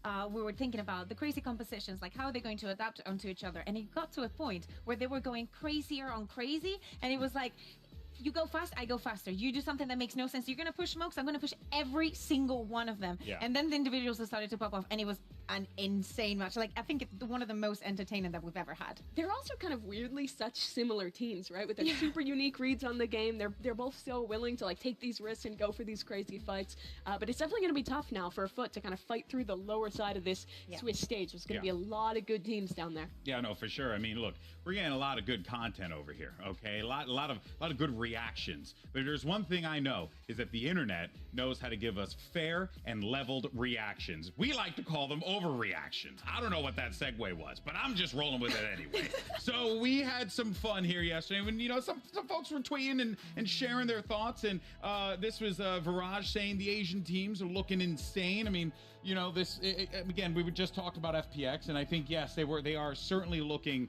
that, we were thinking about the crazy compositions, like how are they going to adapt onto each other, and it got to a point where they were going crazier on crazy, and it was like, you go fast, I go faster. You do something that makes no sense. You're going to push smokes, I'm going to push every single one of them. Yeah. And then the individuals that started to pop off, and it was an insane match. Like, I think it's one of the most entertaining that we've ever had. They're also kind of weirdly such similar teams, right? With their super unique reads on the game. They're both so willing to like take these risks and go for these crazy fights. But it's definitely going to be tough now for Foot to kind of fight through the lower side of this Swiss stage. There's going to be a lot of good teams down there. Yeah, no, for sure. I mean, look, we're getting a lot of good content over here. Okay, a lot of good reactions. But there's one thing I know is that the internet knows how to give us fair and leveled reactions. We like to call them overreactions. I don't know what that segue was, but I'm just rolling with it anyway. So we had some fun here yesterday when, you know, some folks were tweeting and sharing their thoughts. And this was Viraj saying the Asian teams are looking insane. I mean, you know, this again, we just talked about FPX, and I think, yes, they are certainly looking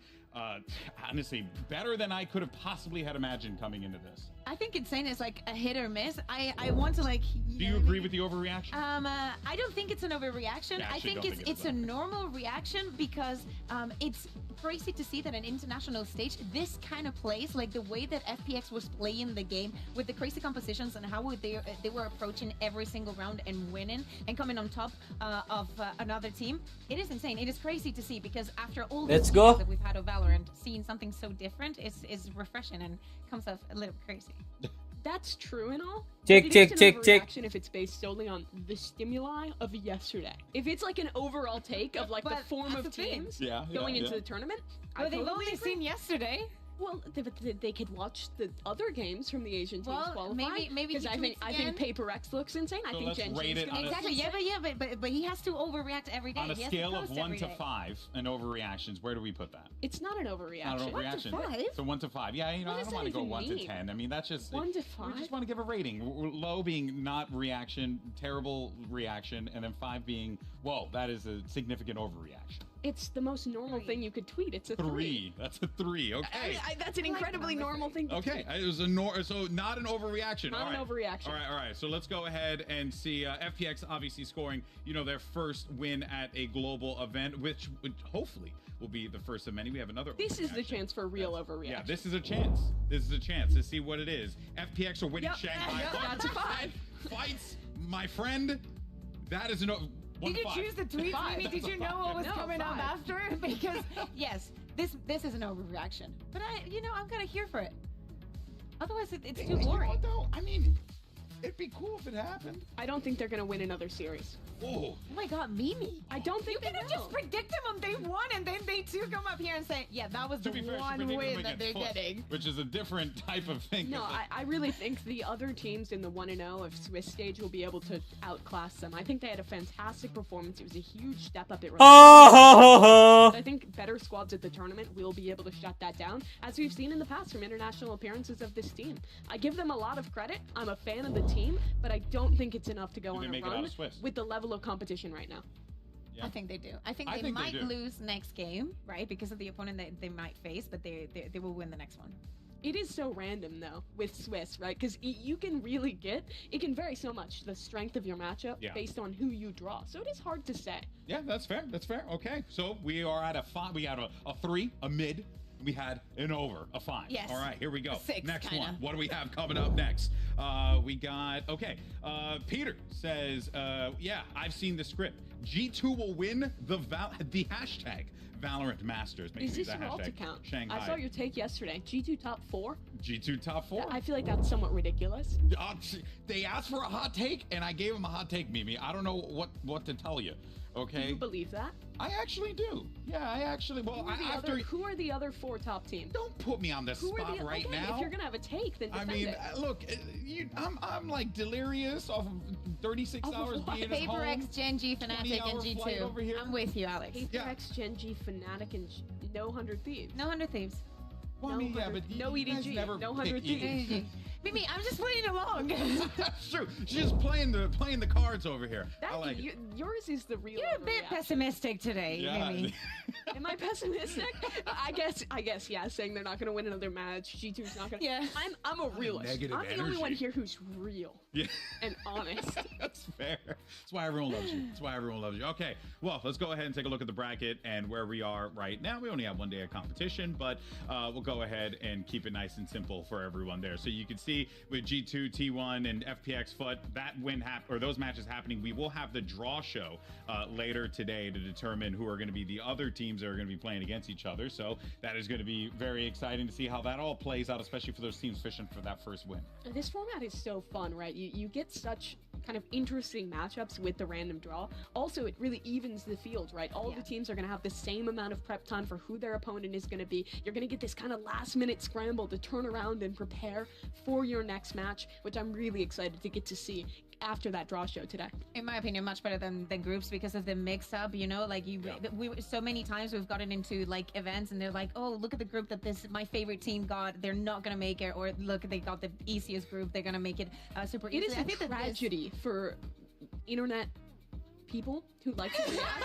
honestly better than I could have possibly had imagined coming into this. I think insane is like a hit or miss. I want to like. Do you agree with the overreaction? I don't think it's an overreaction. Yeah, I think it's a normal reaction because it's crazy to see that an international stage, this kind of plays, like the way that FPX was playing the game with the crazy compositions and how they were approaching every single round and winning and coming on top of another team. It is insane. It is crazy to see because after all the years that we've had of Valorant, seeing something so different is refreshing and comes off a little crazy. That's true and all. Tick, tick, tick, tick. If it's based solely on the stimuli of yesterday. If it's like an overall take of like the form of teams going into the tournament. Well, they've only seen yesterday. Well, they could watch the other games from the Asian teams qualify. Maybe because I think PaperX looks insane. So I think GenG is going to exactly. But he has to overreact every day. On a scale of 1 to 5 in overreactions, where do we put that? It's not an overreaction. Not an overreaction. 1 to 5? So 1 to 5. Yeah, you know, I don't want to go 1 to 10. I mean, that's just 1 to 5. We just want to give a rating. Low being not reaction, terrible reaction, and then 5 being, whoa, that is a significant overreaction. It's the most normal thing you could tweet. It's a 3. That's a 3. Okay. That's an incredibly normal thing to tweet. It was so not an overreaction. Not an overreaction. All right. So let's go ahead and see FPX obviously scoring, you know, their first win at a global event, which hopefully will be the first of many. We have another. This is the chance for a real overreaction. Yeah, this is a chance. This is a chance to see what it is. FPX are winning Shanghai. That's a 5. Fights, my friend. That is an. Did you choose the tweet, Mimi? Did you know what was coming up after? Because yes, this is an overreaction. But I'm kind of here for it. Otherwise, it's too boring. You know what, though? I mean, it'd be cool if it happened. I don't think they're gonna win another series. Oh my God, Mimi! I don't think you can just predict them on day 1, and then day 2 come up here and say, "Yeah, that was the one win that they're getting," which is a different type of thing. No, I really think the other teams in the 1-0 of Swiss stage will be able to outclass them. I think they had a fantastic performance. It was a huge step up. I think better squads at the tournament will be able to shut that down, as we've seen in the past from international appearances of this team. I give them a lot of credit. I'm a fan of the team, but I don't think it's enough to go on a run with the level of competition right now. I think they do. I think they might lose next game, right? Because of the opponent that they might face, but they will win the next one. It is so random though with Swiss, right? Because it can vary so much the strength of your matchup based on who you draw. So it is hard to say. Yeah, that's fair. That's fair. Okay, so we are at a 5. We had a 3, a mid. We had an over, a 5. Yes. All right, here we go. 6, next kinda. one. What do we have coming up next? We got, Peter says, yeah, I've seen the script. G2 will win the hashtag Valorant Masters. Is this your alt account? Shanghai. I saw your take yesterday. G2 top 4? G2 top 4? I feel like that's somewhat ridiculous. They asked for a hot take, and I gave them a hot take, Mimi. I don't know what to tell you. Okay. Do you believe that? I actually do. Yeah, I actually. Well, who are the other 4 top teams? Don't put me on the spot right now. If you're gonna have a take, then defend it. Look, I'm like delirious off of 36 hours being at home. HyperX, GenG, Fnatic, and G2. I'm with you, Alex. HyperX, GenG, Fnatic, and no 100 Thieves. No 100 Thieves. Well, no EDG. never no 100 Thieves. Mimi, I'm just playing along. That's true. She's just playing the cards over here. I like it. Yours is the real. You're a bit pessimistic today, Yeah. Mimi. Am I pessimistic? I guess, yeah, saying they're not going to win another match. G2's not going to. Yeah. I'm a realist. Negative I'm the only one energy. here who's real Yeah. and honest. That's fair. That's why everyone loves you. That's why everyone loves you. Okay, well, let's go ahead and take a look at the bracket and where we are right now. We only have 1 day of competition, but we'll go ahead and keep it nice and simple for everyone there. So you can see with G2, T1, and FPX Foot, that those matches happening, we will have the draw show later today to determine who are going to be the other teams that are going to be playing against each other. So that is going to be very exciting to see how that all plays out, especially for those teams fishing for that first win. This format is so fun, right? You get such kind of interesting matchups with the random draw. Also, it really evens the field, right? All the teams are going to have the same amount of prep time for who their opponent is going to be. You're going to get this kind of last-minute scramble to turn around and prepare for your next match, which I'm really excited to get to see after that draw show today. In my opinion, much better than groups because of the mix-up. You know, like we so many times we've gotten into like events and they're like, oh, look at the group that my favorite team got. They're not gonna make it, or look, they got the easiest group. They're gonna make it super easy. It is a tragedy for internet people who like to react.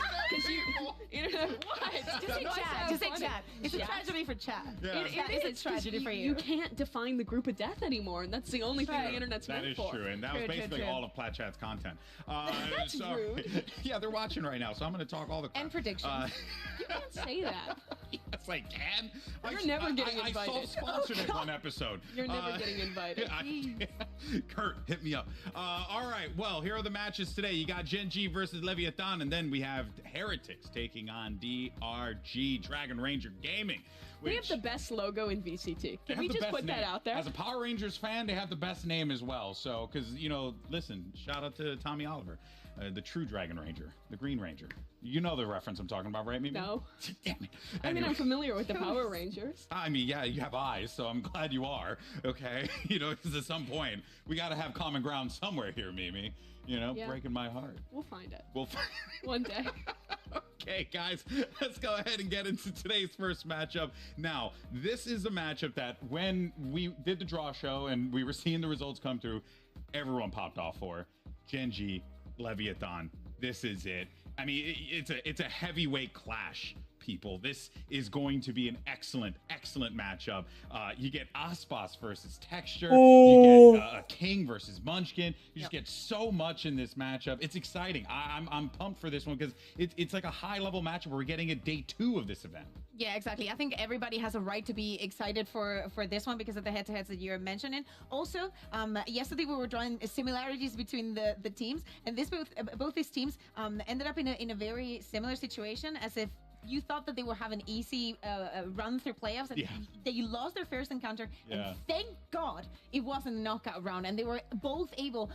Internet, what? Just say chat. Just say chat. It's a tragedy for chat. Yeah. It is a tragedy for you. You can't define the group of death anymore, and that's the only thing the internet's That meant is for. true, and that was basically all of Plat Chat's content. That's rude. Yeah, they're watching right now, so I'm going to talk all the crap. And predictions. You can't say that. Yes, I can. You're never getting invited. I self-sponsored it one episode. You're never getting invited. Kurt, hit me up. All right, well, here are the matches today. You got GenG versus Leviathan, and then we have Heretics taking on DRG, Dragon Ranger Gaming. They have the best logo in VCT. Can we just put that out there? As a Power Rangers fan, they have the best name as well. So, because, you know, listen, shout out to Tommy Oliver, the true Dragon Ranger, the Green Ranger. You know the reference I'm talking about, right, Mimi? No. Damn it. I mean, I'm familiar with the Power Rangers. I mean, yeah, you have eyes, so I'm glad you are, okay? You know, because at some point, we got to have common ground somewhere here, Mimi. You know, breaking my heart. We'll find it. We'll find one day. Okay, guys, let's go ahead and get into today's first matchup. Now, this is a matchup that when we did the draw show and we were seeing the results come through, everyone popped off for. GenG, Leviathan, this is it. I mean, it's a heavyweight clash, people. This is going to be an excellent matchup. You get Aspas versus Texture. You get a King versus Munchkin. You just get so much in this matchup. It's exciting. I'm pumped for this one because it's like a high-level matchup where we're getting at day 2 of this event. Yeah, exactly. I think everybody has a right to be excited for this one because of the head-to-heads that you're mentioning. Also, yesterday we were drawing similarities between the teams, and both these teams ended up in a very similar situation, as if you thought that they would have an easy run through playoffs, and they lost their first encounter, and thank God it wasn't a knockout round, and they were both able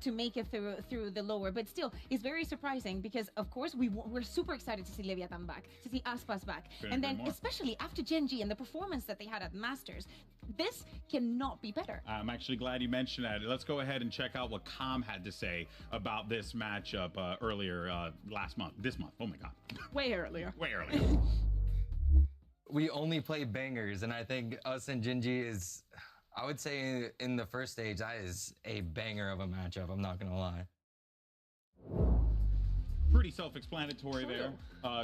to make it through the lower. But still, it's very surprising because, of course, we're super excited to see Leviathan back, to see Aspas back, and then especially after GenG and the performance that they had at Masters, this cannot be better. I'm actually glad you mentioned that. Let's go ahead and check out what Com had to say about this matchup earlier this month. Oh my God. Way earlier. Way earlier. We only play bangers, and I think us and GenG is, I would say in the first stage, that is a banger of a matchup. I'm not gonna lie. Pretty self-explanatory there.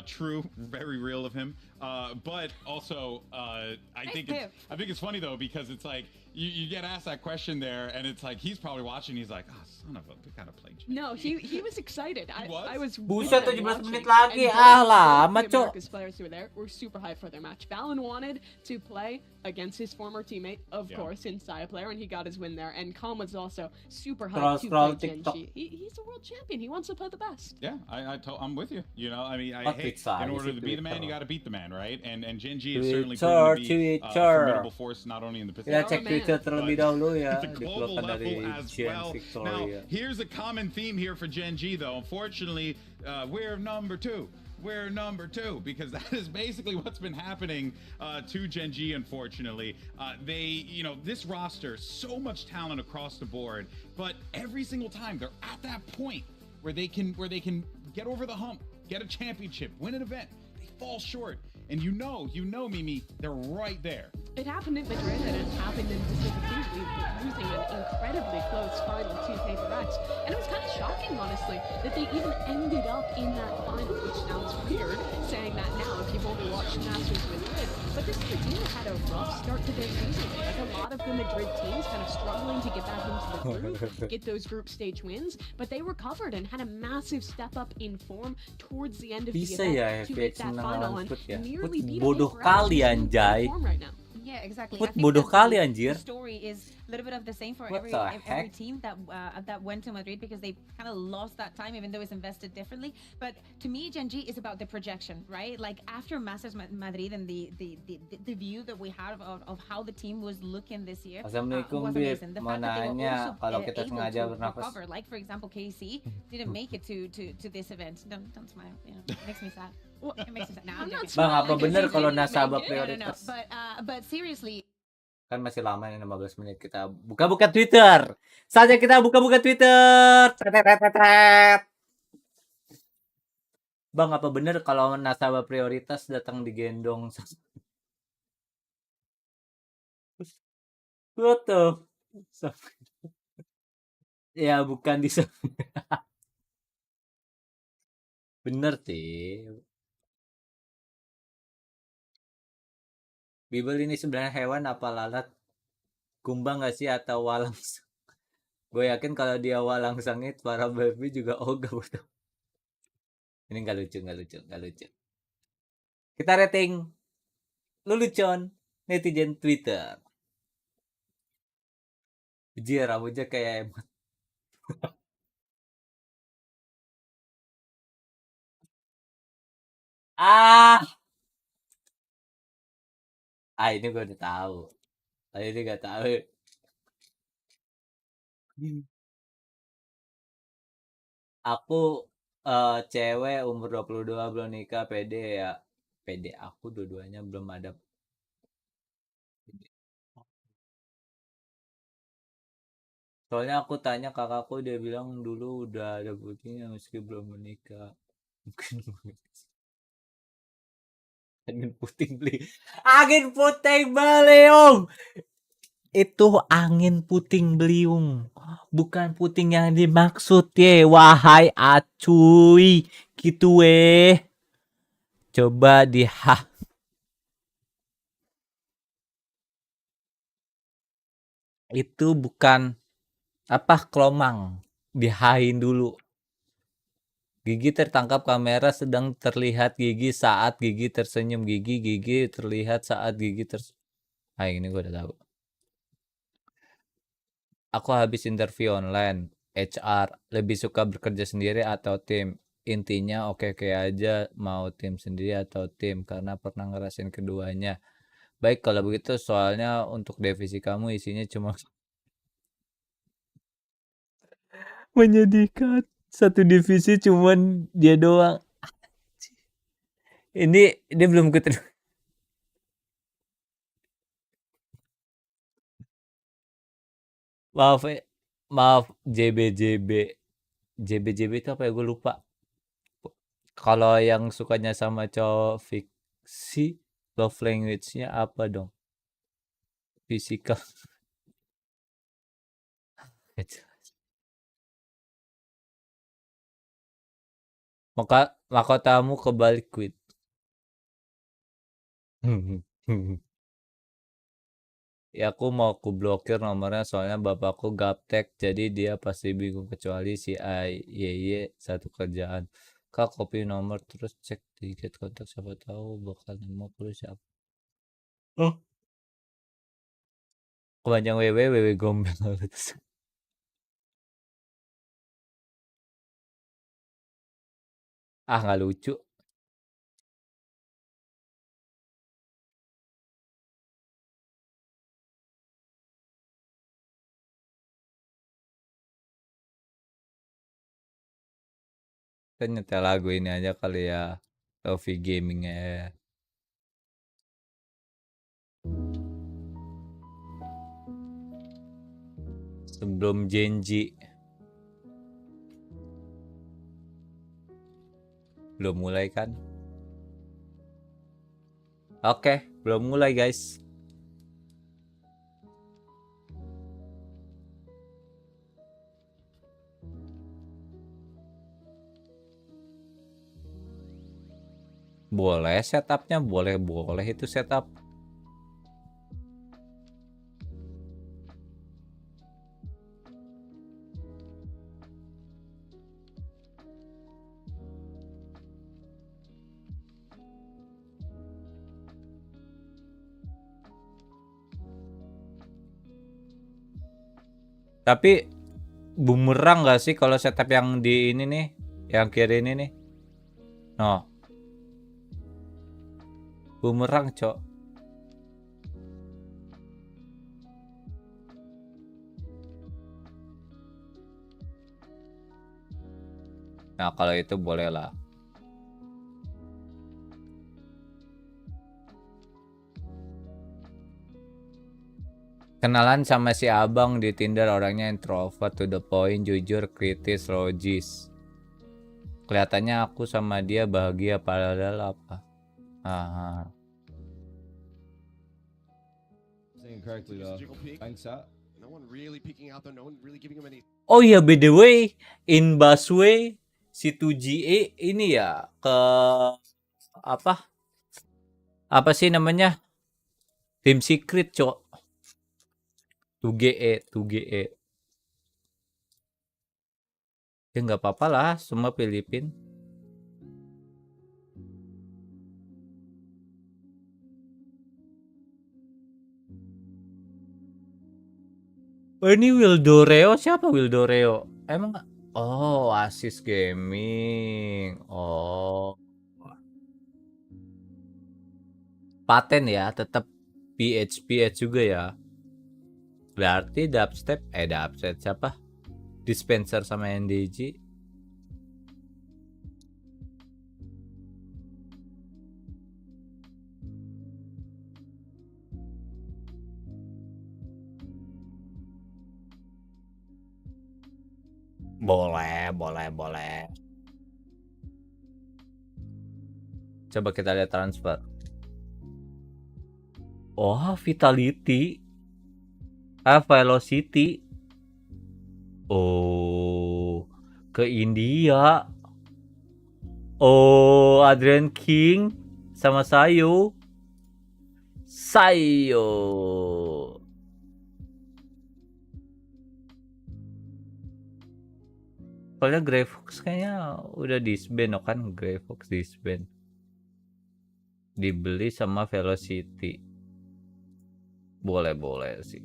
True, very real of him. But also, I think it's funny though, because it's like you get asked that question there, and it's like he's probably watching. He's like, oh, son of a, we gotta play. No, he was excited. I was. Buset, 17 menit lagi. Lama, the cok. America's players who were there were super hyped for their match. Valen wanted to play against his former teamate, of course, in Saya player, and he got his win there. And Calm was also super hyped to play GenG. He's a world champion. He wants to play the best. Yeah, I'm with you. You know, I mean, in order to be the man, you got to beat the man, right? And GenG is certainly going to be a formidable force, not only in the Pacific, Kita cek Twitter terlebih dahulu ya. the global Dikeluarkan dari level as Gen well. Victoria. Now, here's a common theme here for GenG, though. Unfortunately, we're number 2. We're number 2 because that is basically what's been happening to GenG, unfortunately. This roster, so much talent across the board, but every single time they're at that point where they can get over the hump, get a championship, win an event, they fall short. And you know, Mimi, they're right there. It happened in Madrid and it happened in Pacific League ultimately losing an incredibly close final to HyperX. And it was kind of shocking, honestly, that they even ended up in that final, which sounds weird saying that now if you've only watched Masters Madrid. But this other team had a rough start to their season. Like a lot of the Madrid teams kind of struggling to get back into the groove, get those group stage wins, but they recovered and had a massive step up in form towards the end of the Bisa event ya to FPX make that menang final lawan and Put ya. Put nearly beat bodoh HyperX, kali who's in great anjay. form right now. Yeah, exactly. Put I think bodoh that kali the anjir. story is a little bit of the same for What every the every heck? team that went to Madrid because they kind of lost that time, even though it's invested differently. But to me, GenG is about the projection, right? Like after Masters Madrid and the view that we have of how the team was looking this year Assalamualaikum was Bib. amazing. The Mau fact that they were nanya also kalau kita able sengaja to bernafas. recover, like for example, KC didn't make it to this event. Don't smile. You know, it makes me sad. It makes me sad. Nah, I'm I'm not joking. Bang, apa smiling bener because kalau you didn't nasabah make it. No, prioritas? but seriously, Kan masih lama nih 15 menit, kita buka-buka Twitter. Saatnya kita buka-buka Twitter. Tet. Bang, apa bener kalau nasabah prioritas datang digendong? What the? Ya bukan di bener sih. Bibel ini sebenarnya hewan apa lalat? Kumbang gak sih atau walang? Gue yakin kalau dia walang sangit, para baby juga ogah betul. Ini nggak lucu. Kita rating lelucon netizen Twitter. Jir, rambutnya kayak emot. Ini gue udah tahu. Ini gak tahu. Aku cewek umur 22 belum nikah, pede ya. Pede aku dua-duanya belum ada. Soalnya aku tanya kakakku, dia bilang dulu udah ada buktinya meski belum menikah. Mungkin angin puting beliung. Itu angin puting beliung, bukan puting yang dimaksud ye, wahai acuy, gitu coba itu bukan apa kelomang, dihain dulu. Gigi tertangkap kamera sedang terlihat gigi saat gigi tersenyum. Gigi terlihat saat gigi ini gue udah tahu. Aku habis interview online HR, lebih suka bekerja sendiri atau tim? Intinya oke-oke aja mau tim sendiri atau tim, karena pernah ngerasain keduanya. Baik kalau begitu, soalnya untuk divisi kamu isinya cuma menyedihkan. Satu divisi cuman dia doang. Ini belum keterima. Maaf JBJB itu apa ya, gue lupa. Kalau yang sukanya sama cowok fiksi, love language-nya apa dong? Physical. Mahkotamu kebalik quit. Ya aku mau ku blokir nomornya, soalnya bapakku gaptek, jadi dia pasti bingung, kecuali si AYY satu kerjaan. Kak, copy nomor terus cek di get kontak, siapa tahu bakal nemu terus siapa. Oh, kepanjang WW gombel. Nggak lucu. Kita nyetel lagu ini aja kali ya, Lofi Gaming-nya. Sebelum GenG. Belum mulai kan? Oke, belum mulai guys. Boleh setupnya, boleh itu setup. Tapi bumerang nggak sih kalau setup yang di ini nih, yang kiri ini nih? No, bumerang cok. Nah kalau itu boleh lah. Kenalan sama si abang di Tinder, orangnya introvert, to the point, jujur, kritis, logis. Kelihatannya aku sama dia bahagia, padahal apa? Ah. Saying correctly though. Thanks, no one really peeking out there. No one really giving him any. Oh iya, by the way, in busway si 2GE ini ya ke apa? Apa sih namanya? Tim Secret, cok. 2GE. Ya nggak apa-apa lah, semua Filipin. Oh ini Wildoreo, siapa Wildoreo? Emang? Oh, Asus Gaming. Oh. Paten ya, tetap PH juga ya. Berarti dubstep siapa? Dispenser sama NDG. Boleh. Coba kita lihat transfer. Oh, Vitality. Velocity. Oh, ke India. Oh, Adrian King sama Sayo. Soalnya Greyfox kayaknya udah disband kan, Greyfox disband. Dibeli sama Velocity. Boleh sih.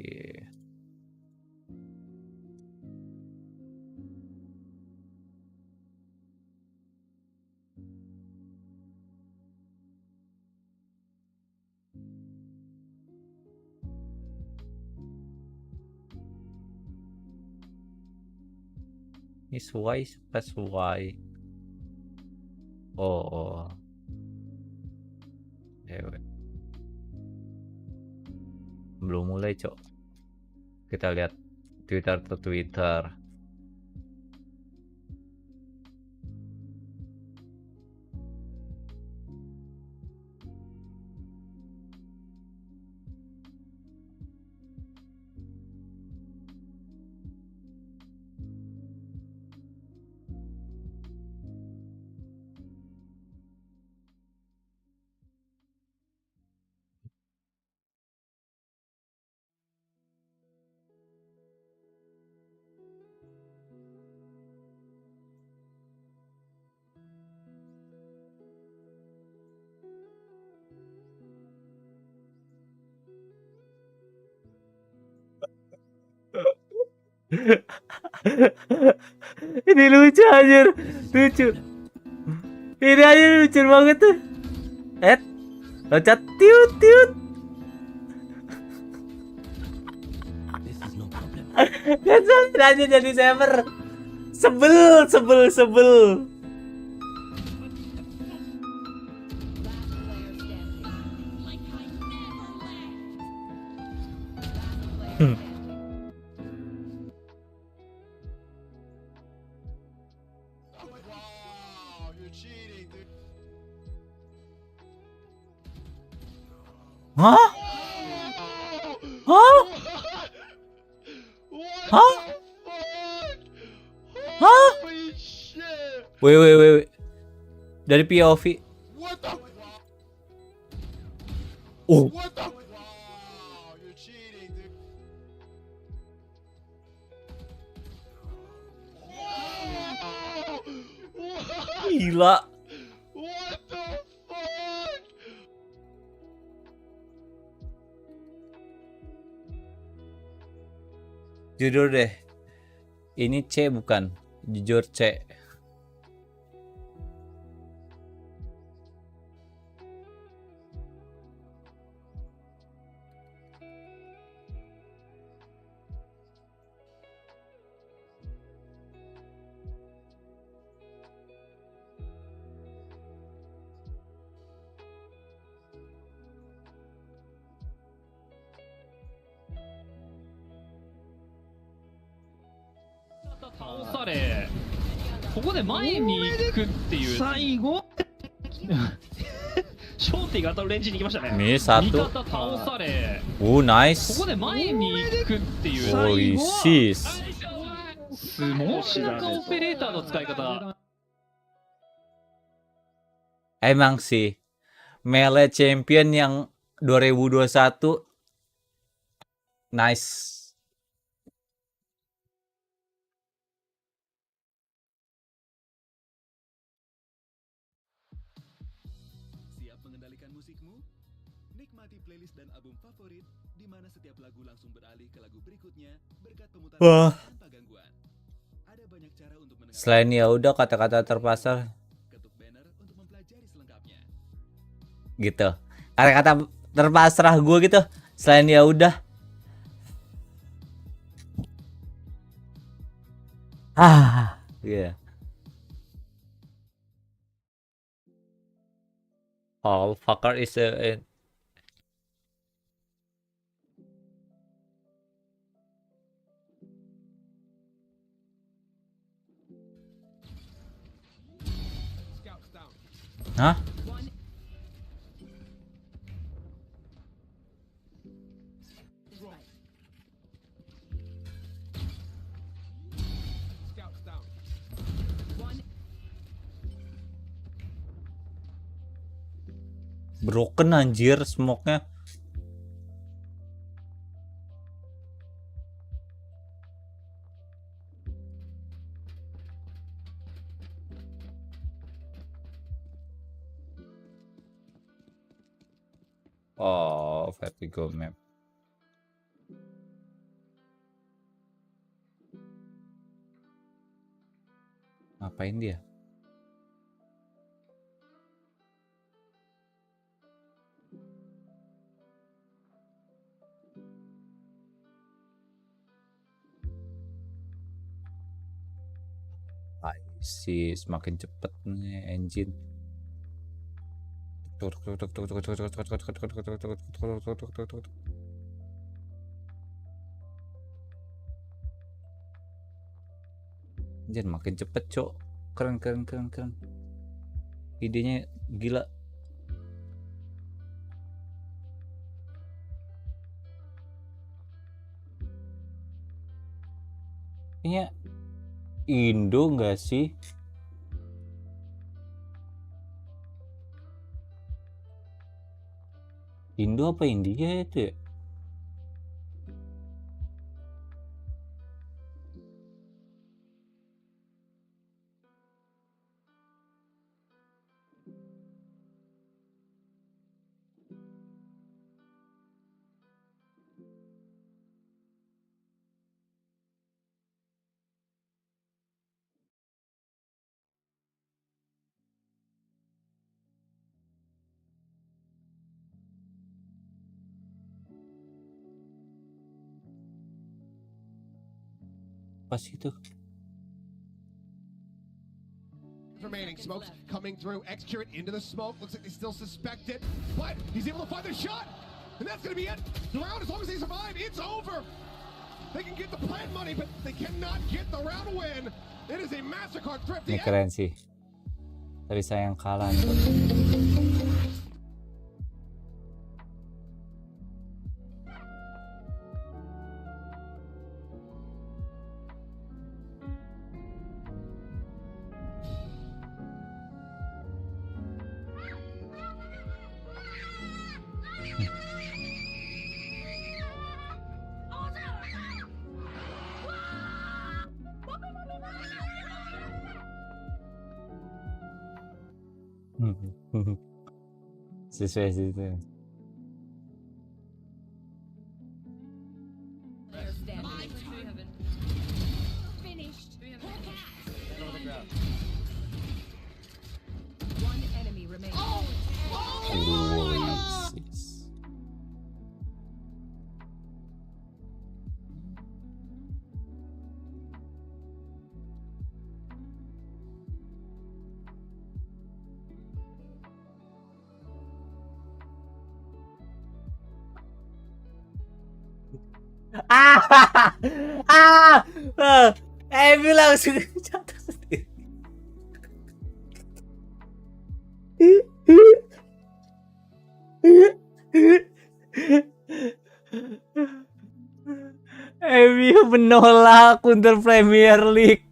Ini sesuai. Oh. Dewe. Belum mulai, cok. Kita lihat Twitter. Ini lucu anjir, lucu. Ini aja lucu banget tuh. Loncat tiut. Kan sampai aja jadi saver. Sebel. Wow, you're cheating, dude. Hah? What? Hah? Holy shit! Wait. Dari POV. What the? Oh, What the? Wow, you're cheating, dude. gila. What the fuck? Jujur deh. Ini C bukan? Jujur C. Ini satu. Nice. Holy sis. Emang sih Melee Champion yang 2021 nice. Siap mengendalikan musikmu? Nikmati playlist dan album favorit di mana setiap lagu langsung beralih ke lagu berikutnya berkat pemutaran Wah. tanpa gangguan. Ada banyak cara untuk mendengar. Selain ya udah kata-kata terpasar Ketuk banner untuk mempelajari selengkapnya. gitu. Kata-kata terpasrah gue gitu. Selain ya udah. Yeah. All fucker is a Hah? Broken anjir smoke-nya. Oh, vertigo map. Ngapain dia? Si semakin cepet nih engine. Engine makin cepet, cok. Keren. Idenya gila. Kayaknya Indo nggak sih? Indo apa India itu ya? Pas itu. Remaining smokes coming through. Execute into the smoke. Looks like they still suspect it, but he's able to find the shot, and that's going to be it. The round, as long as they survive, it's over. They can get the plant money, but they cannot get the round win. It is a massacre trip. Ini keren sih. Tapi sayang kalah nih. Sesuai situ. One enemy remaining. Emi langsung jatuh sendiri. Emi menolak untuk Premier League.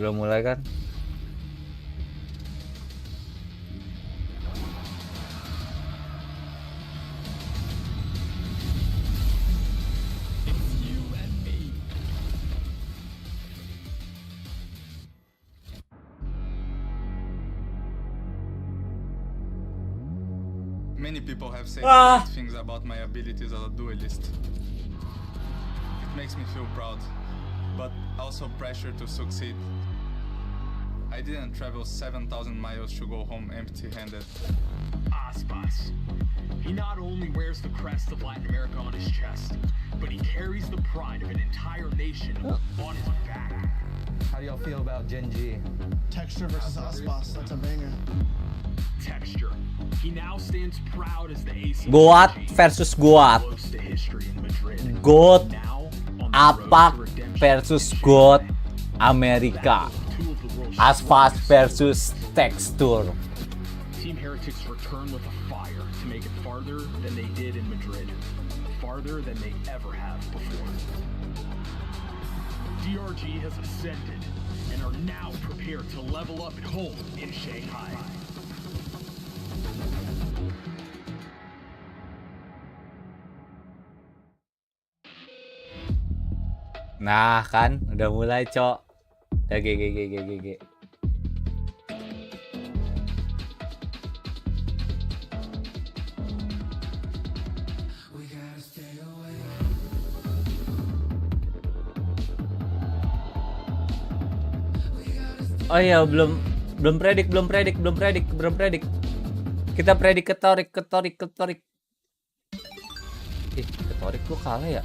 Belum mulai kan? Many people have said great things about my abilities as a duelist. It makes me feel proud, but also pressure to succeed. I didn't travel 7,000 miles to go home empty-handed. Aspas. He not only wears the crest of Latin America on his chest, but he carries the pride of an entire nation on his back. How do y'all feel about GenG? Texture versus Aspas, that's a banger. Texture. He now stands proud as the ace of Goat GenG, versus Goat. close to history in Madrid. Goat Now, on the Apak road to redemption versus in Goat Shanghai. Amerika. Two of the world's Aspas strongest versus Texture. Team Heretics return with a fire to make it farther than they did in Madrid. Farther than they ever have before. DRG has ascended and are now prepared to level up at home in Shanghai. Nah kan, udah mulai cok. Udah GG. Oh iya, belum predik. Kita predik ketorik. Ketorik gua kalah ya.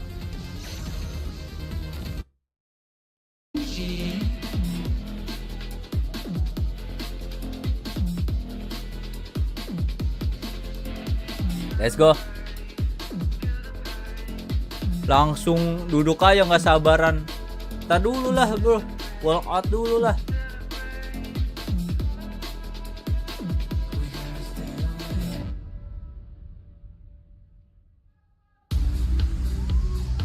Let's go. Langsung duduk aja nggak sabaran. Kita dulu lah bro. Walk out dulu lah.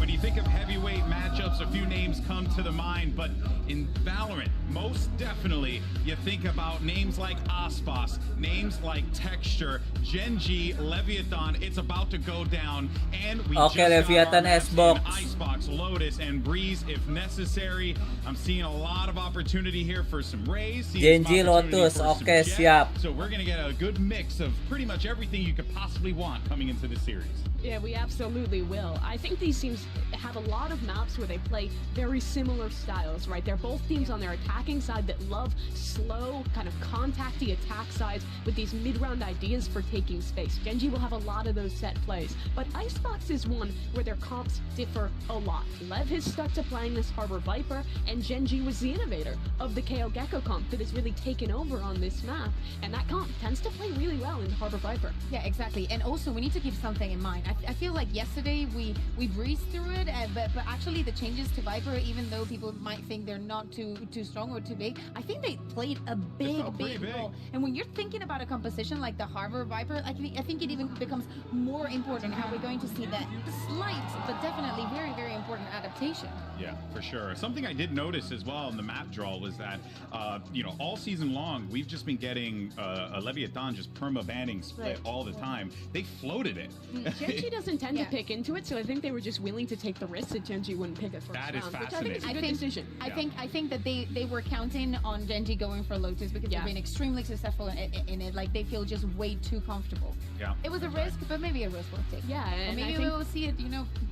When you think of heavyweight matchups, a few names come to the mind, but in Valorant, most definitely you think about names like Aspas, names like Texture, GenG, LEVIATAN. It's about to go down, and we just LEVIATAN got our S-Box. Icebox, Lotus, and Breeze if necessary. I'm seeing a lot of opportunity here for some Rays. GenG, Lotus, oke, siap. So we're gonna get a good mix of pretty much everything you could possibly want coming into the series. Yeah, we absolutely will. I think these teams have a lot of maps where they play very similar styles, right? They're both teams on their attacking side that love slow, kind of contacty attack sides with these mid-round ideas for taking space. GenG will have a lot of those set plays, but Icebox is one where their comps differ a lot. lot. Lev has stuck to playing this Harbor Viper, and GenG was the innovator of the KO Gecko comp that has really taken over on this map, and that comp tends to play really well in Harbor Viper. Yeah, exactly. And also, we need to keep something in mind. I feel like yesterday we breezed through it, but actually the changes to Viper, even though people might think they're not too strong or too big, I think they played a big role. And when you're thinking about a composition like the Harbor Viper, I think it even becomes more important how we're going to see that slight, but definitely very, very important adaptation. Yeah, for sure. Something I did notice as well in the map draw was that, all season long, we've just been getting a LEVIATAN just perma-banning split all the time. They floated it. GenG doesn't tend to pick into it, so I think they were just willing to take the risk that GenG wouldn't pick it first That is round, fascinating. which I think is a good decision. I think that they were counting on GenG going for Lotus because they've been extremely successful in it. Like, they feel just way too comfortable. Yeah. It was a risk, but maybe a risk worth taking. Yeah, Or and maybe I think we'll see it,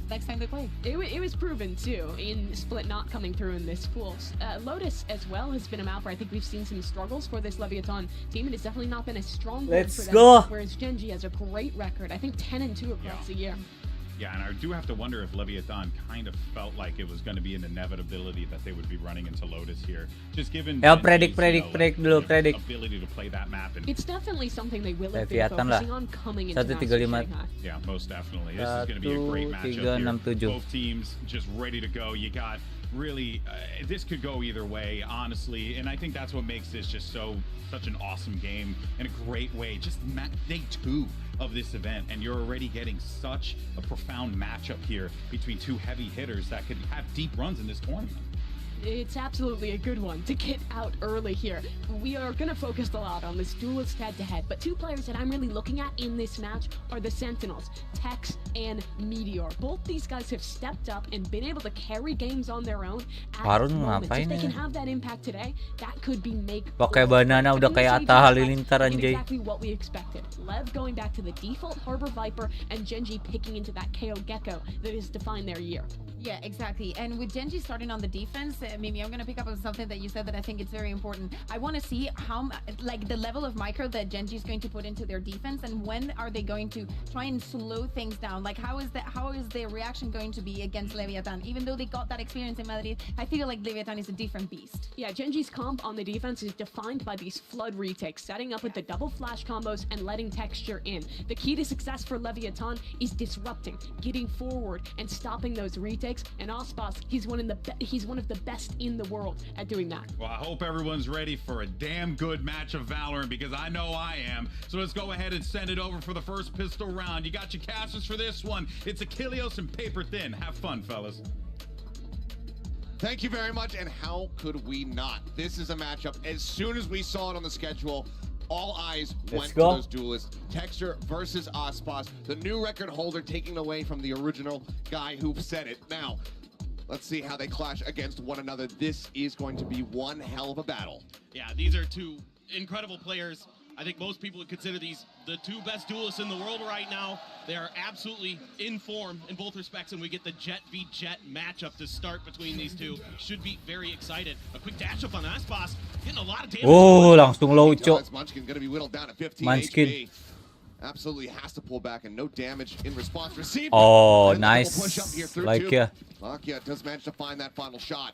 next time they play. It was proven too in Split not coming through in this pool. Lotus as well has been a map where I think we've seen some struggles for this LEVIATAN team, and it's definitely not been a strong one for them. go. Whereas GenG has a great record, I think 10-2 across the year. Yeah, and I do have to wonder if LEVIATAN kind of felt like it was going to be an inevitability that they would be running into Lotus here, just given predict dulu, ability to play that map. And It's definitely something they will have been LEVIATAN lah. focusing on coming into 135. Shanghai. yeah, most definitely. This is going to be a great matchup here. Both teams just ready to go. You got really, this could go either way, honestly, and I think that's what makes this just such an awesome game and a great way. Just day 2 of this event, and you're already getting such a profound matchup here between two heavy hitters that could have deep runs in this tournament. It's absolutely a good one to get out early here. We are going to focus a lot on this duelist head-to-head, but two players that I'm really looking at in this match are the Sentinels, Tex and Meteor. Both these guys have stepped up and been able to carry games on their own at this moment. If they can have that impact today, that could be Pakai banana udah kayak Atta Halilintar anjay. Exactly what we expected. Lev going back to the default Harbor Viper and GenG picking into that KO Gecko that has defined their year. Yeah, exactly. And with GenG starting on the defense, Mimi, I'm going to pick up on something that you said that I think it's very important. I want to see how, the level of micro that GenG is going to put into their defense, and when are they going to try and slow things down? Like, how is their reaction going to be against LEVIATAN? Even though they got that experience in Madrid, I feel like LEVIATAN is a different beast. Yeah, GenG's comp on the defense is defined by these flood retakes, setting up with the double flash combos and letting texture in. The key to success for LEVIATAN is disrupting, getting forward, and stopping those retakes. And Ospas, he's one of the best in the world at doing that. Well, I hope everyone's ready for a damn good match of Valorant, because I know I am. So let's go ahead and send it over for the first pistol round. You got your casters for this one. It's Achilles and Paper Thin. Have fun, fellas. Thank you very much, and how could we not? This is a matchup. As soon as we saw it on the schedule, all eyes went to those duelists. Texture versus Ospas, the new record holder, taking away from the original guy who said it. Now, let's see how they clash against one another. This is going to be one hell of a battle. Yeah, these are two incredible players. I think most people would consider these the two best duelists in the world right now. They are absolutely in form in both respects, and we get the Jet v Jet matchup to start between these two. Should be very excited. A quick dash up on Aspas, getting a lot of damage. Oh, langsung low, cok. Munchkin going to be whittled down to 15 Munchkin. HP. Absolutely has to pull back, and no damage in response received. Oh, and nice. Push up here through Like, two. Lakia does manage to find that final shot.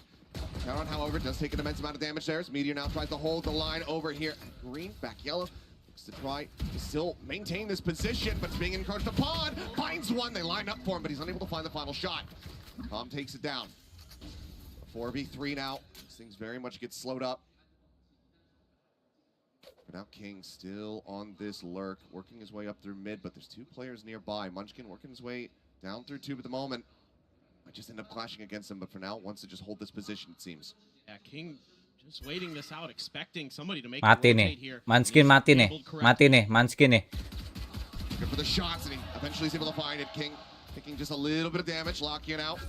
Count, however, does take an immense amount of damage there. Meteor now tries to hold the line over here. Green, back yellow. Looks to try to still maintain this position, but it's being encouraged upon. Finds one. They line up for him, but he's unable to find the final shot. Tom takes it down. 4v3 now. This thing's very much gets slowed up. But now King still on this lurk, working his way up through mid, but there's two players nearby. Munchkin working his way down through tube at the moment. Might just end up clashing against him, but for now, wants to just hold this position, it seems. Yeah, King just waiting this out, expecting somebody to make Mati a nih. rotate here. Munchkin mati nih. Mati nih. Munchkin nih. Good for the shots, and he eventually is able to find it. King taking just a little bit of damage. Lakia out.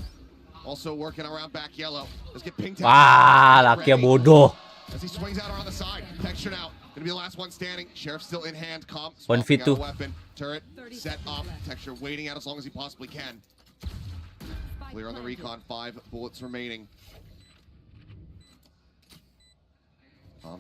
Also working around back yellow. Let's get pinged out. Wah, Lakia bodoh. As he swings out around the side. Texture now. Gonna be the last one standing. Sheriff still in hand. Comp. 1v2. Weapon. Turret set up. Texture waiting out as long as he possibly can. Clear on the recon. 5 bullets remaining.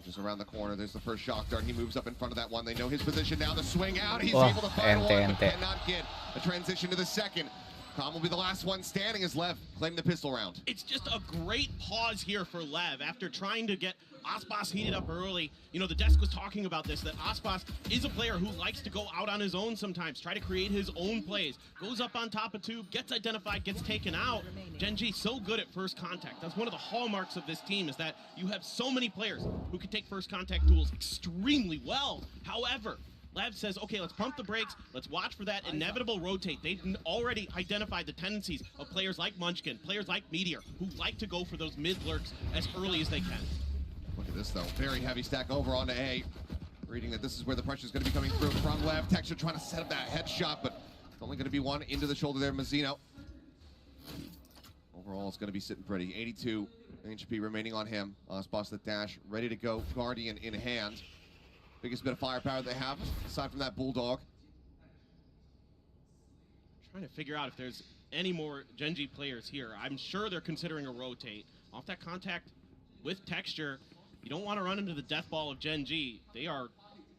Just around the corner. There's the first shock dart. He moves up in front of that one. They know his position now. The swing out. He's able to find one, but cannot get a transition to the second. Khan will be the last one standing as Lev claimed the pistol round. It's just a great pause here for Lev after trying to get Aspas heated up early. You know, the desk was talking about this, that Aspas is a player who likes to go out on his own sometimes, try to create his own plays, goes up on top of tube, gets identified, gets taken out. GenG so good at first contact. That's one of the hallmarks of this team, is that you have so many players who can take first contact duels extremely well. However, Lev says, okay, let's pump the brakes. Let's watch for that inevitable rotate. They've already identified the tendencies of players like Munchkin, players like Meteor, who like to go for those mid lurks as early as they can. Look at this, though. Very heavy stack over onto A. Reading that this is where the pressure is going to be coming through from Lev. Texture trying to set up that headshot, but it's only going to be one into the shoulder there, Mazzino. Overall, it's going to be sitting pretty. 82 HP remaining on him. Aspas the dash, ready to go. Guardian in hand. Biggest bit of firepower they have, aside from that Bulldog. Trying to figure out if there's any more GenG players here. I'm sure they're considering a rotate. Off that contact with Texture, you don't want to run into the death ball of GenG. They are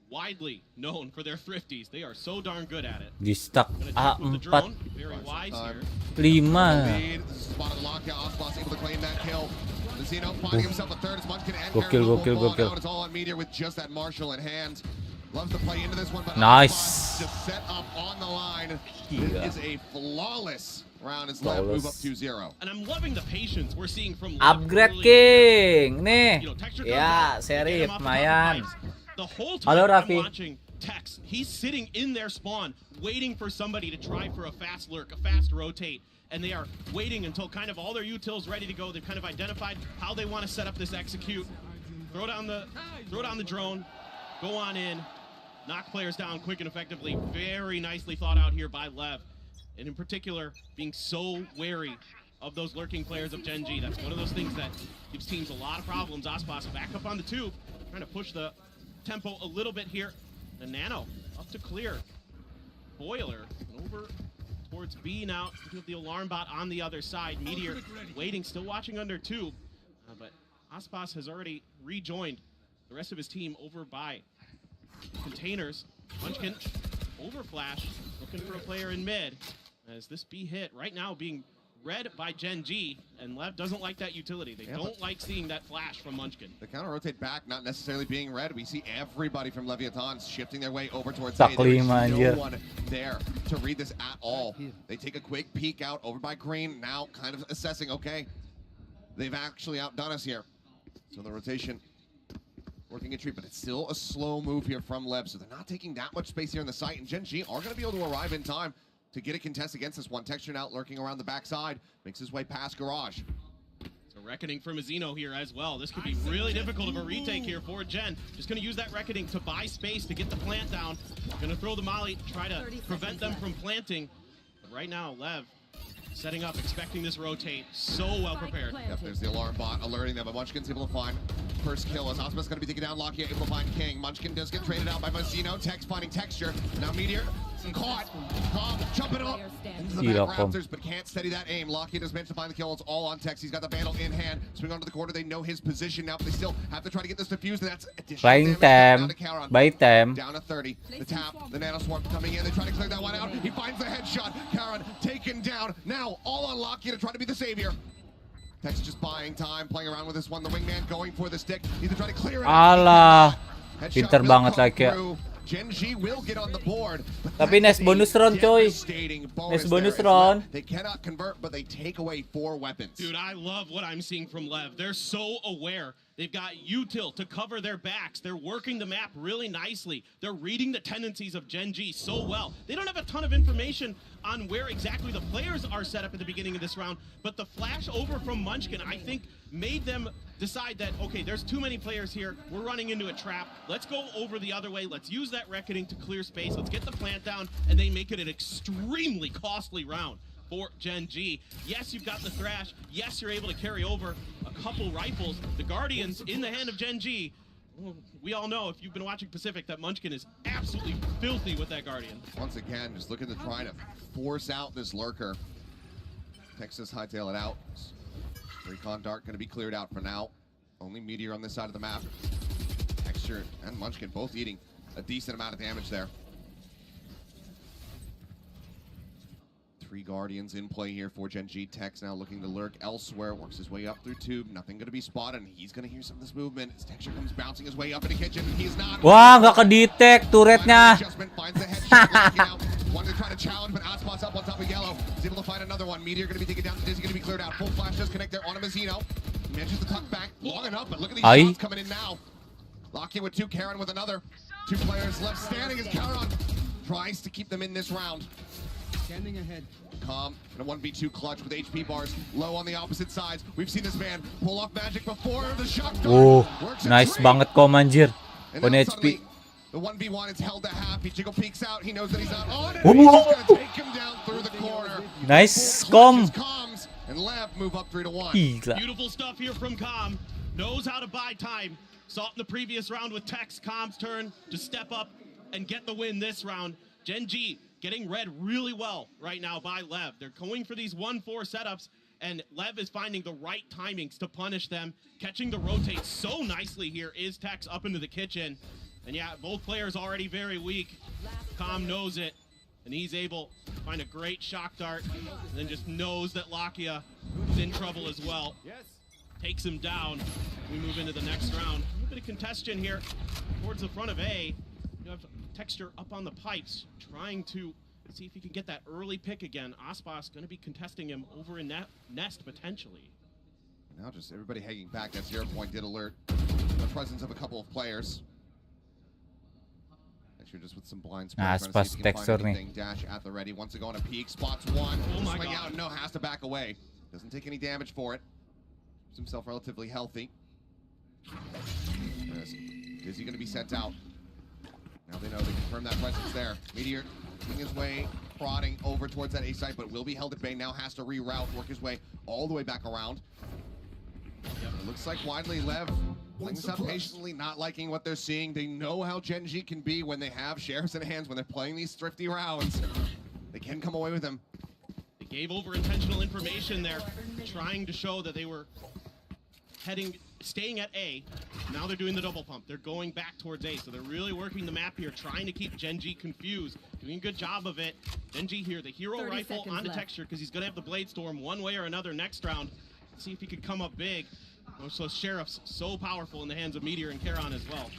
widely known for their thrifties. They are so darn good at it. Di stuck A4 Very wise here. 5. Lead. Spotted lockout. Aspas able to claim that kill. Mazzino finding himself a third as Munchkin and Gokil. It's all on Meteor with just that Marshall in hand. Loves to play into this one, but Nice. just set up on the line. It is a flawless round as Lev move up 2-0. And I'm loving the patience we're seeing from Lev Upgrade early. King nih. You know, Texture Ya, comes up, they get Serif him off the top of lumayan. pipes. The whole Halo, time I'm Raffi. watching Tex, he's sitting in their spawn, waiting for somebody to try for a fast lurk, a fast rotate, and they are waiting until kind of all their utils ready to go. They've kind of identified how they want to set up this execute. Throw down the drone, go on in, knock players down quick and effectively. Very nicely thought out here by Lev, and in particular, being so wary of those lurking players of GenG. That's one of those things that gives teams a lot of problems. Aspas back up on the tube, trying to push the tempo a little bit here. The Nano up to clear. Boiler over towards B now. With the alarm bot on the other side. Meteor waiting, still watching under tube. But Aspas has already rejoined the rest of his team over by containers. Munchkin over flash, looking for a player in mid. As this B hit right now being read by GenG, and Lev doesn't like that utility. They don't like seeing that flash from Munchkin. The counter rotate back, not necessarily being read. We see everybody from Leviathan shifting their way over towards A. Tak There is 5 no anjir. one there to read this at all. They take a quick peek out over by Green, now kind of assessing, okay, they've actually outdone us here. So the rotation working a treat, but it's still a slow move here from Lev, so they're not taking that much space here in the site, and GenG are going to be able to arrive in time to get a contest against this one. Texture now lurking around the backside, makes his way past Garage. So Reckoning from Mazzino here as well. This could be really difficult of a retake here for Gen. Just going to use that Reckoning to buy space to get the plant down. Going to throw the molly, try to prevent them from planting. But right now, Lev setting up, expecting this rotate. So well prepared. Yep, there's the alarm bot alerting them, but Munchkin's able to find first kill as Osman's going to be taking down Lockheed, able to find King. Munchkin does get traded out by Mazzino. Tex finding Texture. Now Meteor caught. Cobb jumping up into the back Raptors, but can't steady that aim. Lockheed has managed to find the kill. It's all on Tex. He's got the Vandal in hand. Swing onto the corner. They know his position now, but they still have to try to get this defused, and that's additional damage down to Charon. Down to 30. The tap, the nano swarm coming in. They try to clear that one out. He finds the headshot. Charon taken down. Now all on Lockheed to try to be the savior. Tex just buying time, playing around with this one. The wingman going for the stick. He's trying to clear it. Alah, pinter banget lagi ya. GenG will get on the board. Tapi nice bonus round coy. Nice bonus round. They cannot convert, but they take away 4 weapons. Dude, I love what I'm seeing from Lev. They're so aware. They've got util to cover their backs. They're working the map really nicely. They're reading the tendencies of GenG so well. They don't have a ton of information on where exactly the players are set up at the beginning of this round, but the flash over from Munchkin, I think, made them decide that, okay, there's too many players here. We're running into a trap. Let's go over the other way. Let's use that Reckoning to clear space. Let's get the plant down, and they make it an extremely costly round for GenG. Yes, you've got the Thrash. Yes, you're able to carry over a couple rifles. The Guardians in the hand of GenG. Well, we all know, if you've been watching Pacific, that Munchkin is absolutely filthy with that Guardian. Once again, just looking to try to force out this lurker. Texas hightail it out. Recon Dart going to be cleared out for now. Only Meteor on this side of the map. Texture and Munchkin both eating a decent amount of damage there. 3 Guardians in play here for GenG. Tex now looking to lurk elsewhere. Works his way up through tube. Nothing going to be spotted. And he's going to hear some of this movement. His Texture comes bouncing his way up in the kitchen. He's not. Wah, nggak ke-detect turretnya. Finds the headshot. Wanted to try to challenge, but Aspas up on top of Yellow. He's able to find another one. Meteor going to be taken down. Dizzy going to be cleared out. Full flash does connect there on a Mazzino. He manages to tuck back long enough, but look at these shots coming in now. Locky with 2, Karen with another. 2 players left standing as Karen tries to keep them in this round. Standing ahead. Calm and a 1v2 clutch with HP bars low on the opposite sides. We've seen this man pull off magic before. The shock Oh, nice banget Komanjir. On HP. The 1v1 is held to half. He jiggle peeks out. He knows that he's not on it. He's just gonna take him down through the corner. Nice Com. And Lev move up 3-1. Beautiful stuff here from Com. Knows how to buy time. Saw it in the previous round with Tex. Com's turn to step up and get the win this round. GenG getting read really well right now by Lev. They're going for these 1-4 setups, and Lev is finding the right timings to punish them. Catching the rotate so nicely here is Tex up into the kitchen. And yeah, both players already very weak. Com knows it, and he's able to find a great shock dart, and then just knows that Lakia is in trouble as well. Takes him down. We move into the next round. A little bit of congestion here towards the front of A. You have Texture up on the pipes, trying to see if he can get that early pick again. Aspas going to be contesting him over in that nest potentially. Now just everybody hanging back. That 0 point did alert the presence of a couple of players. Texture just with some blind spots. Aspas Texture nih. Dash at the ready. Wants to go on a peak. Spots one. Oh my swing God. out. No, has to back away. Doesn't take any damage for it. Keeps himself relatively healthy. Is he going to be sent out? Now they know they confirm that presence there. Meteor making his way, prodding over towards that A site, but will be held at bay. Now has to reroute, work his way all the way back around. It looks like widely Lev playing this out patiently, not liking what they're seeing. They know how GenG can be when they have shares in hands, when they're playing these thrifty rounds. They can come away with them. They gave over intentional information there, trying to show that they were staying at A. Now they're doing the double pump. They're going back towards A, so they're really working the map here, trying to keep GenG confused. Doing a good job of it. GenG here, the hero rifle onto Texture, because he's going to have the Blade Storm one way or another next round. Let's see if he could come up big. Also, Sheriff's so powerful in the hands of Meteor and Charon as well.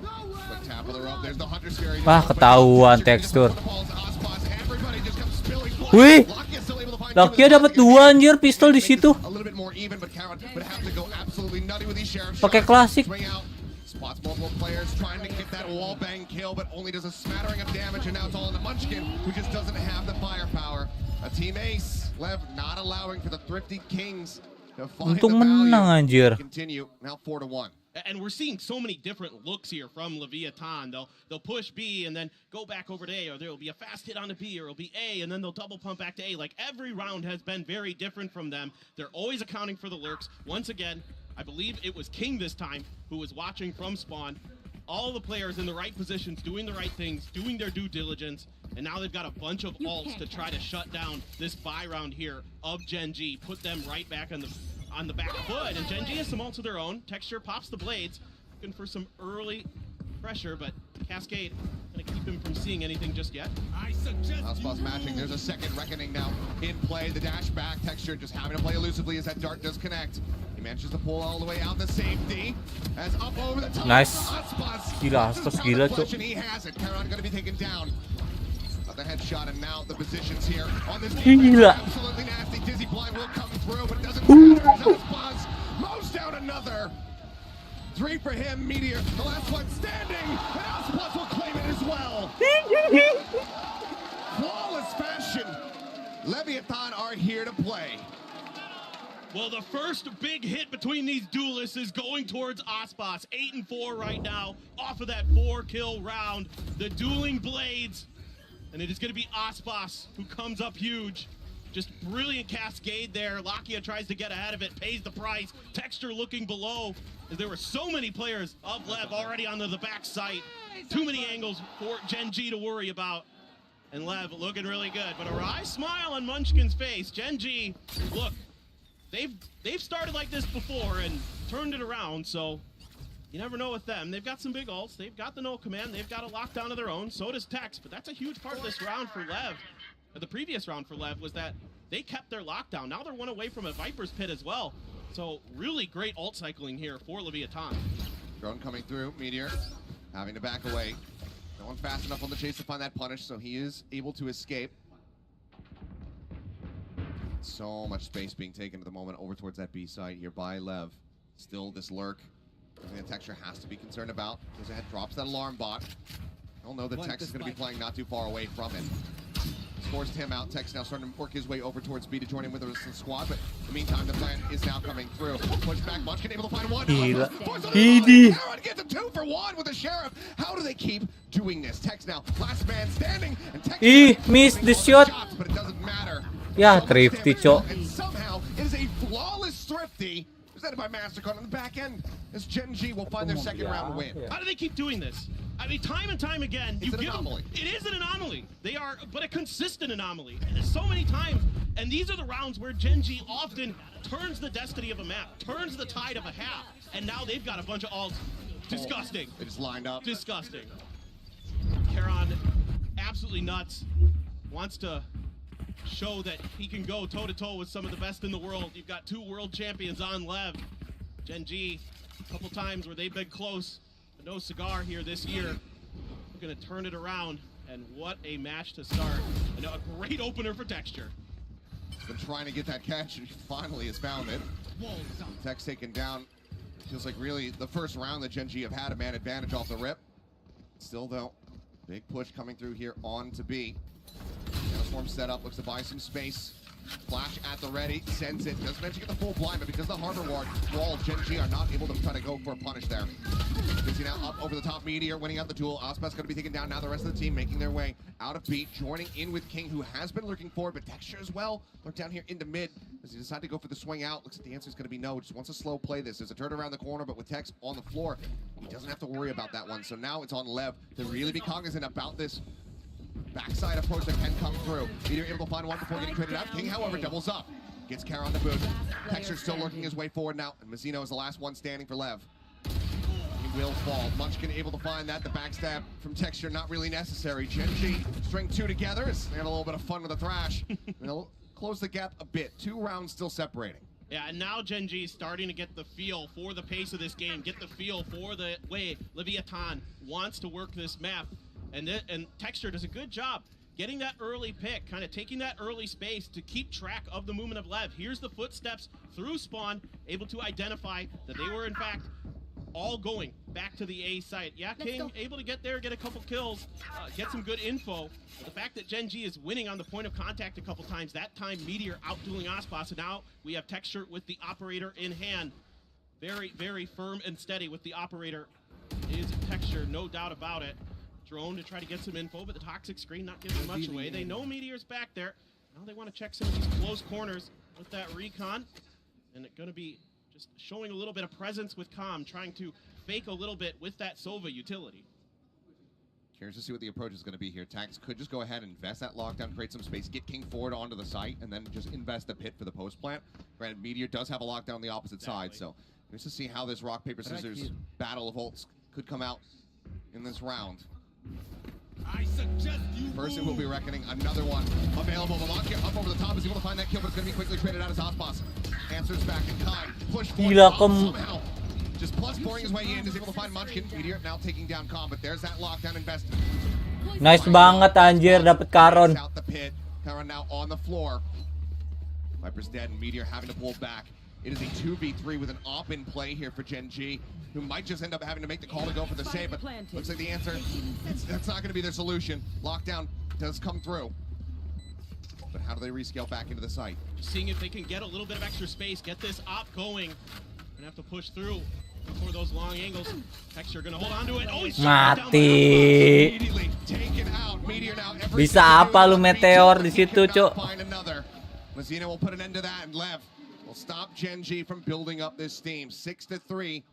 Quick tap of the rope. There's the Hunter Scary. Wah, ketahuan Texture. Wih, Lakia dapat 2 anjir pistol di situ. Pakai klasik. Spots multiple players trying to get that wall bang kill, but only does a smattering of damage, and now it's all in the Munchkin, who just doesn't have the firepower. A team ace, Lev not allowing for the thrifty Kings to find Untung the menang value. anjir. Continue now 4-1. And we're seeing so many different looks here from LEVIATAN. They'll push B and then go back over to A, or there'll be a fast hit onto B, or it'll be A, and then they'll double pump back to A. Like, every round has been very different from them. They're always accounting for the lurks. Once again, I believe it was King this time who was watching from spawn. All the players in the right positions, doing the right things, doing their due diligence, and now they've got a bunch of ults to try to shut down this buy round here of GenG, put them right back on the back foot. And GenG has some ults of their own. Texture pops the blades, looking for some early pressure, but Cascade gonna keep him from seeing anything just yet. Aspas matching. There's a second reckoning now in play. The dash back. Texture just having to play elusively as that dart does connect. He manages to pull all the way out the safety. As up over the top. Nice. Aspas. Gila, Aspas gila, cok. He has it. Charon gonna be taken down. The headshot, and now the positions here on this Gila. absolutely nasty. Dizzy Blind will come through, but it doesn't matter. Aspas mows down another. 3 for him. Meteor, the last one standing, and Aspas will claim it as well. Flawless fashion. LEVIATAN are here to play. Well, the first big hit between these duelists is going towards Aspas. 8-4 right now, off of that 4-kill round. The dueling blades. And it is going to be Aspas who comes up huge. Just brilliant cascade there. Lakia tries to get ahead of it, pays the price. Texture looking below, as there were so many players of Lev already onto the back site. Too many angles for GenG to worry about. And Lev looking really good, but a wry smile on Munchkin's face. GenG, look, they've started like this before and turned it around, so you never know with them. They've got some big ults. They've got the no command. They've got a lockdown of their own. So does Tex, but that's a huge part of this round for Lev. the previous round for Lev was that they kept their lockdown. Now they're one away from a Viper's Pit as well. So really great ult cycling here for LEVIATAN. Drone coming through, Meteor having to back away. No one fast enough on the chase to find that punish, so he is able to escape. So much space being taken at the moment over towards that B side here by Lev. Still this lurk. I think the Texture has to be concerned about. Goes ahead, drops that alarm bot. He'll know that Tex is going to be playing not too far away from it. Forced him out. Tex now starting to work his way over towards B to join in with the rest of the squad, but in the meantime, the plan is now coming through. Push back, Munchkin able to find one. Gila. Easy. Gets a 2 for 1 with the Sheriff. How do they keep doing this? Tex now, last man standing, and Tex missed the shot. Shots, but it doesn't matter. Yeah, thrifty, Cok. And somehow, it is a flawless thrifty presented by MasterCard on the back end, as GenG will find their second round win. How do they keep doing this? I mean, time and time again, It's an anomaly. It is an anomaly. They are, but a consistent anomaly. And so many times, and these are the rounds where GenG often turns the destiny of a map, turns the tide of a half, and now they've got a bunch of ults. Disgusting. They just lined up. Disgusting. Aghann, absolutely nuts. Wants to show that he can go toe-to-toe with some of the best in the world. You've got 2 world champions on Lev. GenG, a couple times where they've been close. No cigar here this year. We're gonna turn it around, and what a match to start. And a great opener for Texture. Been trying to get that catch, and he finally has found it. Tex taken down. Feels like really the first round that GenG have had a man advantage off the rip. Still though, big push coming through here on to B. Swarm set up, looks to buy some space. Flash at the ready, sends it. Doesn't manage to get the full blind, but because the harbor wall, GenG are not able to try to go for a punish there. Busy now up over the top, Meteor winning out the duel. Ospas going to be taken down now. The rest of the team making their way out of B, joining in with King, who has been lurking forward, but Texture as well. Lurk down here into mid as he decided to go for the swing out. Looks like the answer is going to be no. Just wants to slow play this. There's a turn around the corner, but with Tex on the floor, he doesn't have to worry about that one. So now it's on Lev to really be cognizant about this backside approach that can come through. Meteor able to find one before getting traded out. King, however, doubles up. Gets Kara on the boot. Texture still lurking his way forward now, and Mazzino is the last one standing for Lev. He will fall. Munchkin able to find that. The backstab from Texture not really necessary. GenG string 2 together. They had a little bit of fun with the thrash. And they'll close the gap a bit. 2 rounds still separating. Yeah, and now GenG is starting to get the feel for the pace of this game, get the feel for the way LEVIATAN wants to work this map. And Texture does a good job getting that early pick, kind of taking that early space to keep track of the movement of Lev. Here's the footsteps through spawn, able to identify that they were in fact all going back to the A site. Yeah, King able to get there, get a couple kills, get some good info. But the fact that GenG is winning on the point of contact a couple times, that time Meteor outdueling Ospas, and now we have Texture with the operator in hand. Very, very firm and steady with the operator is Texture, no doubt about it. Drone to try to get some info, but the toxic screen not giving much away. They know Meteor's back there. Now they want to check some of these close corners with that recon. And it's going to be just showing a little bit of presence with Calm, trying to fake a little bit with that Sova utility. Curious to see what the approach is going to be here. Tax could just go ahead and invest that lockdown, create some space, get King forward onto the site, and then just invest the pit for the post plant. Granted, Meteor does have a lockdown on the opposite side, so curious to see how this rock, paper, scissors battle of ults could come out in this round. First, it will be reckoning another one available. Malonka up over the top is able to find that kill, but it's going to be quickly traded out as Ospas. Answers back in kind. Push forward. Somehow, just plus pouring his way in, is able to find Munchkin. Meteor now taking down Calm, but there's that lockdown investment. Nice banget Anjir, dapat Karon. Out the pit. Karon now on the floor. Viper's dead, and Meteor having to pull back. It is a 2v3 with an op in play here for GenG, who might just end up having to make the call to go for the save, but looks like the answer, that's not going to be their solution. Lockdown does come through. But how do they rescale back into the site? Just seeing if they can get a little bit of extra space, get this op going. Gonna have to push through before those long angles. Texture gonna hold on to it. Oh, he's mati. Bisa apa lu Meteor di situ, Cuk? Mazzino will put an end to that, and Lev will stop GenG from building up this steam. 6-3.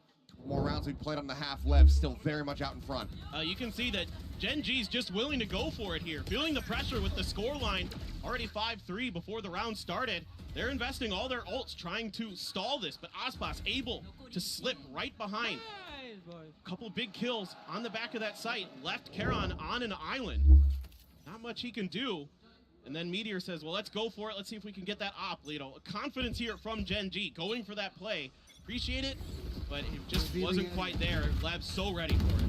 More rounds we've played on the half. Lev still very much out in front. You can see that GenG's just willing to go for it here. Feeling the pressure with the scoreline. Already 5-3 before the round started. They're investing all their ults trying to stall this, but Ospas able to slip right behind. A couple big kills on the back of that site. Left Karon on an island. Not much he can do. And then Meteor says, well, let's go for it. Let's see if we can get that op. You know, confidence here from GenG, going for that play. Appreciate it, but it just wasn't quite there. Lab's so ready for it.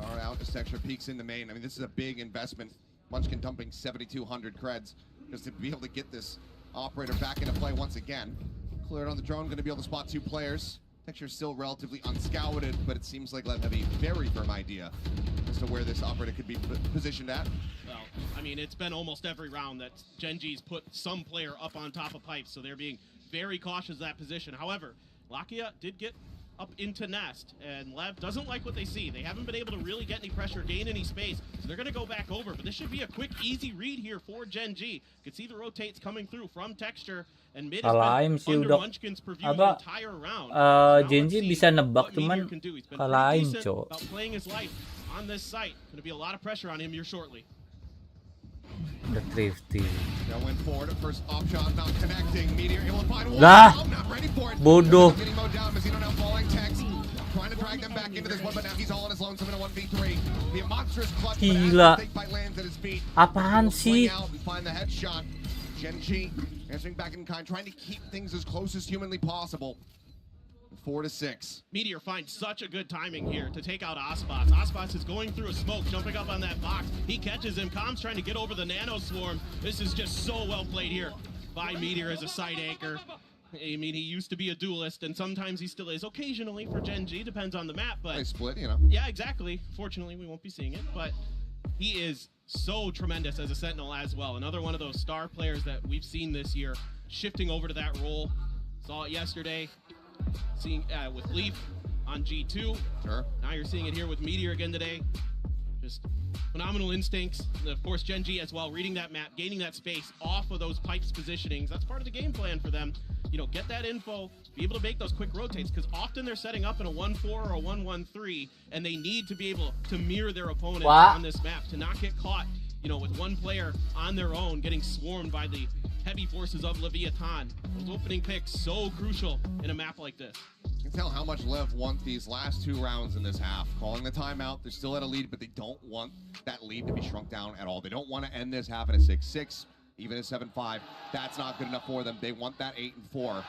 All out as Texture peeks in the main. I mean, this is a big investment. Munchkin dumping 7,200 creds just to be able to get this operator back into play once again. Cleared on the drone, going to be able to spot 2 players. Texture still relatively unscouted, but it seems like Lev have a very firm idea as to where this operator could be positioned at. Well, I mean, it's been almost every round that GenG's put some player up on top of pipes, so they're being very cautious of that position. However, Lakia did get up into Nest, and Lev doesn't like what they see. They haven't been able to really get any pressure, gain any space, so they're going to go back over. But this should be a quick, easy read here for GenG. You can see the rotates coming through from Texture, and mid has been under Munchkin's purview the entire round. GenG bisa nebak cuman kalahin, cok. About playing his life on this site. Going to be a lot of pressure on him here shortly. The thrifty. Now went forward. First off shot not connecting. Meteor able to find one. Lah, not ready for it. bodoh. Getting mowed down. Mazzino now falling. Tex trying to drag them back into this one, but now he's all on his lonesome in a 1v3. Be a monstrous clutch. Gila. But as the fight lands at his feet, Apaan sih? out and find the headshot. GenG answering back in kind, trying to keep things as close as humanly possible. 4-6. Meteor finds such a good timing here to take out Osbots. Osbots is going through a smoke, jumping up on that box. He catches him. Com's trying to get over the nano swarm. This is just so well played here by Meteor as a side anchor. I mean, he used to be a duelist, and sometimes he still is. Occasionally for GenG, depends on the map. But they split, you know. Yeah, exactly. Fortunately, we won't be seeing it, but he is so tremendous as a Sentinel as well. Another one of those star players that we've seen this year, shifting over to that role. Saw it yesterday. Seeing with Leaf on G2. Sure. Now you're seeing it here with Meteor again today. Just phenomenal instincts. And of course, GenG as well, reading that map, gaining that space off of those pipes positionings. That's part of the game plan for them. You know, get that info, be able to make those quick rotates, because often they're setting up in a 1-4 or a 1-1-3, and they need to be able to mirror their opponent on this map to not get caught, you know, with one player on their own getting swarmed by the heavy forces of LEVIATAN. Those opening picks so crucial in a map like this. You can tell how much Lev want these last 2 rounds in this half. Calling the timeout, they're still at a lead, but they don't want that lead to be shrunk down at all. They don't want to end this half at a 6-6, even a 7-5. That's not good enough for them. They want that 8-4.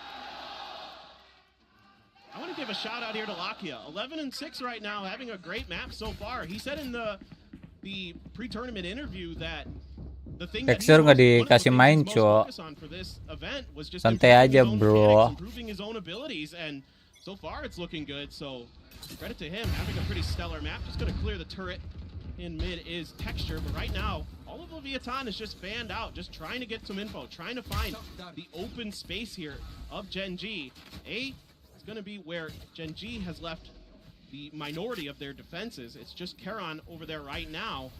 I want to give a shout out here to Lakia. 11-6 right now, having a great map so far. He said in the pre-tournament interview that the thing Texture nggak dikasih main, cok. Santai aja, bro. Improving his own abilities, and so far it's looking good. So credit to him, having a pretty stellar map. Just going to clear the turret in mid is Texture, but right now all of LEVIATAN is just fanned out, just trying to get some info, trying to find the open space here of GenG. It's going to be where GenG has left the minority of their defenses. It's just Karan over there right now.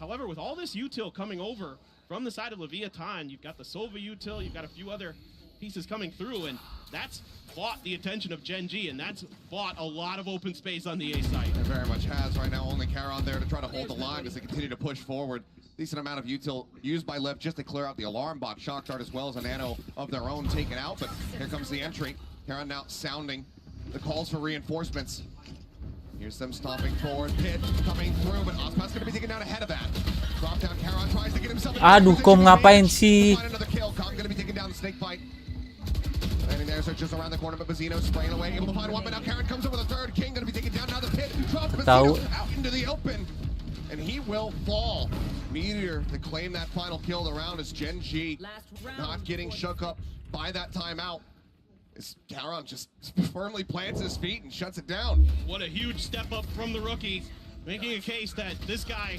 However, with all this util coming over from the side of LEVIATAN, you've got the Sova util, you've got a few other pieces coming through, and that's bought the attention of GenG, and that's bought a lot of open space on the A site. It very much has right now. Only Karan there to try to hold the line as they continue to push forward. Decent amount of util used by Lev just to clear out the alarm box. Shock dart as well as a nano of their own taken out, but here comes the entry. Karan now sounding the calls for reinforcements. Here's them stomping forward. Pit coming through, but Ospad's going to be taken down ahead of that. Drop down. Karan tries to get himself. Aduh, kom ngapain sih? Find another kill. Kong going to be taken down the snake fight. Landing there, so just around the corner, but Mazzino spraying away, able to find one, but now Karan comes in with a third. King going to be taken down. Now the pit drops Mazzino out into the open, and he will fall. Meteor to claim that final kill of the round as GenG not getting shook up by that timeout. Karan just firmly plants his feet and shuts it down. What a huge step up from the rookie, making a case that this guy,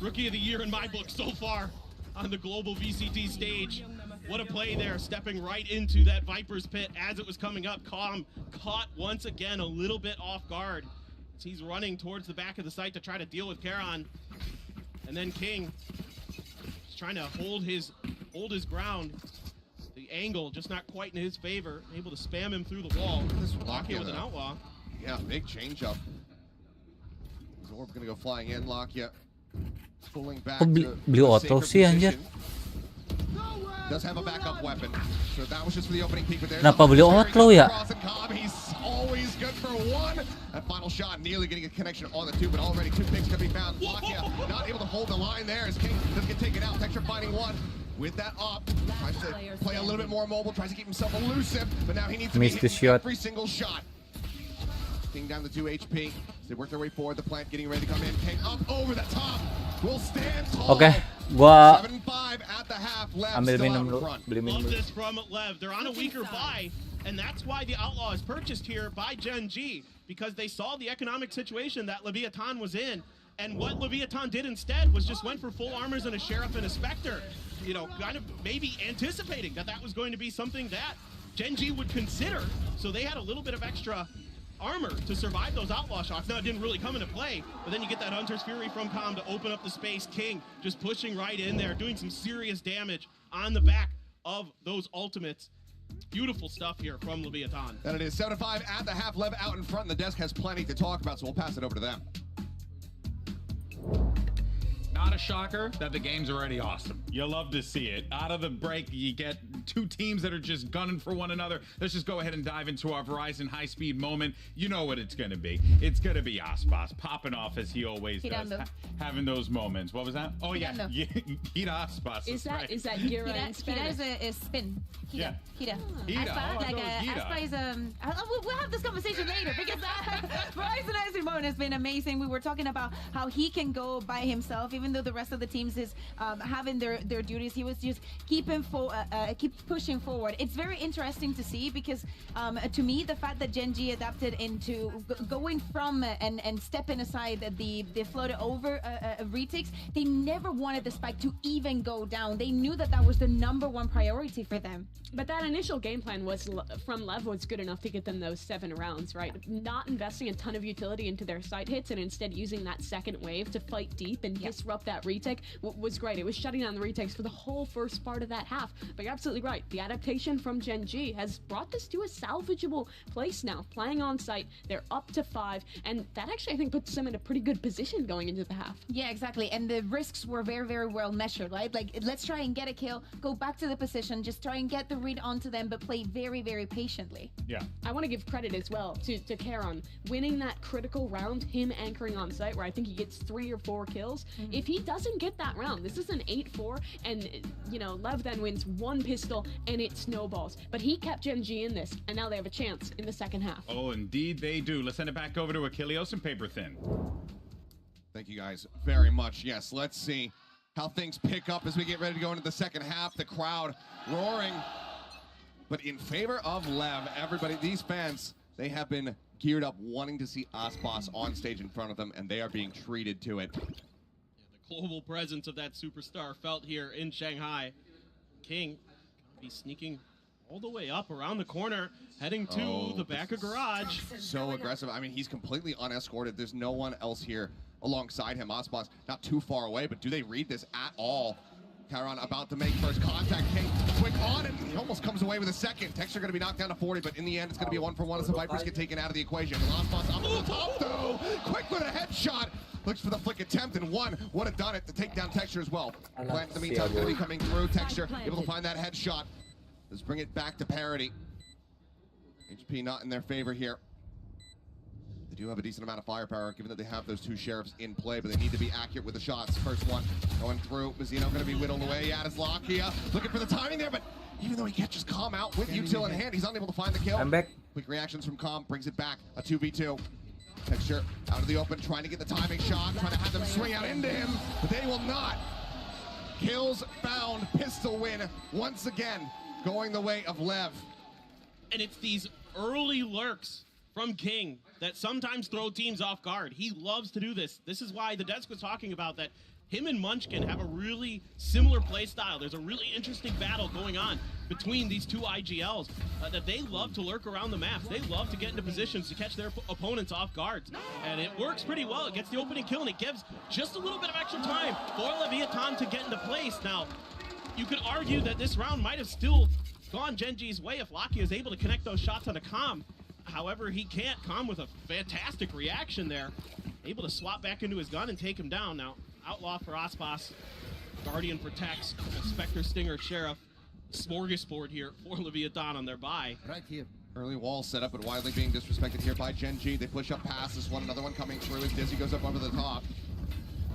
rookie of the year in my book so far on the global VCT stage. What a play there, stepping right into that Viper's pit as it was coming up. Calm caught once again a little bit off guard. He's running towards the back of the site to try to deal with Karan. And then King is trying to hold his ground. The angle just not quite in his favor. Able to spam him through the wall. Lakia with an outlaw. Yeah, big change up. Zorb gonna go flying in. Lakia pulling back. Beli auto sih anjir. Does have a backup weapon. So that was just for the opening peek, but there's Kenapa beli outlaw ya? He's always good for one. That final shot nearly getting a connection on the two, but already 2 picks can be found. Lakia not able to hold the line there as King does get taken out. Texture finding one. With that up, tries to play a little bit more mobile, tries to keep himself elusive, but now he needs to Missed be the hitting shot. every single shot. King down to 2 HP. They work their way forward. The plant getting ready to come in. King up over the top. Will stand tall. Oke, gua 7-5 at the half. Lev ambil still minum out in dulu. front. Beli minum Love dulu. this from Lev. They're on a weaker buy, and that's why the Outlaw is purchased here by GenG, because they saw the economic situation that LEVIATAN was in, and what LEVIATAN did instead was just went for full armors and a Sheriff and a Spectre, you know, kind of maybe anticipating that that was going to be something that GenG would consider, so they had a little bit of extra armor to survive those Outlaw shots. Now, it didn't really come into play, but then you get that Hunter's Fury from Com to open up the space. King just pushing right in there, doing some serious damage on the back of those ultimates. Beautiful stuff here from LEVIATAN. And it is 7-5 at the half. Lev out in front, and the desk has plenty to talk about, so we'll pass it over to them. Not a shocker that the game's already awesome. You love to see it. Out of the break, you get 2 teams that are just gunning for one another. Let's just go ahead and dive into our Verizon high-speed moment. You know what it's going to be. It's going to be Aspas popping off as he always does, having those moments. What was that? Oh, yeah. Hira Aspas. Is that right. is that Gira in Hira Spanish? is a spin. Hira. Hira. Aspa, Oh, I like know it's Hira. Aspa is we'll have this conversation later because Verizon high-speed moment has been amazing. We were talking about how he can go by himself, even though the rest of the teams is having their duties. He was just keep pushing forward. It's very interesting to see because to me the fact that GenG adapted into going from and stepping aside the floated over retakes, they never wanted the spike to even go down. They knew that that was the #1 priority for them. But that initial game plan was from Lev was good enough to get them those 7 rounds, right? Not investing a ton of utility into their side hits and instead using that second wave to fight deep and disrupt that retake was great. It was shutting down the retakes for the whole first part of that half. But you're absolutely right. The adaptation from GenG has brought this to a salvageable place now. Playing on site, they're up to 5, and that actually I think puts them in a pretty good position going into the half. Yeah, exactly. And the risks were very, very well measured, right? Like, let's try and get a kill, go back to the position, just try and get the read onto them, but play very, very patiently. Yeah. I want to give credit as well to Karon winning that critical round, him anchoring on site where I think he gets 3 or 4 kills. If he doesn't get that round, this is an 8-4, and you know, Lev then wins 1 pistol and it snowballs. But he kept GenG in this, and now they have a chance in the second half. Oh, indeed they do. Let's send it back over to Achilleos and Paper Thin. Thank you guys very much. Yes, let's see how things pick up as we get ready to go into the second half. The crowd roaring, but in favor of Lev. Everybody, these fans, they have been geared up wanting to see Aspas on stage in front of them, and they are being treated to it. The global presence of that superstar felt here in Shanghai. King be sneaking all the way up around the corner, heading to the back of garage. So aggressive. I mean, he's completely unescorted. There's no one else here alongside him. Aspas not too far away, but do they read this at all? Karan about to make first contact. King quick on, and he almost comes away with a second. Texture going to be knocked down to 40, but in the end, it's going to be a 1-for-1 as the Vipers get taken out of the equation. Aspas up on the top, though. Quick with a headshot. Looks for the flick attempt, and one would have done it to take down Texture as well. Plant in the meantime going to be coming through. Texture able to find that headshot. Let's bring it back to parity. HP not in their favor here. They do have a decent amount of firepower, given that they have those 2 sheriffs in play, but they need to be accurate with the shots. First one going through. Mazzino going to be whittled away. Lakia looking for the timing there, but even though he catches Calm out with util in hand, he's unable to find the kill. I'm back. Quick reactions from Calm, brings it back. A 2v2. Texture out of the open, trying to get the timing shot, trying to have them swing out into him, but they will not. Kills found, pistol win once again, going the way of Lev. And it's these early lurks from King that sometimes throw teams off guard. He loves to do this. This is why the desk was talking about that him and Munchkin have a really similar play style. There's a really interesting battle going on between these 2 IGLs that they love to lurk around the maps. They love to get into positions to catch their opponents off guards. And it works pretty well. It gets the opening kill, and it gives just a little bit of extra time for LEVIATAN to get into place. Now, you could argue that this round might have still gone GenG's way if Lakia is able to connect those shots onto Com. However, he can't. Com with a fantastic reaction there. Able to swap back into his gun and take him down. Now, Outlaw for Aspas, Guardian for Tex, Spectre, Stinger, Sheriff. Smorgasbord here for LEVIATAN on their bye. Right here. Early wall set up, but widely being disrespected here by GenG. They push up past this one. Another one coming through as Dizzy goes up over the top.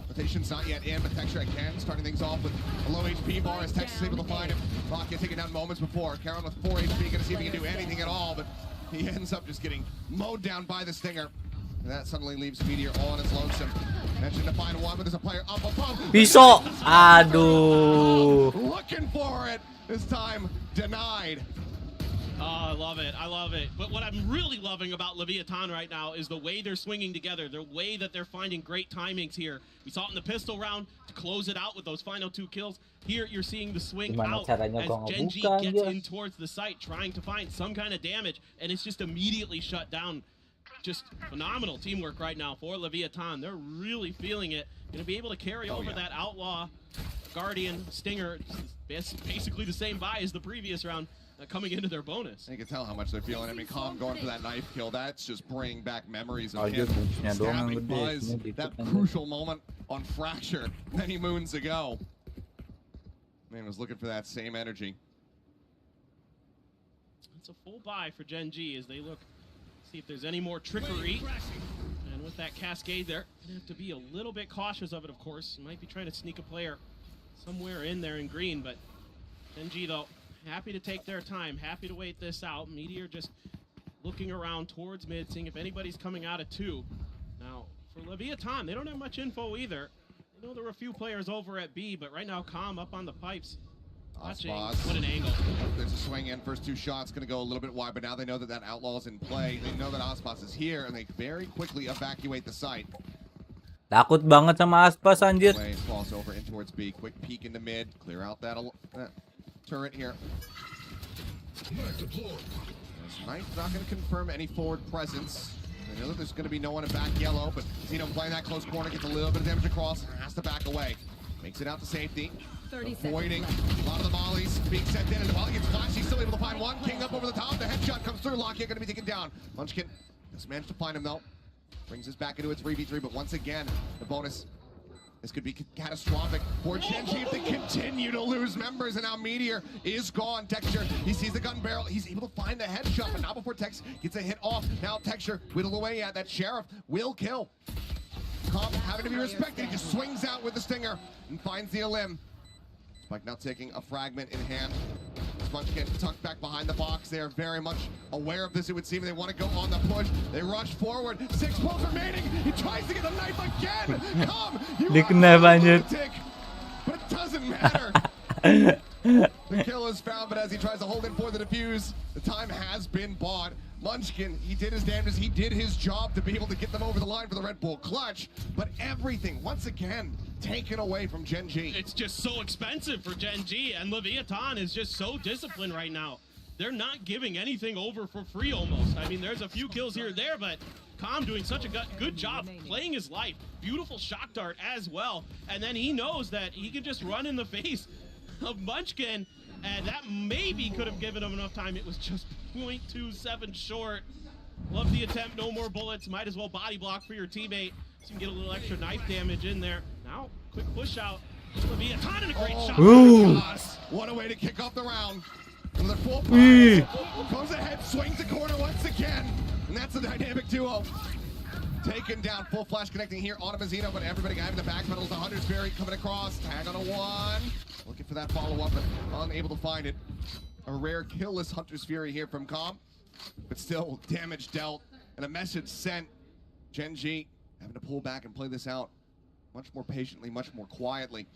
Rotation's not yet in, but Texture again starting things off with a low HP bar as Texas is able to find him. Rocket taken down moments before. Karen with 4 HP, gonna see if he can do anything at all, but he ends up just getting mowed down by the Stinger. And that suddenly leaves Meteor all on his lonesome. Mentioned to find one, but there's a player up above. Piso! Aduh. Looking for it. This time denied. Oh, I love it. I love it. But what I'm really loving about LEVIATAN right now is the way they're swinging together, the way that they're finding great timings here. We saw it in the pistol round to close it out with those final 2 kills. Here, you're seeing the swing out as GenG gets in towards the site, trying to find some kind of damage, and it's just immediately shut down. Just phenomenal teamwork right now for LEVIATAN. They're really feeling it. Going to be able to carry over that Outlaw, Guardian, Stinger. It's basically the same buy as the previous round. Coming into their bonus. You can tell how much they're feeling. I mean, Calm going for that knife kill, that's just bringing back memories of him stabbing Buzz, that crucial moment on Fracture many moons ago. Man was looking for that same energy. It's a full buy for GenG as they look, see if there's any more trickery. And with that cascade there, you have to be a little bit cautious of it, of course. You might be trying to sneak a player somewhere in there in green, but GenG, though, happy to take their time, happy to wait this out. Meteor just looking around towards mid, seeing if anybody's coming out of 2. Now, for LEVIATAN, they don't have much info either. I know there were a few players over at B, but right now, Calm up on the pipes. Watching. What an angle. There's a swing in. First 2 shots going to go a little bit wide, but now they know that that Outlaw is in play. They know that Aspas is here, and they very quickly evacuate the site. Takot banget sama Aspas, anjir. Falls over in towards B. Quick peek into mid. Clear out that turret here. Knight not going to confirm any forward presence. I know that there's going to be no one in back yellow, but Zeno playing that close corner, gets a little bit of damage across, has to back away. Makes it out to safety. Avoiding a lot of the mollies being sent in, and the volley gets flashed. He's still able to find one. King up over the top. The headshot comes through. Lockheed going to be taken down. Munchkin just managed to find him, though. Brings us back into its 3v3, but once again, the bonus. This could be catastrophic for GenG if they continue to lose members, and now Meteor is gone. Texture, he sees the gun barrel. He's able to find the headshot, but not before Tex gets a hit off. Now Texture whittle away at that Sheriff will kill. Calm having to be respected. He just swings out with the Stinger and finds the limb. Spike now taking a fragment in hand. Munchkin tucked back behind the box. They are very much aware of this, it would seem. They want to go on the push. They rush forward. 6 pulls remaining. He tries to get the knife again. Come! You are lunatic. But it doesn't matter. The kill is found, but as he tries to hold in for the defuse, the time has been bought. Munchkin, he did his damnedest. He did his job to be able to get them over the line for the Red Bull clutch, but everything, once again, taken away from GenG. It's just so expensive for GenG, and LEVIATAN is just so disciplined right now. They're not giving anything over for free almost. I mean, there's a few kills here and there, but Calm doing such a good job playing his life. Beautiful shock dart as well, and then he knows that he can just run in the face of Munchkin, and that maybe could have given him enough time. It was just 0.27 short. Love the attempt, no more bullets. Might as well body block for your teammate so you can get a little extra knife damage in there. Now, quick push out. LEVIATAN and a great shot. Ooh. What a way to kick off the round. Another full prize. Goes ahead, swings the corner once again. And that's a dynamic duo. Taken down, full flash connecting here on Mazzino, but everybody having the back pedals. The Hunter's Fury coming across. Tag on a 1. Looking for that follow-up, but unable to find it. A rare killless Hunter's Fury here from Calm, but still damage dealt and a message sent. GenG having to pull back and play this out much more patiently, much more quietly.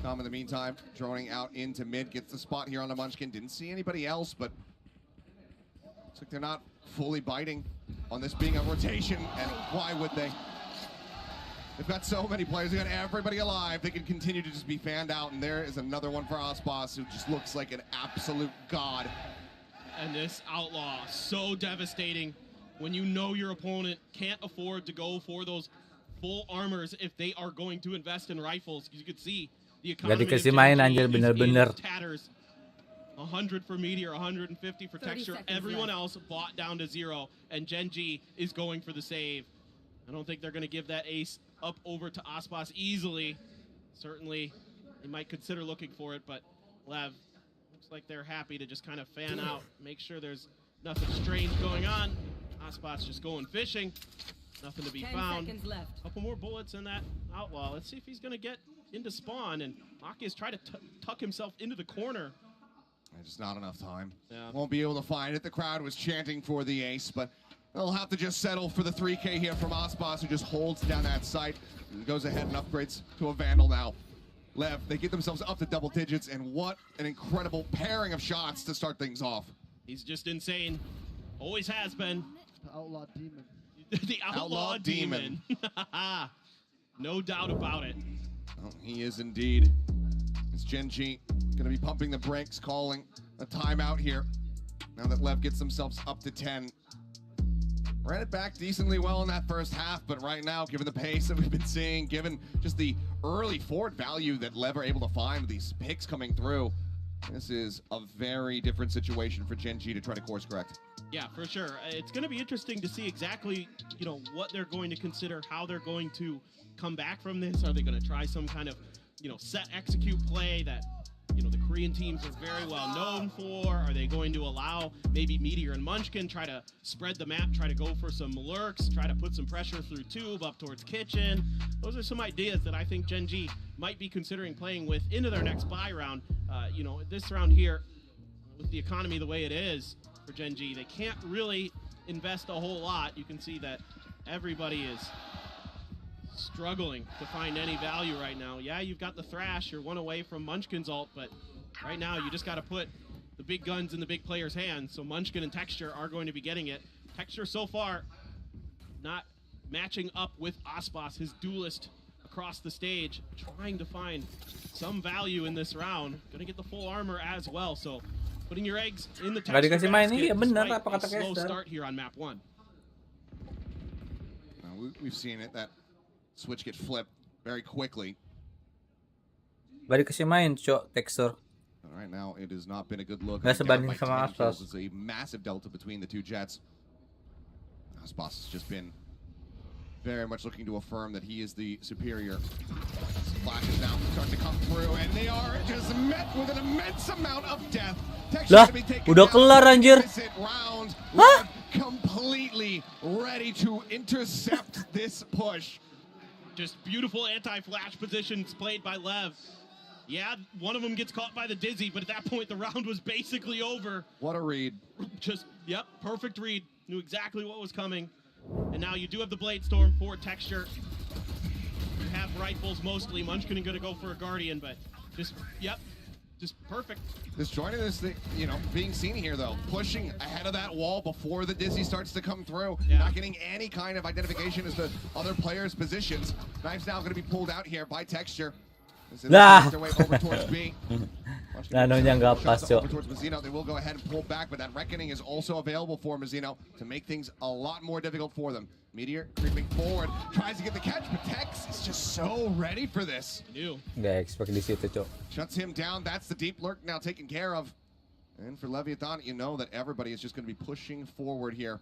Calm in the meantime, droning out into mid, gets the spot here on the Munchkin. Didn't see anybody else, but looks like they're not fully biting on this being a rotation, and why would they? They've got so many players, they've got everybody alive. They can continue to just be fanned out, and there is another one for Aspas who just looks like an absolute god. And this Outlaw, so devastating when you know your opponent can't afford to go for those full armors if they are going to invest in rifles. You could see the economy of GenG is tatters. 100 for Meteor, 150 for Texture. Everyone else bought down to 0, and GenG is going for the save. I don't think they're going to give that ace up over to Aspas easily. Certainly, they might consider looking for it, but Lev looks Looks like they're happy to just kind of fan out, make sure there's nothing strange going on. Hotspot's just going fishing. Nothing to be 10 found. seconds left. Couple more bullets in that Outlaw. Let's see if he's going to get into spawn. And Maki is trying to tuck himself into the corner. Just not enough time. Yeah. Won't be able to find it. The crowd was chanting for the ace, but they'll have to just settle for the 3K here from Osbos, who just holds down that site and goes ahead and upgrades to a Vandal now. Lev, they get themselves up to double digits, and what an incredible pairing of shots to start things off. He's just insane. Always has been. The Outlaw Demon. The Outlaw Demon. No doubt about it. Oh, he is indeed. It's GenG going to be pumping the brakes, calling a timeout here. Now that Lev gets themselves up to 10. Ran it back decently well in that first half, but right now, given the pace that we've been seeing, given just the early forward value that Lev are able to find with these picks coming through, this is a very different situation for GenG to try to course correct. Yeah, for sure. It's going to be interesting to see exactly, what they're going to consider, how they're going to come back from this. Are they going to try some kind of, set execute play that, the Korean teams are very well known for? Are they going to allow maybe Meteor and Munchkin try to spread the map, try to go for some lurks, try to put some pressure through tube up towards kitchen? Those are some ideas that I think GenG might be considering playing with into their next buy round. This round here, with the economy the way it is for GenG, they can't really invest a whole lot. You can see that everybody is struggling to find any value right now. Yeah, you've got the Thrash, you're one away from Munchkin's ult, but right now you just got to put the big guns in the big players' hands. So Munchkin and Texture are going to be getting it. Texture so far not matching up with Osbos, his duelist across the stage, trying to find some value in this round. Gonna get the full armor as well, so putting your eggs in the Texture basket. Bener apa kata Slow start here on map 1. We've seen it, that switch get flipped very quickly. Balik kasi main, Cok, Texture. Right now, it has not been a good look. Nggak sebanding sama Asus. It's a massive delta between the two jets. Aspas has just been very much looking to affirm that he is the superior. Flashes now starting to come through, and they are just met with an immense amount of death. Lah, udah kelar anjir. Hah? Completely ready to intercept this push. Just beautiful anti-flash positions played by Lev. Yeah, one of them gets caught by the Dizzy, but at that point the round was basically over. What a read. Just, yep, perfect read. Knew exactly what was coming. And now you do have the Blade Storm for Texture. You have rifles mostly. Munchkin going to go for a Guardian, but just, yep, just perfect. This joining this thing, being seen here though, pushing ahead of that wall before the Dizzy starts to come through, not getting any kind of identification as to other players' positions. Knife's now going to be pulled out here by Texture. Nah. Their way over towards B. Nanonya nggak pas, Cok. Over towards Mazzino, they will go ahead and pull back, but that Reckoning is also available for Mazzino to make things a lot more difficult for them. Meteor creeping forward, tries to get the catch, but Tex is just so ready for this. Nggak expect di situ, Cok. Shuts him down. That's the deep lurk now taken care of. And for Leviathan, you know that everybody is just going to be pushing forward here.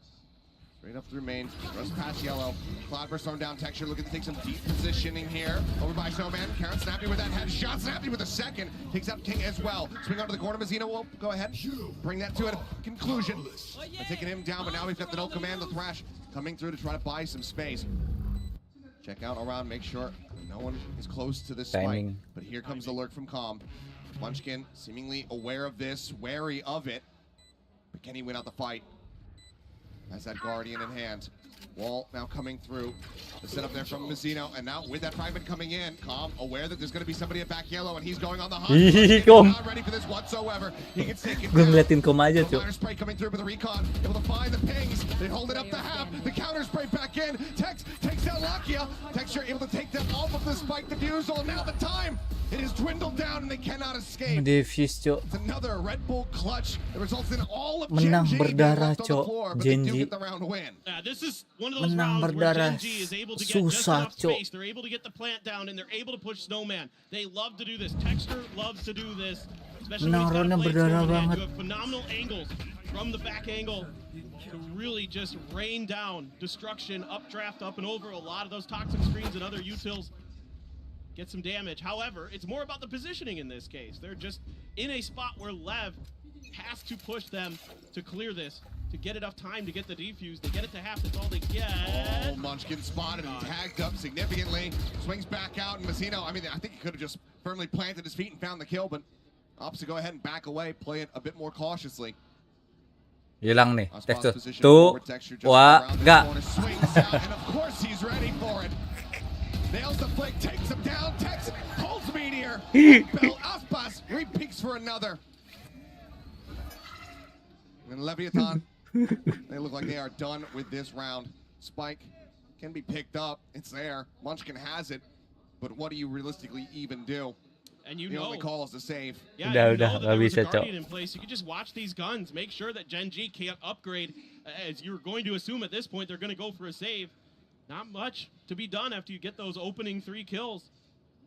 Straight up through main, runs past yellow. Cloudburst thrown down, Texture looking to take some deep positioning here. Over by Snowman, Karen Snappy with that headshot, Snappy with a second. Takes out King as well. Swing onto the corner, Mazzino will go ahead, bring that to a conclusion. By taking him down, but now we've got the no command, the Thrash coming through to try to buy some space. Check out around, make sure no one is close to this spike. But here comes the lurk from Calm. Munchkin seemingly aware of this, wary of it. But can he win out the fight? Has that Guardian in hand. Wall now coming through. The setup there from Mazzino, and now with that fragment coming in, Calm aware that there's going to be somebody at back yellow, and he's going on the hunt. He's not ready for this whatsoever. He gets taken down. Ngeliatin Kom aja, Cok. Fire spray coming through with the recon, able to find the pings. They hold it up to half. The counter spray back in. Tex takes down Lakia. Texture able to take them off of the spike defusal. Now the time. It is dwindled down and they cannot escape. Defuse, Cok. It's another Red Bull clutch that results in all of Menang GenG berdarah, left on the Cok. floor, but they do GenG. get the round win. This is one of those Menang rounds where berdarah. GenG is able to get just Susah, enough Cok. space. They're able to get the plant down, and they're able to push Snowman. They love to do this. Texture loves to do this, especially when he's got a Menang Blade berdarah Storm in hand. banget. You have phenomenal angles from the back angle to really just rain down destruction, updraft, up and over a lot of those toxic screens and other utils. Get some damage. However, it's more about the positioning in this case. They're just in a spot where Lev has to push them to clear this, to get enough time to get the defuse. They get it to half, that's all they get. Oh, Munchkin spotted and tagged up significantly. Swings back out, and Mazzino, I mean, I think he could have just firmly planted his feet and found the kill, but opts to go ahead and back away, play it a bit more cautiously. Hilang nih. Tekstur. Position Tuh. forward, texture just around this Gak. corner, swings out, and of course he's ready for it. Nails the flick, takes him down, Tex holds Meteor. Bell Aspas repeats for another. And Leviathan, they look like they are done with this round. Spike can be picked up, it's there. Munchkin has it, but what do you realistically even do? And you The know, only call is to save. yeah, Udah, you know that there was a bisa, Cok. Guardian in place. You could just watch these guns, make sure that GenG can't upgrade, as you're going to assume at this point they're going to go for a save. Not much to be done after you get those opening 3 kills.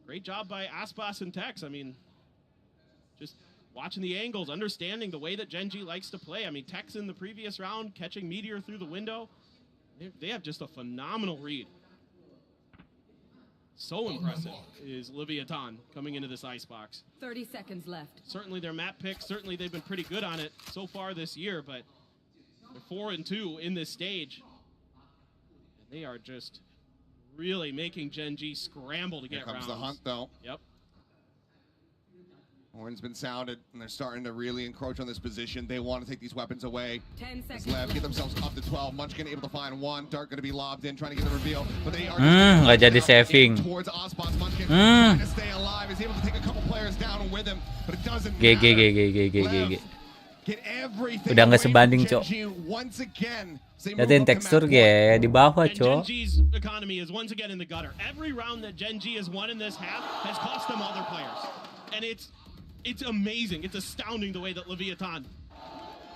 Great job by Aspas and Tex. I mean, just watching the angles, understanding the way that GenG likes to play. I mean, Tex in the previous round, catching Meteor through the window. They have just a phenomenal read. So impressive is Leviathan coming into this icebox. 30 seconds left. Certainly their map picks, certainly they've been pretty good on it so far this year, but they're 4-2 in this stage. And they are just really making GenG scramble to Here get comes rounds. the hunt, though. Yep. Horn's been sounded, and they're starting to really encroach on this position. They want to take these weapons away. 10 As seconds Lev left. get themselves up to 12. Munchkin able to find one. Dark going to be lobbed in, trying to get the reveal. But they are nggak jadi saving. towards Aspas. Munchkin trying to stay alive. He's able to take a couple players down with him, but it doesn't GG matter. GG. Lev get everything Udah nggak away from sebanding, Cok. GenG once again. They Liatin move up to tekstur map point. ge di bawah, And Cok. GenG's economy is once again in the gutter. Every round that GenG has won in this half has cost them other players. And it's amazing. It's astounding the way that Leviathan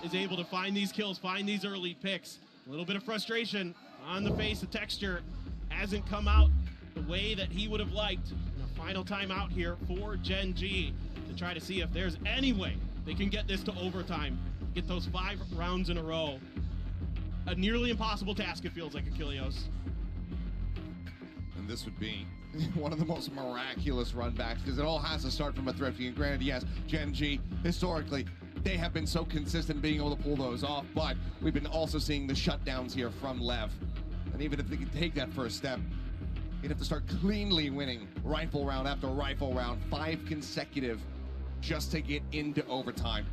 is able to find these kills, find these early picks. A little bit of frustration on the face of Texture. Hasn't come out the way that he would have liked. And a final time out here for GenG to try to see if there's any way they can get this to overtime. Get those 5 rounds in a row. A nearly impossible task, it feels like, Achilleos. And this would be one of the most miraculous runbacks, because it all has to start from a thrifty. And granted, yes, GenG, historically, they have been so consistent being able to pull those off, but we've been also seeing the shutdowns here from Lev. And even if they can take that first step, you'd have to start cleanly winning rifle round after rifle round, 5 consecutive, just to get into overtime.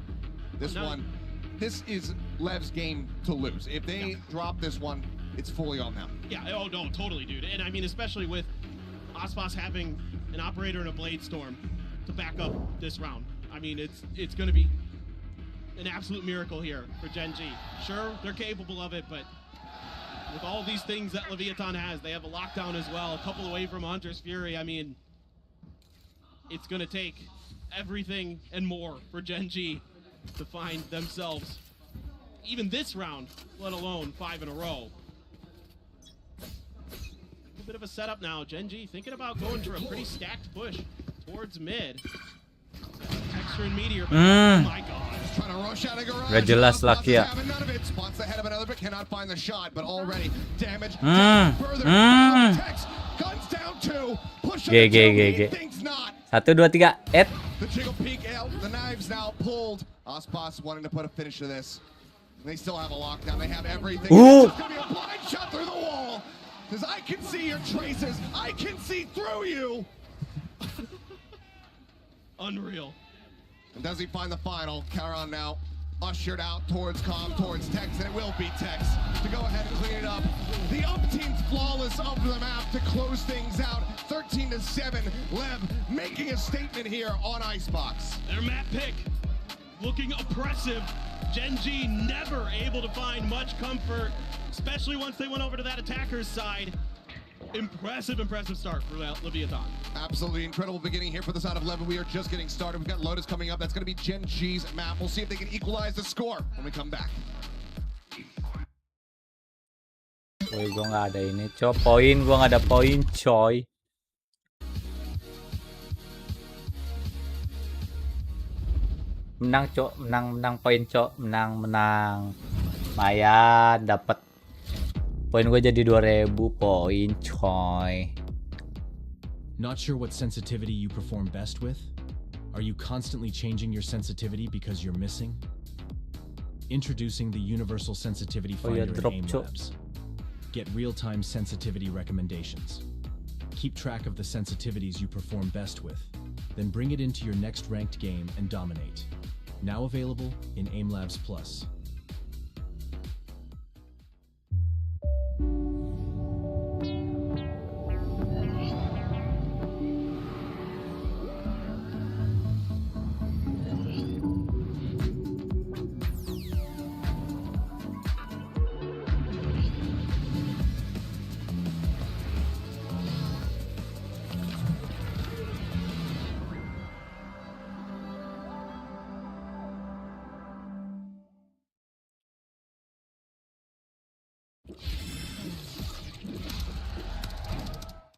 This one, this is Lev's game to lose. If they drop this one, it's fully on them. Yeah, oh no, totally, dude. And I mean, especially with Aspas having an operator and a Blade Storm to back up this round. I mean, it's going to be an absolute miracle here for GenG. Sure, they're capable of it, but with all these things that Leviathan has, they have a lockdown as well, a couple away from Hunter's Fury. I mean, it's going to take everything and more for GenG to find themselves even this round, let alone 5 in a row. A bit of a setup now. GenG thinking about going for a pretty stacked push towards mid. Texture and Meteor, but oh my god. Just trying to rush out of garage. Gak jelas Spots laki ya. having none of it. Spots ahead of another, but cannot find the shot. But already damage. Further. Tex, guns down 2. Push up G. thinks not. 1, 2, 3, et. The jiggle peek out. The knives now pulled. Aspas wanting to put a finish to this. They still have a lockdown. They have everything. Ooh. It's going to be a blind shot through the wall. Because I can see your traces. I can see through you. Unreal. And does he find the final? Charon now ushered out towards Calm, towards Tex, and it will be Tex to go ahead and clean it up. The up team's flawless of the map to close things out. 13-7. Lev making a statement here on Icebox. Their map pick looking oppressive. GenG never able to find much comfort, especially once they went over to that attacker's side. Impressive start for Leviathan. Absolutely incredible beginning here for the side of Lev. We are just getting started. We've got Lotus coming up. That's going to be GenG's map. We'll see if they can equalize the score when we come back. Woi, gua nggak ada ini, Cok. Poin, gua nggak ada poin, coy. Menang, Cok. Menang poin, Cok. Menang. Lumayan dapat poin gue jadi 2000 poin, coy. Not sure what sensitivity you perform best with? Are you constantly changing your sensitivity because you're missing? Introducing the Universal Sensitivity Finder in drop, AIM Cok. Labs. Get real-time sensitivity recommendations. Keep track of the sensitivities you perform best with. Then bring it into your next ranked game and dominate. Now available in AIM Labs Plus.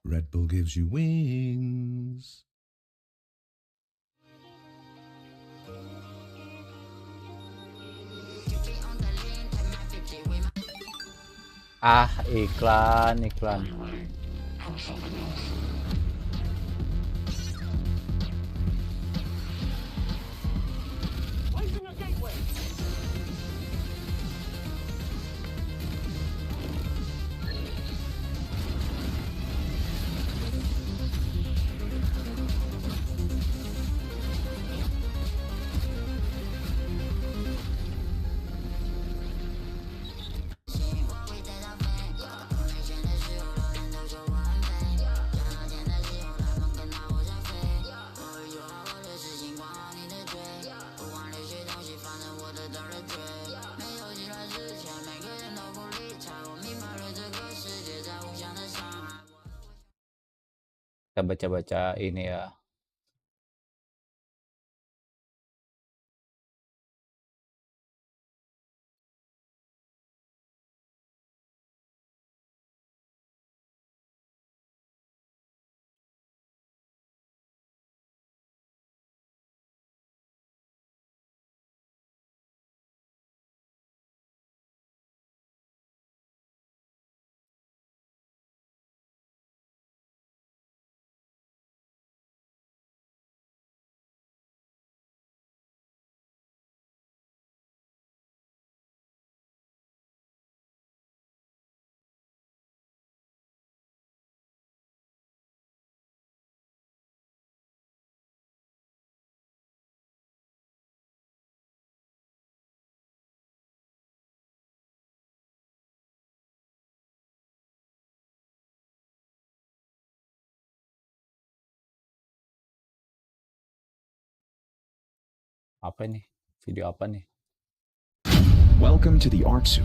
Red Bull gives you wings. Ah, iklan. Kita baca-baca ini ya. Apa nih? Video apa nih? Welcome to the art suit.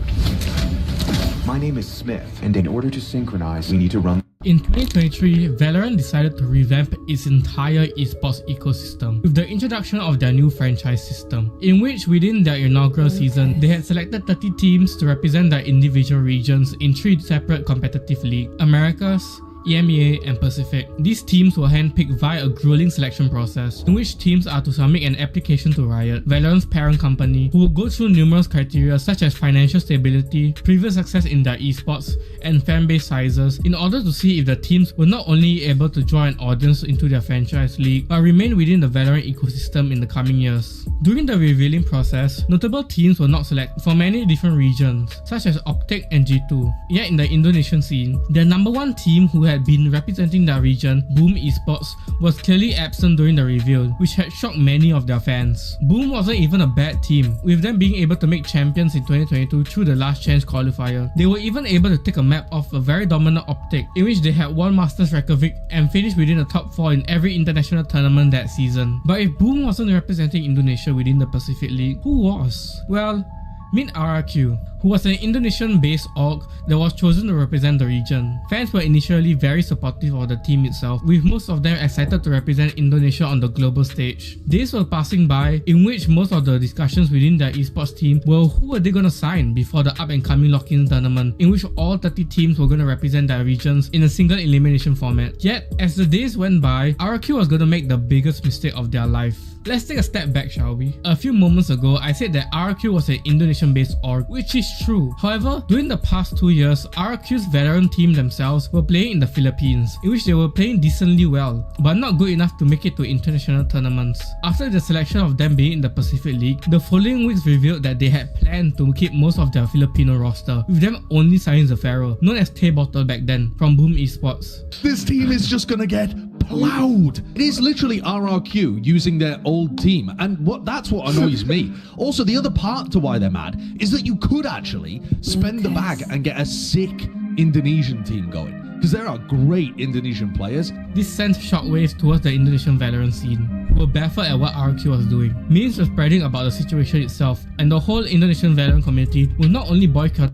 My name is Smith, and in order to synchronize, we need to run. In 2023, Valorant decided to revamp its entire esports ecosystem with the introduction of their new franchise system, in which within their inaugural season, they had selected 30 teams to represent their individual regions in 3 separate competitive leagues: Americas, EMEA, and Pacific. These teams were handpicked via a grueling selection process, in which teams are to submit an application to Riot, Valorant's parent company, who will go through numerous criteria such as financial stability, previous success in their esports, and fanbase sizes, in order to see if the teams were not only able to draw an audience into their franchise league, but remain within the Valorant ecosystem in the coming years. During the revealing process, notable teams were not selected from many different regions, such as Optic and G2. Yet in the Indonesian scene, their number one team who had been representing their region, Boom Esports, was clearly absent during the reveal, which had shocked many of their fans. Boom wasn't even a bad team, with them being able to make champions in 2022 through the last chance qualifier. They were even able to take a map of a very dominant Optic, in which they had won Masters Reykjavik and finished within the top 4 in every international tournament that season. But if Boom wasn't representing Indonesia within the Pacific League, who was? Well, meet RRQ, who was an Indonesian-based org that was chosen to represent the region. Fans were initially very supportive of the team itself, with most of them excited to represent Indonesia on the global stage. Days were passing by, in which most of the discussions within their esports team were who were they gonna sign before the up-and-coming lock-in tournament, in which all 30 teams were gonna represent their regions in a single elimination format. Yet, as the days went by, RRQ was gonna make the biggest mistake of their life. Let's take a step back, shall we? A few moments ago, I said that RRQ was an Indonesian-based org, which is true. However, during the past 2 years, RRQ's veteran team themselves were playing in the Philippines, in which they were playing decently well, but not good enough to make it to international tournaments. After the selection of them being in the Pacific League, the following weeks revealed that they had planned to keep most of their Filipino roster, with them only signing Zafiro, known as Tay Bottle back then, from Boom Esports. This team is just gonna get plowed. It is literally RRQ using their old team, and that's what annoys me. Also, the other part to why they're mad is that you could actually spend the bag and get a sick Indonesian team going, because there are great Indonesian players. This sent shockwaves towards the Indonesian Valorant scene, who were baffled at what RRQ was doing. Memes were spreading about the situation itself, and the whole Indonesian Valorant community will not only boycott.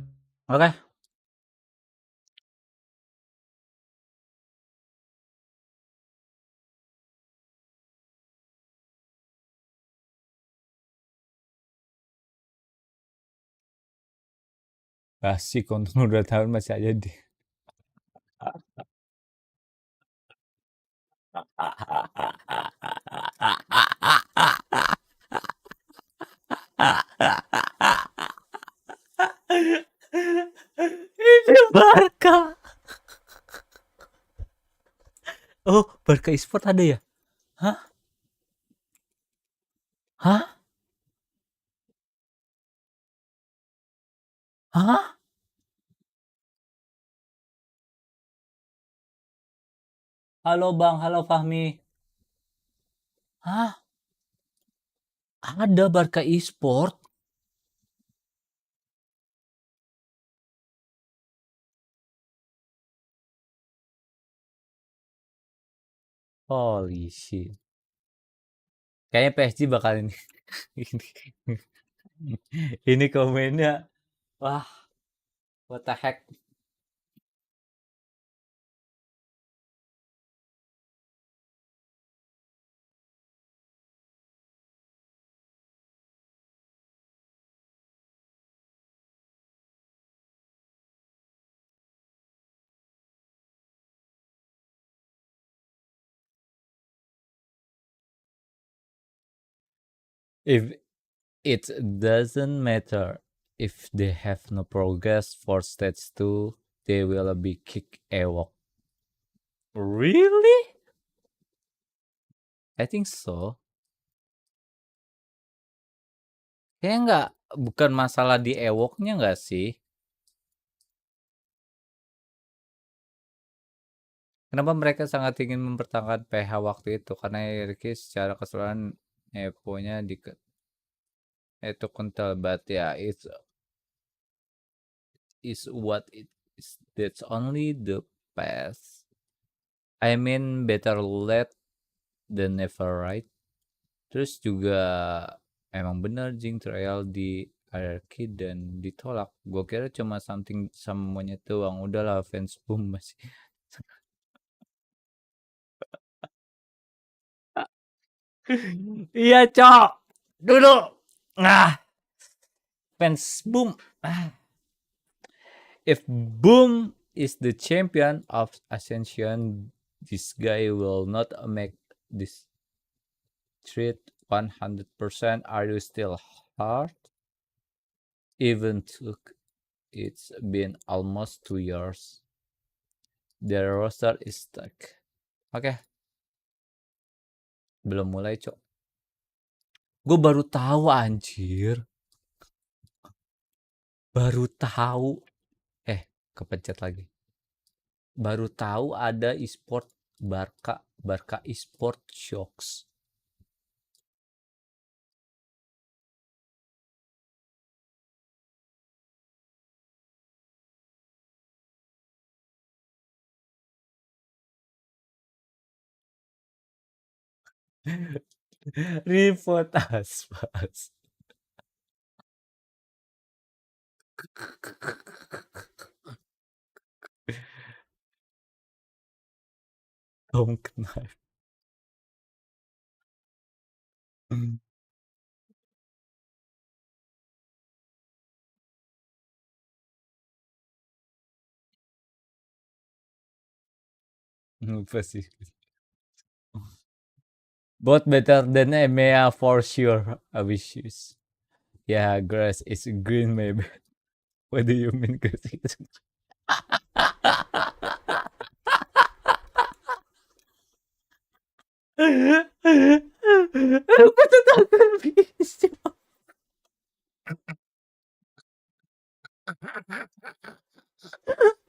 Oke. Kasih konten udah tahun masih aja di. Ini Barca. Oh, Barca Esport ada ya? Hah? Hah? Hah? Halo Bang, halo Fahmi. Hah? Ada Barca Esport? Holy shit. Kayaknya PSG bakal ini. Ini komennya. Wah. What the heck. If it doesn't matter if they have no progress for stage 2, they will be kicked AWOC. Really? I think so. Kayaknya nggak, bukan masalah di AWOC-nya nggak sih? Kenapa mereka sangat ingin mempertahankan PH waktu itu? Karena Ricky secara keseluruhan Evo-nya itu kental, but ya it's is what it is. That's only the past. I mean, better late than never, right? Terus juga emang bener Jing trial di RRQ dan ditolak. Gue kira cuma something sama monyet doang. Udahlah, fans boom masih. Iya, Cok. Dulu. Fans boom. If Boom is the champion of Ascension, this guy will not make this treat 100%. Are you still hard? Even took it's been almost 2 years. The roster is stuck. Oke. Belum mulai, Cok. Gue baru tahu, anjir. Baru tahu. Kepencet lagi. Baru tahu ada e-sport Barca e-sport shocks. Report aspas. Tom knife. Apa sih? Both better than EMEA for sure. I wish you. Yeah, grass is green maybe. What do you mean grass is green? Ano ba ito video?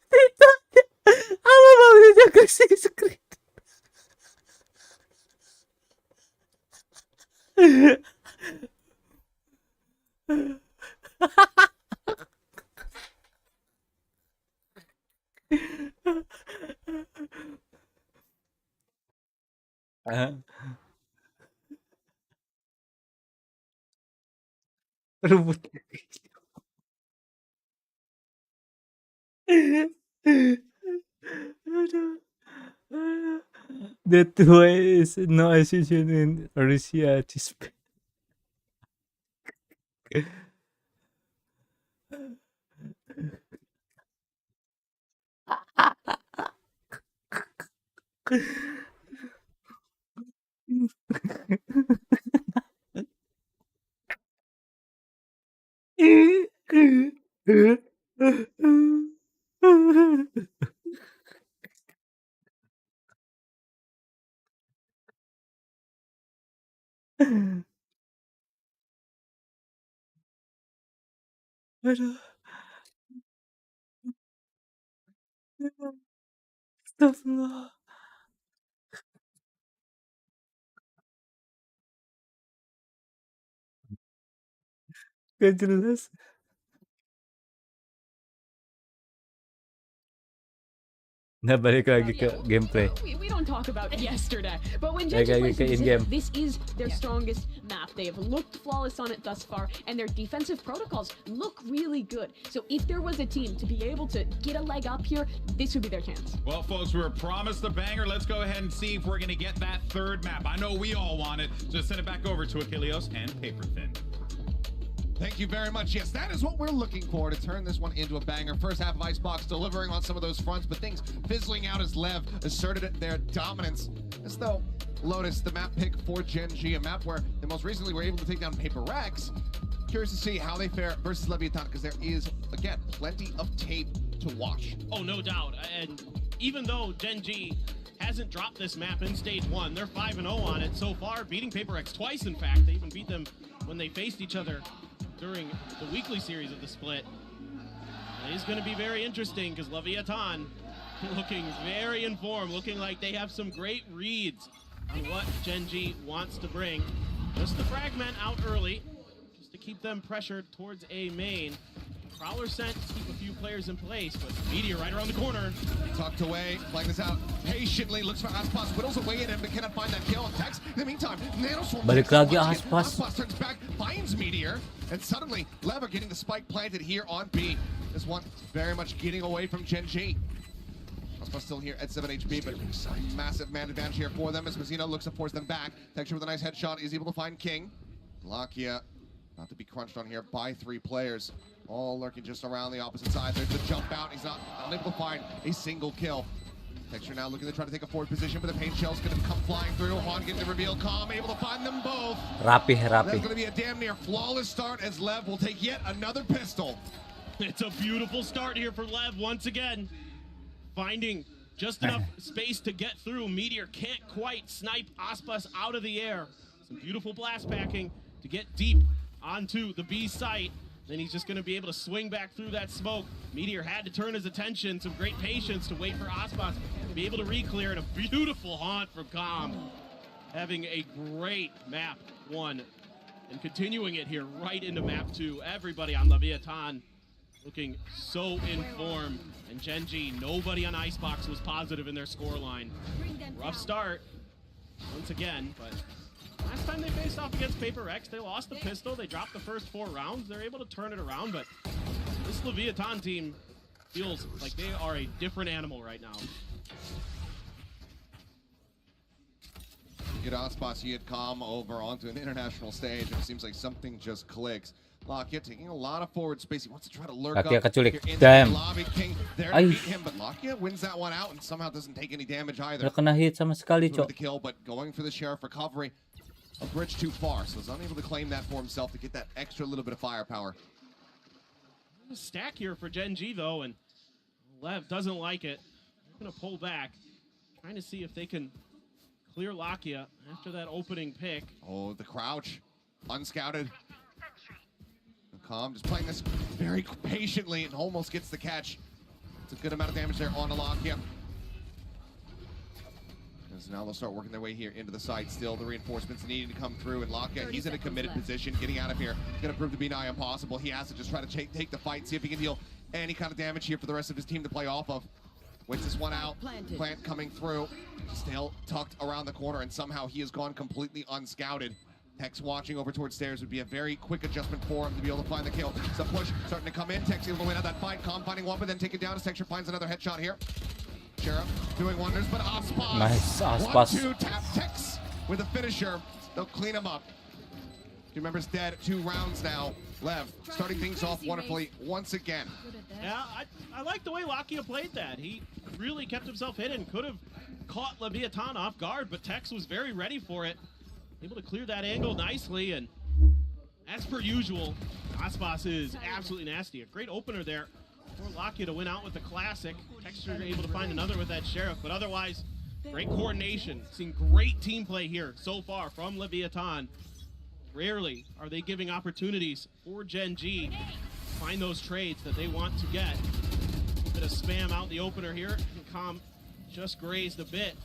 Tita, apa maksudnya grass is green? Rebut. That why is no association in Russia to speak. Aduh. Astagfirullah. Gak jelas. Nah, balik lagi ke gameplay. We don't talk about yesterday, but when Balik GenG lagi plays ke in-game. this is their strongest map. They have looked flawless on it thus far, and their defensive protocols look really good. So if there was a team to be able to get a leg up here, this would be their chance. Well, folks, we were promised the banger. Let's go ahead and see if we're going to get that third map. I know we all want it. So send it back over to Achilles and Paperthin. Thank you very much. Yes, that is what we're looking for to turn this one into a banger. First half of Icebox delivering on some of those fronts, but things fizzling out as Lev asserted their dominance. As though Lotus, the map pick for GenG, a map where they most recently were able to take down HyperX. Curious to see how they fare versus LEVIATAN, because there is, again, plenty of tape to watch. Oh, no doubt. And even though GenG hasn't dropped this map in stage 1, they're 5-0 on it so far, beating HyperX twice, in fact. They even beat them when they faced each other during the weekly series of the split. It is going to be very interesting because LEVIATAN looking very informed, looking like they have some great reads on what GenG wants to bring. Just the fragment out early, just to keep them pressured towards a main. Prowler sent to keep a few players in place, but Meteor right around the corner. Tucked away, playing this out patiently, looks for Aspas, whittles away at him, but cannot find that kill. Tex, in the meantime, Nanoswarm. Balik lagi Aspas. Aspas turns back, finds Meteor, and suddenly, Lever getting the spike planted here on B. This one very much getting away from GenG. Aspas still here at 7 HP, but massive man advantage here for them as Mazzino looks to force them back. Texture with a nice headshot is able to find King. Lakia not to be crunched on here by 3 players. All lurking just around the opposite side. There's the jump out. He's not unable to find a single kill. Texture now looking to try to take a forward position, but the paint shell's going to come flying through. Juan getting the reveal. Calm, able to find them both. Rapi. That's going to be a damn near flawless start as Lev will take yet another pistol. It's a beautiful start here for Lev once again. Finding just enough space to get through. Meteor can't quite snipe Aspas out of the air. Some beautiful blast packing to get deep onto the B site. Then he's just going to be able to swing back through that smoke. Meteor had to turn his attention, some great patience to wait for Aspas to be able to re-clear it. A beautiful haunt from Calm. Having a great map 1 and continuing it here right into map 2. Everybody on LEVIATAN looking so informed. And GenG, nobody on Icebox was positive in their scoreline. Rough start once again, but last time they faced off against HyperX, they lost the pistol. They dropped the first 4 rounds. They're able to turn it around, but this LEVIATAN team feels like they are a different animal right now. Get Aspas, he had Calm over onto an international stage, and it seems like something just clicks. Lakia taking a lot of forward space. He wants to try to lurk Lakia up keculik. here in Damn. the lobby. King there to Ay. beat him, but Lakia wins that one out and somehow doesn't take any damage either. Gak kena hit sama sekali, With cok. the kill, but going for the Sheriff recovery. A bridge too far, so he's unable to claim that for himself to get that extra little bit of firepower. A stack here for GenG though, and Lev doesn't like it. They're gonna pull back, trying to see if they can clear Lakia after that opening pick. Oh, the crouch, unscouted. Calm, just playing this very patiently and almost gets the catch. It's a good amount of damage there on Lakia. As now they'll start working their way here into the site. Still, the reinforcements needing to come through, and Lakia, he's in a committed position. Getting out of here is going to prove to be nigh impossible. He has to just try to take the fight, see if he can deal any kind of damage here for the rest of his team to play off of. Waits this one out. Plant coming through. Still tucked around the corner, and somehow he has gone completely unscouted. Tex watching over towards stairs would be a very quick adjustment for him to be able to find the kill. Some push starting to come in. Tex able to win out that fight. Calm finding one, but then take it down as Texture finds another headshot here. Sheriff doing wonders, but Aspas. Nice, Aspas. 1-2 tap Tex with a finisher. They'll clean him up. Two members dead, 2 rounds now. Lev starting things off wonderfully once again. Yeah, I like the way Lakia played that. He really kept himself hidden. Could have caught LEVIATAN off guard, but Tex was very ready for it. Able to clear that angle nicely, and as per usual, Aspas is absolutely nasty. A great opener there for Lakia to win out with the classic. Texture able to find another with that Sheriff, but otherwise, great coordination. Seen great team play here so far from LEVIATAN. Rarely are they giving opportunities for GenG to find those trades that they want to get. A bit of spam out the opener here, and Calm just grazed a bit.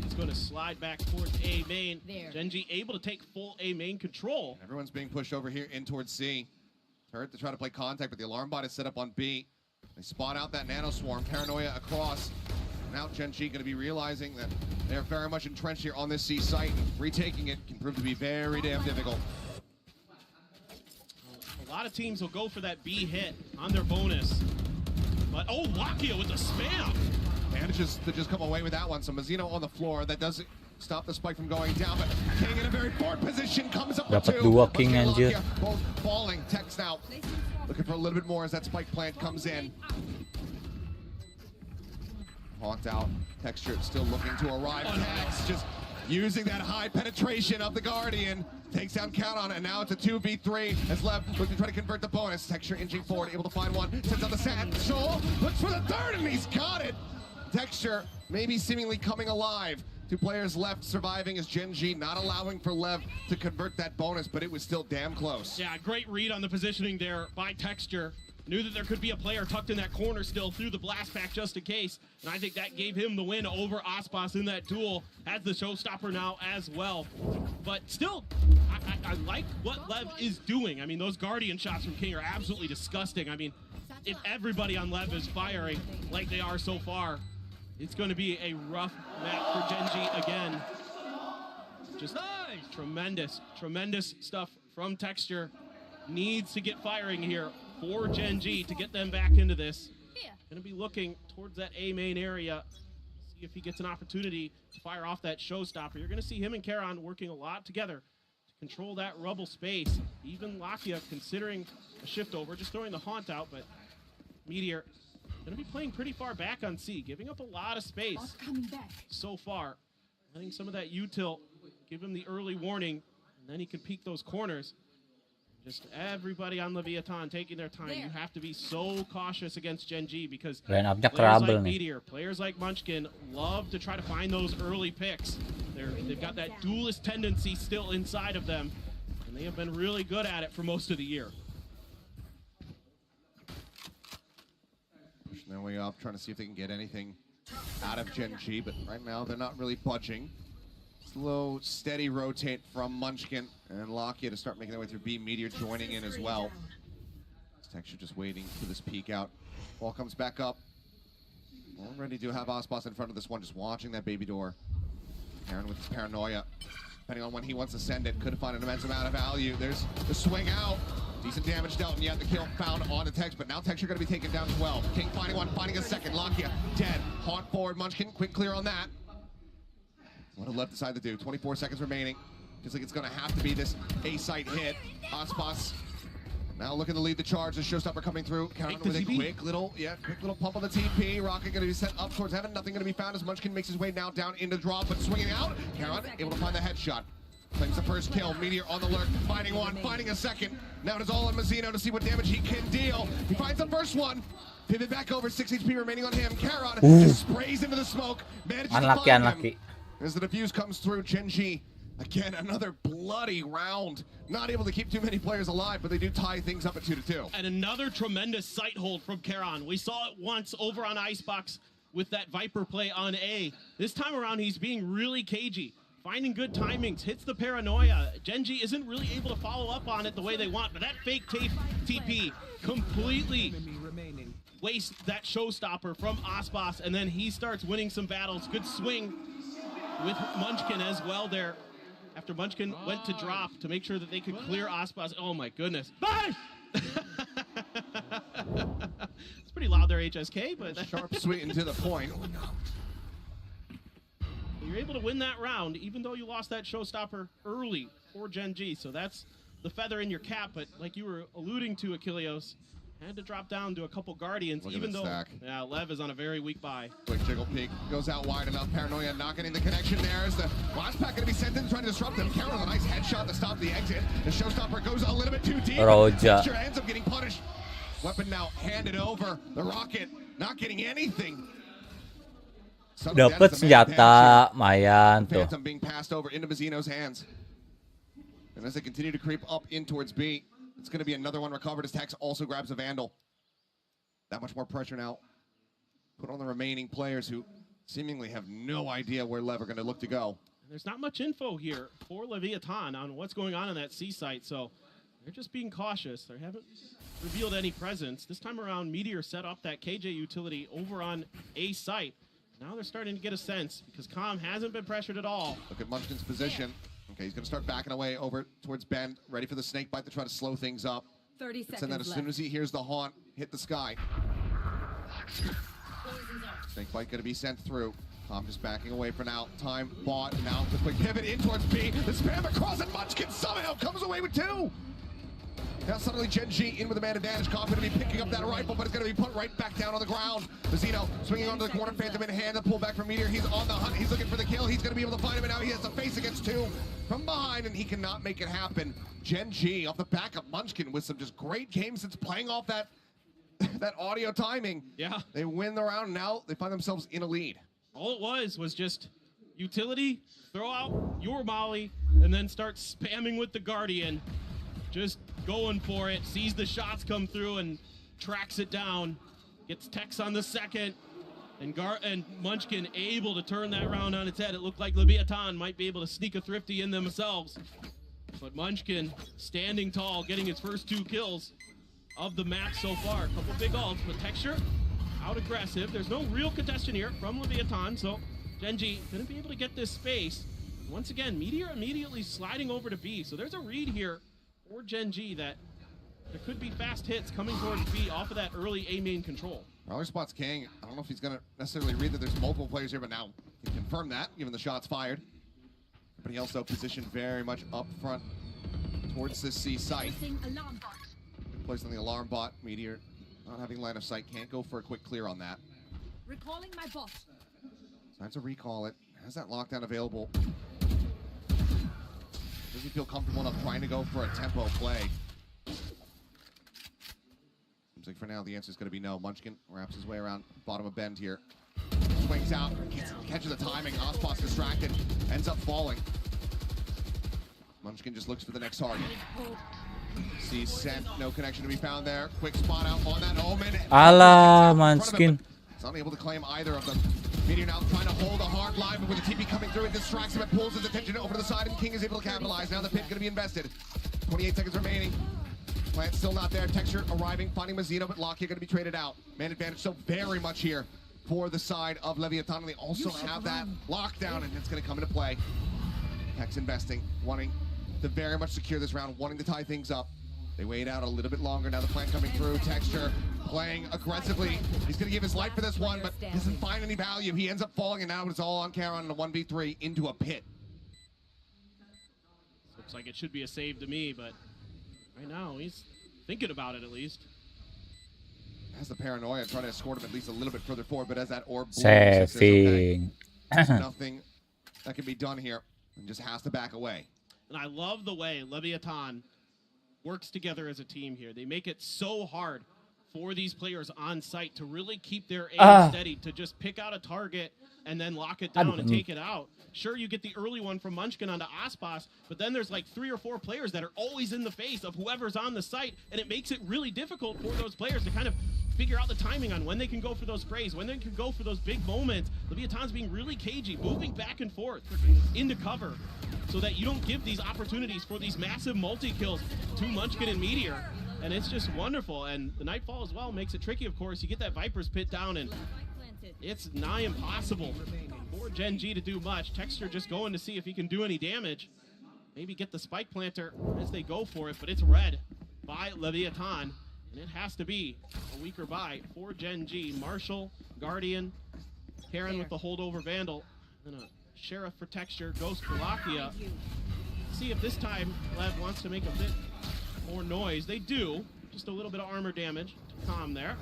He's going to slide back towards A main. GenG able to take full A main control. Everyone's being pushed over here in towards C. Turret to try to play contact, but the alarm bot is set up on B. They spot out that nano swarm. Paranoia across. Now GenG going to be realizing that they're very much entrenched here on this C site, and retaking it can prove to be very damn difficult. A lot of teams will go for that B hit on their bonus. But, oh, Lakia with the spam. Manages to just come away with that one. So Mazzino on the floor. That doesn't stop the spike from going down, but King in a very forward position comes up with 2. Dapat 2 King anjir. Both falling. Tex now looking for a little bit more as that spike plant comes in. Hawked out. Texture still looking to arrive. Tex just using that high penetration of the Guardian. Takes down Count on it, and now it's a 2v3 as Lev looking to try to convert the bonus. Texture inching forward, able to find one. Sends out the satchel. Looks for the third, and he's got it. Texture maybe seemingly coming alive. 2 players left surviving as GenG not allowing for Lev to convert that bonus, but it was still damn close. Yeah, great read on the positioning there by Texture. Knew that there could be a player tucked in that corner still through the blast pack just in case. And I think that gave him the win over Aspas in that duel. Has the showstopper now as well. But still, I like what Lev is doing. I mean, those Guardian shots from King are absolutely disgusting. I mean, if everybody on Lev is firing like they are so far, it's going to be a rough map for GenG again. Just tremendous stuff from Texture. Needs to get firing here for GenG to get them back into this. Going to be looking towards that A main area. See if he gets an opportunity to fire off that showstopper. You're going to see him and Karan working a lot together to control that rubble space. Even Lakia considering a shift over, just throwing the haunt out, but Meteor going to be playing pretty far back on C, giving up a lot of space so far. Letting some of that util give him the early warning, and then he can peek those corners. Just everybody on LEVIATAN taking their time. You have to be so cautious against GenG because Line up-nya players trouble like nih. Meteor, players like Munchkin love to try to find those early picks. They've got that duelist tendency still inside of them, and they have been really good at it for most of the year. Pushing their way up, trying to see if they can get anything out of GenG, but right now they're not really budging. Slow, steady rotate from Munchkin and Lakia to start making their way through B. Meteor joining in as well. Texture just waiting for this peek out. Ball comes back up. Already do have Aspas in front of this one, just watching that baby door. Aaron with his paranoia. Depending on when he wants to send it, could find an immense amount of value. There's the swing out. Decent damage dealt, and yet the kill found on the Tex, but now Texture going to be taken down as well. King finding one, finding a second. Lakia dead. Haunt forward, Munchkin, quick clear on that. What a Lev decide to do. 24 seconds remaining. Feels like it's going to have to be this A-site hit. Aspas Now looking to lead the charge. The showstopper coming through. Count with a quick little pump on the TP. Rocket going to be sent up towards heaven. Nothing going to be found as Munchkin makes his way now down into drop, but swinging out. Caron able to find the headshot. Claims the first kill. Meteor on the lurk, finding one, finding a second. Now it is all on Mazzino to see what damage he can deal. He finds the first one. Pivot back over, 6 HP remaining on him. Caron just sprays into the smoke. Manages to find him. As the defuse comes through, GenG. Again, another bloody round. Not able to keep too many players alive, but they do tie things up at 2-2. And another tremendous sight hold from Caron. We saw it once over on Icebox with that Viper play on A. This time around, he's being really cagey. Finding good timings, hits the paranoia. GenG isn't really able to follow up on it the way they want, but that fake TP completely wastes that showstopper from Aspas, and then he starts winning some battles. Good swing with Munchkin as well there. After Munchkin went to drop to make sure that they could clear Aspas. Oh my goodness. It's pretty loud there, HSK, but sharp, sweet, and to the point. You're able to win that round, even though you lost that showstopper early for GenG. So that's the feather in your cap. But like you were alluding to, Achilleos, had to drop down to a couple Guardians, even though Lev is on a very weak buy. Quick jiggle peek, goes out wide enough. Paranoia not getting the connection there. As the last pack going to be sent in, trying to disrupt them. Caron with a nice headshot to stop the exit. The showstopper goes a little bit too deep. Texture ends up getting punished. Weapon now handed over. The Rocket not getting anything. Dapat senjata, lumayan tuh. Phantom being passed over into Mazzino's hands. And as they continue to creep up in towards B, it's going to be another one recovered as Tex also grabs a Vandal. That much more pressure now put on the remaining players who seemingly have no idea where Lev are going to look to go. There's not much info here for Leviathan on what's going on in that C site, so they're just being cautious. They haven't revealed any presence. This time around, Meteor set up that KJ utility over on A site. Now they're starting to get a sense because Calm hasn't been pressured at all. Look at Munchkin's position. Okay, he's going to start backing away over towards Ben, ready for the snake bite to try to slow things up. 30 seconds and then as soon as he hears the haunt hit the sky, snake bite going to be sent through. Calm just backing away for now. Time bought. Now the quick pivot in towards B. The spam across and Munchkin somehow comes away with 2. Now suddenly GenG in with a man advantage. Calm going to be picking up that rifle, but it's going to be put right back down on the ground. Mazzino swinging onto the corner, Phantom in hand, the pullback from Meteor. He's on the hunt. He's looking for the kill. He's going to be able to find him, and now he has to face against 2 from behind, and he cannot make it happen. GenG off the back of Munchkin with some just great games since playing off that audio timing. Yeah. They win the round, and now they find themselves in a lead. All it was just utility, throw out your Molly, and then start spamming with the Guardian. Just going for it, sees the shots come through and tracks it down. Gets Tex on the second, and Munchkin able to turn that round on its head. It looked like Leviathan might be able to sneak a thrifty in themselves. But Munchkin standing tall, getting his first 2 kills of the match so far. A couple big ults, but Texture out aggressive. There's no real contestation here from Leviathan, so GenG gonna be able to get this space. Once again, Meteor immediately sliding over to B. So there's a read here for GenG that there could be fast hits coming towards B off of that early A main control. Roller spots King. I don't know if he's going to necessarily read that there's multiple players here, but now he can confirm that, given the shots fired. But he also positioned very much up front towards this C site. Placed on the alarm bot. Meteor not having line of sight. Can't go for a quick clear on that. Recalling my bot. Time to recall it. Has that lockdown available. Doesn't feel comfortable enough trying to go for a tempo play. Seems like for now the answer is going to be no. Munchkin wraps his way around bottom of bend here. Swings out, catches the timing. Aspas distracted, ends up falling. Munchkin just looks for the next target. Sees sent, no connection to be found there. Quick spot out on that Omen. Alah, Munchkin. It's not able to claim either of them. Meteor now trying to hold a hard line, but with the TP coming through, it distracts him and pulls his attention over to the side, and King is able to capitalize. Now the pit going to be invested. 28 seconds remaining. Plant still not there. Texture arriving, finding Mazzino, but Lockyer going to be traded out. Man advantage so very much here for the side of Leviathan. They also have that lockdown, and it's going to come into play. Tex investing, wanting to very much secure this round, wanting to tie things up. They wait out a little bit longer. Now the plant coming through. Texture playing aggressively. He's going to give his life for this one, but doesn't find any value. He ends up falling, and now it's all on Caron in a 1v3 into a pit. Looks like it should be a save to me, but right now he's thinking about it at least. Has the paranoia trying to escort him at least a little bit further forward, but as that orb Saving. there's nothing that can be done here, and just has to back away. And I love the way LEVIATAN works together as a team here. They make it so hard for these players on site to really keep their aim steady, to just pick out a target and then lock it down and take it out. Sure, you get the early one from Munchkin onto Aspas, but then there's like 3 or 4 players that are always in the face of whoever's on the site, and it makes it really difficult for those players to kind of figure out the timing on when they can go for those sprays, when they can go for those big moments. LEVIATAN's being really cagey, moving back and forth into cover so that you don't give these opportunities for these massive multi-kills to Munchkin and Meteor. And it's just wonderful. And the Nightfall as well makes it tricky, of course. You get that Viper's Pit down, and it's nigh impossible for GenG to do much. Texture just going to see if he can do any damage. Maybe get the Spike Planter as they go for it, but it's read by LEVIATAN. And it has to be a weaker buy for GenG. Marshall, Guardian, Karen with the holdover Vandal, and a Sheriff for Texture, Ghost for Lakia. See if this time Lev wants to make a bit more noise. They do. Just a little bit of armor damage to calm there.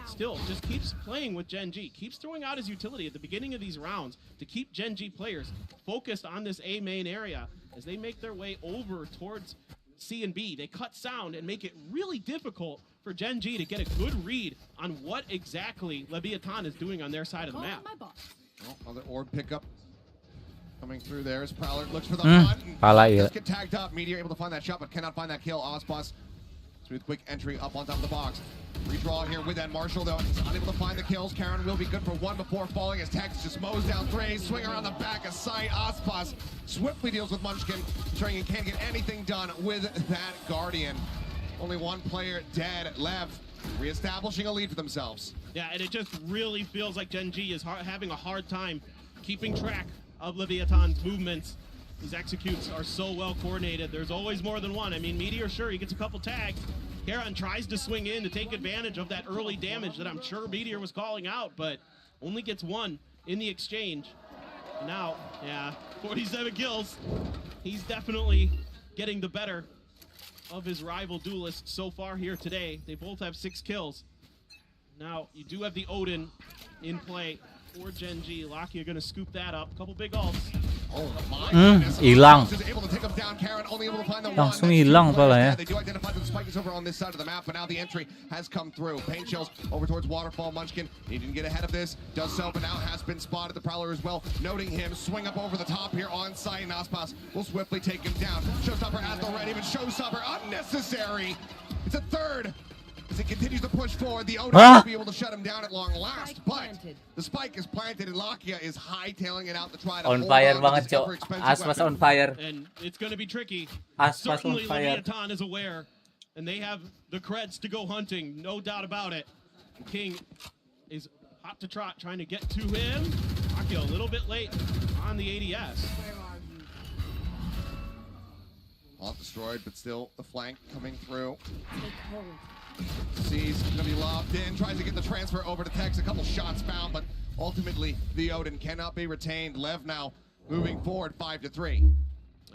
Still, just keeps playing with GenG. Keeps throwing out his utility at the beginning of these rounds to keep GenG players focused on this A main area as they make their way over towards C and B. They cut sound and make it really difficult for GenG to get a good read on what exactly LEVIATAN is doing on their side of the map. Well, another orb pickup coming through there as Prowler looks for the hunt. Just get tagged up. Meteor able to find that shot, but cannot find that kill. Aspas, smooth quick entry up on top of the box. Redraw here with that Marshall, though. He's unable to find the kills. Karen will be good for 1 before falling as Tex just mows down 3. Swing around the back of sight. Aspas swiftly deals with Munchkin, ensuring he can't get anything done with that Guardian. Only 1 player dead. Lev reestablishing a lead for themselves. Yeah, and it just really feels like GenG is having a hard time keeping track of LEVIATAN's movements. His executes are so well coordinated. There's always more than one. I mean, Meteor, sure, he gets a couple tags. Karen tries to swing in to take advantage of that early damage that I'm sure Meteor was calling out, but only gets 1 in the exchange. And now, yeah, 47 kills. He's definitely getting the better of his rival duelist so far here today. They both have 6 kills. Now, you do have the Odin in play for GenG. Lakia gonna scoop that up. Couple big ults. Oh my goodness. Hilang. Able to take him down. Karen only able to find the Langsung hilang pala ya. They do identify that the spike is over on this side of the map, but now the entry has come through. Paint shells over towards Waterfall. Munchkin needing to get ahead of this. Does so, but now has been spotted. The Prowler as well, noting him. Swing up over the top here on site, and Aspas will swiftly take him down. Showstopper at the ready, but Showstopper unnecessary. It's a third. As he continues to push forward, the Odin will be able to shut him down at long last, but the spike is planted and Lakia is hightailing it out to try to on hold fire on banget, to this Cok. ever-expensive Aspas weapon. on fire. And it's going to be tricky. Aspas Certainly on fire. LEVIATAN is aware, and they have the creds to go hunting, no doubt about it. King is hot to trot, trying to get to him. Lakia a little bit late on the ADS. All destroyed, but still the flank coming through. Sees gonna be lobbed in, tries to get the transfer over to Tex. A couple shots found, but ultimately the Odin cannot be retained. Lev now moving forward 5-3.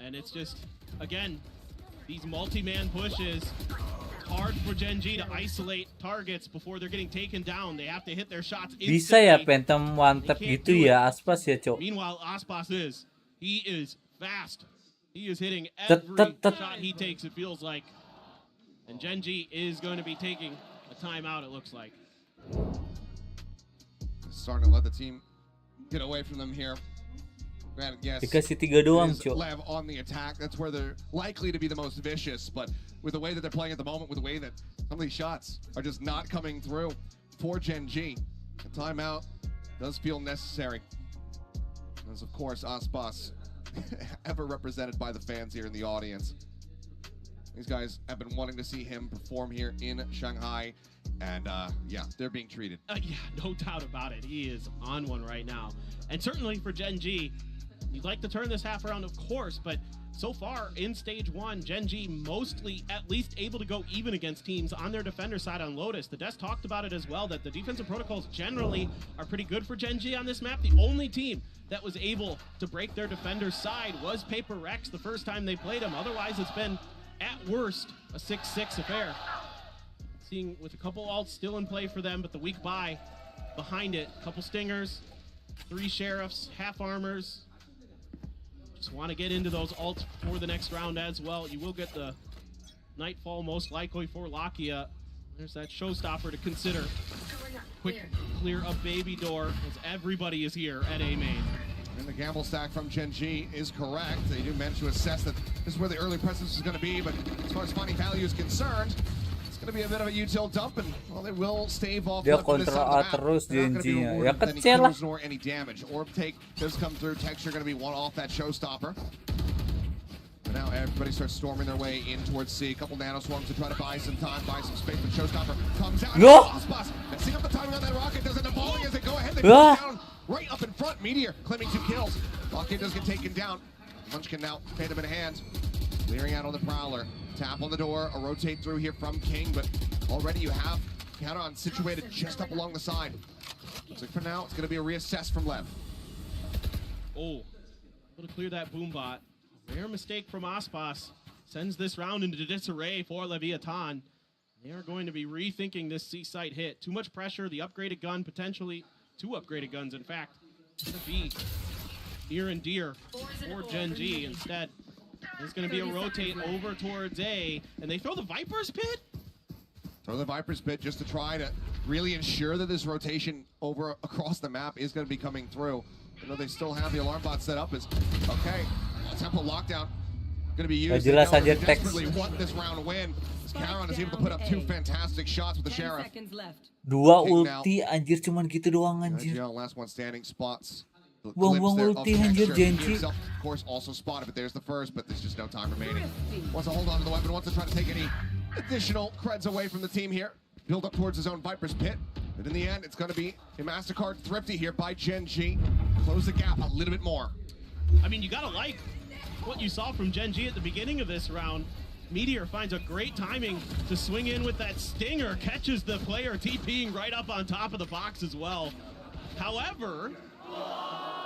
And it's just, again, these multi-man pushes. It's hard for GenG to isolate targets before they're getting taken down. They have to hit their shots instantly. Bisa ya Phantom one tap gitu ya Aspas ya, Cok. Meanwhile, Aspas he is fast. He is hitting every shot he takes, it feels like. And GenG is going to be taking a timeout, it looks like. Starting to let the team get away from them here. Granted, yes, Dikasih 3 doang, it is Cok. Lev on the attack. That's where they're likely to be the most vicious. But with the way that they're playing at the moment, with the way that some of these shots are just not coming through for GenG, a timeout does feel necessary. As of course, Aspas, ever represented by the fans here in the audience. These guys have been wanting to see him perform here in Shanghai, and yeah, they're being treated. Yeah, no doubt about it. He is on one right now. And certainly for GenG, you'd like to turn this half around, of course, but so far in stage 1, GenG mostly at least able to go even against teams on their defender side on Lotus. The desk talked about it as well, that the defensive protocols generally are pretty good for GenG on this map. The only team that was able to break their defender's side was HyperX the first time they played him. Otherwise, it's been at worst, a 6-6 affair. Seeing with a couple ults still in play for them, but the weak buy behind it. Couple stingers, 3 sheriffs, half armors. Just want to get into those ults for the next round as well. You will get the Nightfall most likely for Lakia. There's that showstopper to consider. Quick clear up baby door as everybody is here at A main. And the gamble stack from GenG is correct. They do manage to assess that this is where the early presence is going to be, but as far as finding value is concerned, it's going to be a bit of a util dump, and well, they will stave off. Dia kontra A terus GenG-nya. Ya kecil lah. Nor any damage. Orb take does come through. Texture going to be one off that showstopper. But now everybody starts storming their way in towards C. A couple nano swarms to try to buy some time, buy some space. But showstopper comes out. No! Messing up the timing on that rocket. Does end up falling as they go ahead. They put it down right up in front. Meteor claiming 2 kills. Rocket does get taken down. Munchkin now paid him in hand. Clearing out on the Prowler. Tap on the door. A rotate through here from King. But already you have Aghann situated just up along the side. Looks like for now it's going to be a reassess from Lev. Oh, able to clear that boom bot. Rare mistake from Aspas. Sends this round into disarray for LEVIATAN. They are going to be rethinking this C site hit. Too much pressure. The upgraded gun, potentially 2 upgraded guns, in fact, going to be near and dear for GenG. Instead, there's going to be a rotate over towards A, and they throw the Viper's Pit? Throw the Viper's Pit just to try to really ensure that this rotation over across the map is going to be coming through. I know they still have the alarm bot set up. As okay, tempo lockdown going to be used. They desperately want this round win. As Aghann is able to put up 2 fantastic shots with the Sheriff. 2 ulti, anjir, cuman gitu doang, anjir. Last one standing spots. Buang-buang ulti, anjir, GenG. Of course, also spotted, but there's the first, but there's just no time remaining. Wants to hold on to the weapon, wants to try to take any additional creds away from the team here. Build up towards his own Viper's Pit. But in the end, it's going to be a MasterCard thrifty here by GenG. Close the gap a little bit more. I mean, you got to like what you saw from GenG at the beginning of this round. Meteor finds a great timing to swing in with that stinger, catches the player TPing right up on top of the box as well. However,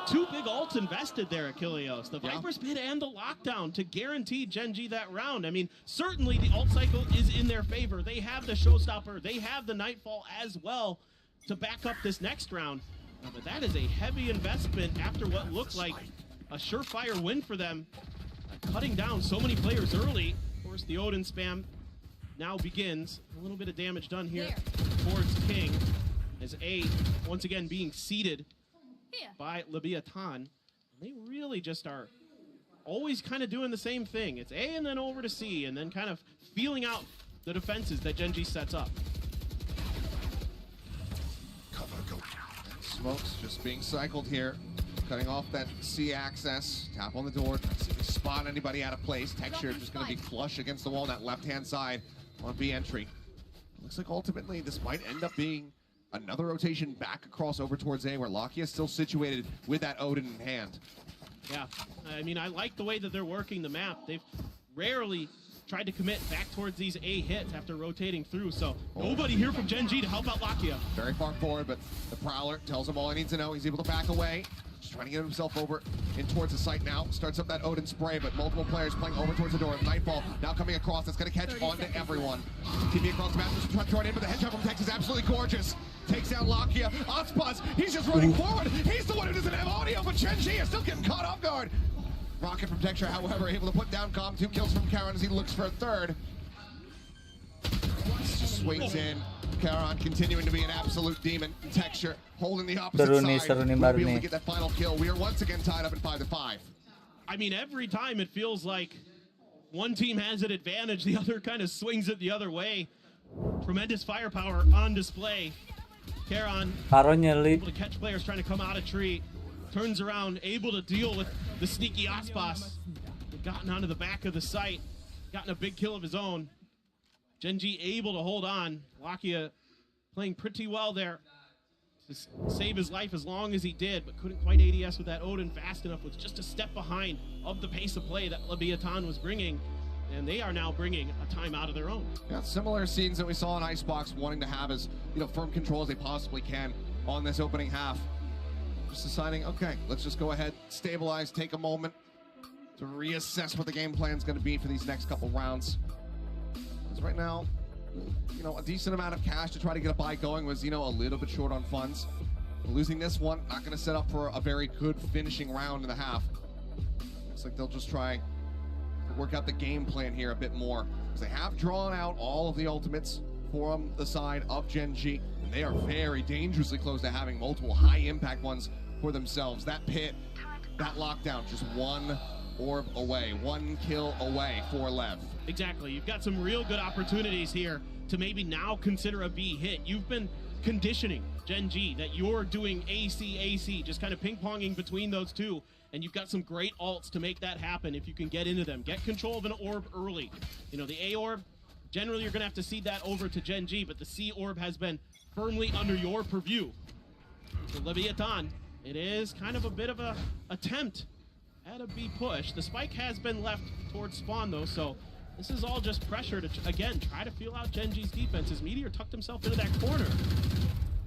2 big ults invested there, Achilleos. The Viper's Pit and the lockdown to guarantee GenG that round. I mean, certainly the ult cycle is in their favor. They have the showstopper. They have the Nightfall as well to back up this next round. But that is a heavy investment after what looked like a surefire win for them. Cutting down so many players early. Of course, the Odin spam now begins. A little bit of damage done here towards King. As A, once again, being seeded by LEVIATAN. They really just are always kind of doing the same thing. It's A and then over to C, and then kind of feeling out the defenses that GenG sets up. Smokes just being cycled here. Cutting off that C access. Tap on the door. See if they spot anybody out of place. Texture just going to be flush against the wall on that left-hand side on B entry. Looks like ultimately this might end up being another rotation back across over towards A, where Lakia is still situated with that Odin in hand. Yeah, I mean, I like the way that they're working the map. They've rarely tried to commit back towards these A hits after rotating through, so nobody here from GenG to help out Lakia. Very far forward, but the Prowler tells him all he needs to know. He's able to back away. Just trying to get himself over in towards the site now. Starts up that Odin spray, but multiple players playing over towards the door. Nightfall now coming across. That's going to catch on to everyone. TV across the map. Just trying to throw it in, but the headshot from Tex is absolutely gorgeous. Takes down Lakia. Aspas, he's just running forward. He's the one who doesn't have audio, but GenG is still getting caught off guard. Rocket from Texture, however, able to put down Calm. 2 kills from Aghann as he looks for a third. Just swings in. Aghann continuing to be an absolute demon. Texture holding the opposite side. We'll be able to get that final kill. We are once again tied up at 5-5. I mean, every time it feels like one team has an advantage, the other kind of swings it the other way. Tremendous firepower on display. Aghann able to catch players trying to come out of tree. Turns around, able to deal with the sneaky Aspas. Gotten onto the back of the site. Gotten a big kill of his own. GenG able to hold on. Lakia playing pretty well there to save his life as long as he did, but couldn't quite ADS with that Odin fast enough. Was just a step behind of the pace of play that LEVIATAN was bringing, and they are now bringing a timeout of their own. Yeah, similar scenes that we saw in Icebox, wanting to have as firm control as they possibly can on this opening half. Just deciding, okay, let's just go ahead, stabilize, take a moment, to reassess what the game plan is going to be for these next couple rounds. Because right now, you know, a decent amount of cash to try to get a buy going was, you know, a little bit short on funds. Losing this one, not going to set up for a very good finishing round and a half. Looks like they'll just try to work out the game plan here a bit more. Because they have drawn out all of the ultimates from the side of GenG. And they are very dangerously close to having multiple high-impact ones for themselves. That pit, that lockdown, just one orb away, one kill away for Lev. Exactly. You've got some real good opportunities here to maybe now consider a B hit. You've been conditioning GenG that you're doing AC, just kind of ping-ponging between those two, and you've got some great ults to make that happen if you can get into them. Get control of an orb early. You know, the A orb, generally you're going to have to cede that over to GenG, but the C orb has been firmly under your purview. So LEVIATAN, it is kind of a bit of a attempt at a B push. The spike has been left towards spawn though, so this is all just pressure to, again, try to feel out GenG's defense as Meteor tucked himself into that corner.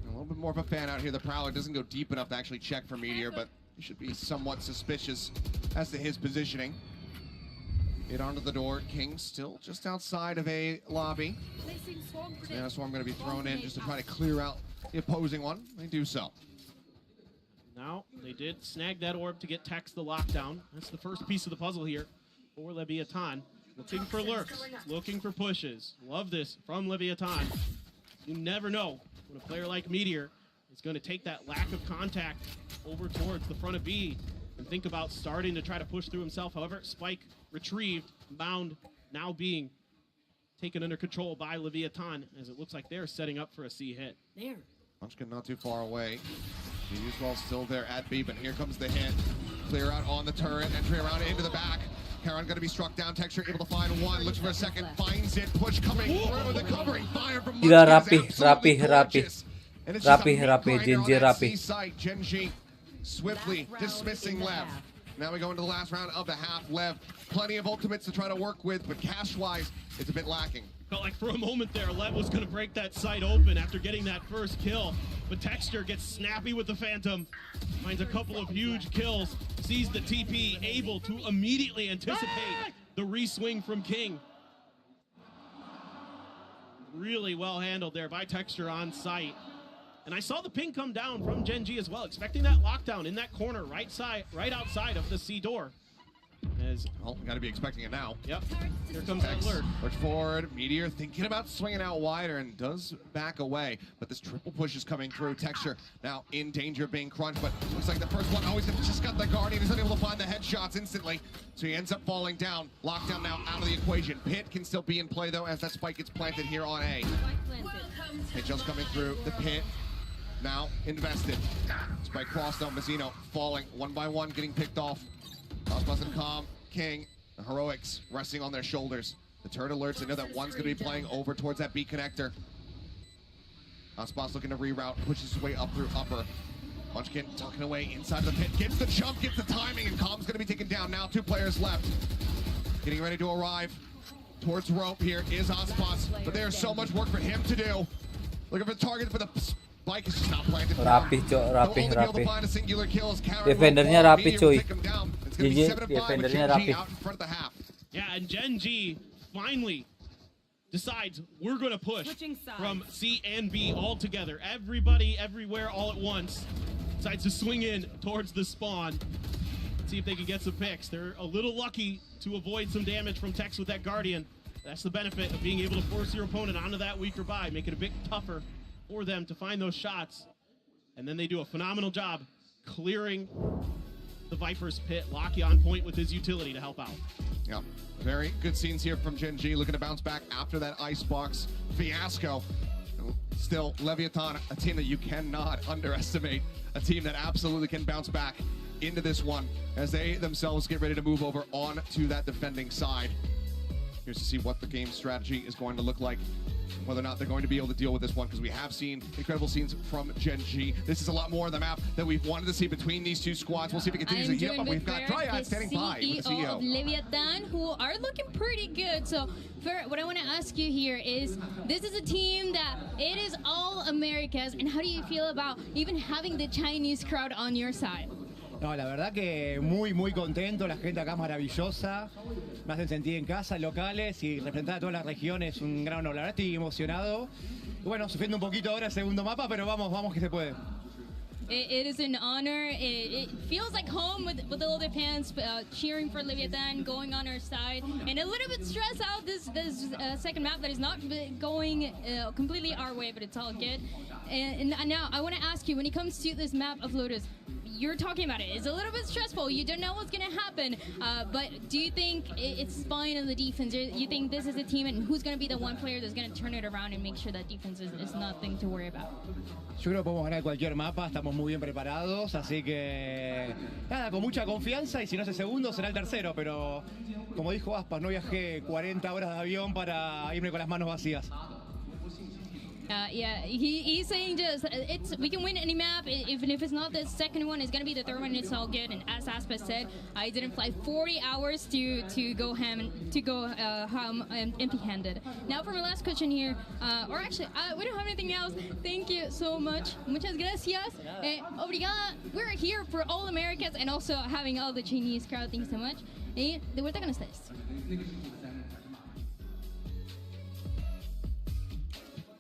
A little bit more of a fan out here. The Prowler doesn't go deep enough to actually check for Meteor, but he should be somewhat suspicious as to his positioning. Hit onto the door. King still just outside of a lobby. And a swarm going to be thrown in just to try to clear out the opposing one. They do so. Now, they did snag that orb to get Tex the lockdown. That's the first piece of the puzzle here for LEVIATAN. Looking for lurks, looking for pushes. Love this from LEVIATAN. You never know when a player like Meteor is going to take that lack of contact over towards the front of B and think about starting to try to push through himself. However, spike retrieved, bound now being taken under control by LEVIATAN as it looks like they're setting up for a C hit. There. Munchkin not too far away. Meteor's still there at B, but here comes the hit. Clear out on the turret, entry around into the back. Heron going to be struck down. Texture able to find one. Looks for a second. Finds it. Push coming through. The covering fire from Gila, Munchkin is rapi. absolutely gorgeous. And it's just a Rapi, meat grinder on GenG that rapi. C site. GenG swiftly dismissing Lev. Now we go into the last round of the half. Lev, plenty of ultimates to try to work with, but cash-wise, it's a bit lacking. Felt like for a moment there, Lev was going to break that site open after getting that first kill. But Texture gets snappy with the Phantom, finds a couple of huge kills, sees the TP, able to immediately anticipate the re-swing from King. Really well handled there by Texture on site. And I saw the ping come down from GenG as well, expecting that lockdown in that corner right outside of the C door. As well, we got to be expecting it now. Yep. Here comes that alert. Looks forward. Meteor thinking about swinging out wider and does back away. But this triple push is coming through. Texture now in danger of being crunched. But looks like the first one always just got the Guardian. He's unable to find the headshots instantly. So he ends up falling down. Lockdown now out of the equation. Pit can still be in play though as that spike gets planted here on A. Hit just coming through the pit. Now invested. Spike crossed on Mazzino. Falling one by one, getting picked off. Cosmos and Calm, King, the Heroics resting on their shoulders. The turret alerts, they know that one's going to be playing over towards that B connector. Cosmos looking to reroute, pushes his way up through upper. Munchkin tucking away inside the pit, gets the jump, gets the timing, and Calm's going to be taken down. Now 2 players left. Getting ready to arrive towards rope here is Ospas, but there's so much work for him to do. Looking for the target, but the spike is just not planted. Rapi, cok, rapi. Defendernya rapi, cuy. GG, defendernya rapi. Yeah, and GenG finally decides we're going to push from C and B all together. Everybody, everywhere, all at once. Decides to swing in towards the spawn. See if they can get some picks. They're a little lucky to avoid some damage from Tex with that Guardian. That's the benefit of being able to force your opponent onto that weaker buy, make it a bit tougher for them to find those shots. And then they do a phenomenal job clearing the Viper's pit. Locky on point with his utility to help out. Yeah, very good scenes here from GenG, looking to bounce back after that Icebox fiasco. Still, LEVIATAN, a team that you cannot underestimate, a team that absolutely can bounce back into this one as they themselves get ready to move over on to that defending side. Here's to see what the game strategy is going to look like, whether or not they're going to be able to deal with this one, because we have seen incredible scenes from GenG. This is a lot more of the map that we've wanted to see between these two squads. We'll see if it continues to heat up, but we've got Dryad standing by with the CEO. Of LEVIATAN, who are looking pretty good. So, what I want to ask you here is, this is a team that it is all Americas, and how do you feel about even having the Chinese crowd on your side? No, la verdad que muy contento, la gente acá es maravillosa, me hacen sentir en casa, locales y representar a toda la región es un gran honor. La verdad estoy emocionado. Bueno, sufriendo un poquito ahora el segundo mapa, pero vamos que se puede. It is an honor. It feels like home with all the fans cheering for LEVIATAN, going on our side, and a little bit stressed out this second map that is not going completely our way, but it's all good. And now I want to ask you, when it comes to this map of Lotus, you're talking about it. It's a little bit stressful. You don't know what's going to happen. But do you think it's fine on the defense? You think this is a team and who's going to be the one player that's going to turn it around and make sure that defense is nothing to worry about? Yo creo que podemos ganar cualquier mapa, estamos muy bien preparados, así que nada, con mucha confianza y si no es el segundo será el tercero, pero como dijo Aspas, no viajé 40 horas de avión para irme con las manos vacías. Yeah, he's saying just we can win any map. Even if it's not the second one, it's gonna be the third one. It's all good. And as Aspa said, I didn't fly 40 hours to go home empty-handed. Now for my last question here, or actually we don't have anything else. Thank you so much. Muchas gracias. Obrigada. We're here for all Americans and also having all the Chinese crowd. Thank you so much. Y de vuelta con ustedes.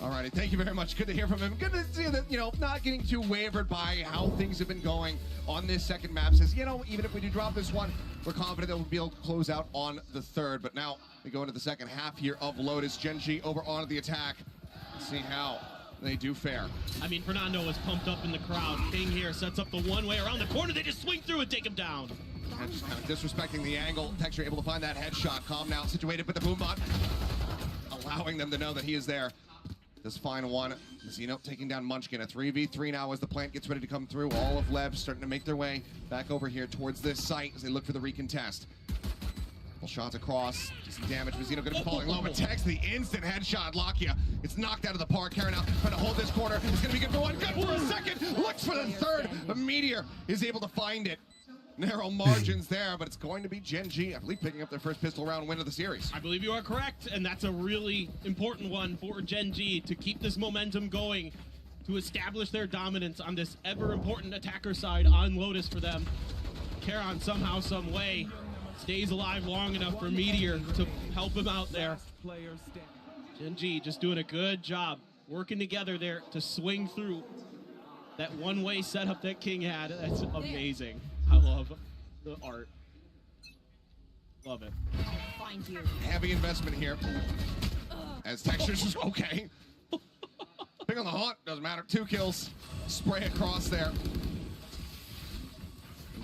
Alrighty, thank you very much. Good to hear from him. Good to see that, not getting too wavered by how things have been going on this second map. Says, even if we do drop this one, we're confident that we'll be able to close out on the third. But now we go into the second half here of Lotus. GenG over onto the attack. Let's see how they do fare. I mean, Fernando was pumped up in the crowd. King here sets up the one way around the corner. They just swing through and take him down. And just kind of disrespecting the angle. Texture able to find that headshot. Calm now situated with the boombot, allowing them to know that he is there. This fine one, Zeno taking down Munchkin. A 3v3 now as the plant gets ready to come through. All of Lev starting to make their way back over here towards this site as they look for the recontest. Couple shots across, some damage. Zeno going to be falling low, but Tex, the instant headshot. Lakia, it's knocked out of the park. Karen out, trying to hold this corner. It's going to be good for one, good for a second. Looks for the third, but Meteor is able to find it. Narrow margins there, but it's going to be GenG, I believe, picking up their first pistol round win of the series. I believe you are correct, and that's a really important one for GenG to keep this momentum going, to establish their dominance on this ever-important attacker side on Lotus for them. Karon somehow, some way, stays alive long enough for Meteor to help him out there. GenG just doing a good job working together there to swing through that one-way setup that King had. That's amazing. I love the art. Love it. Find you. Heavy investment here. As Texture's just okay. Pick on the haunt, doesn't matter. 2 kills. Spray across there.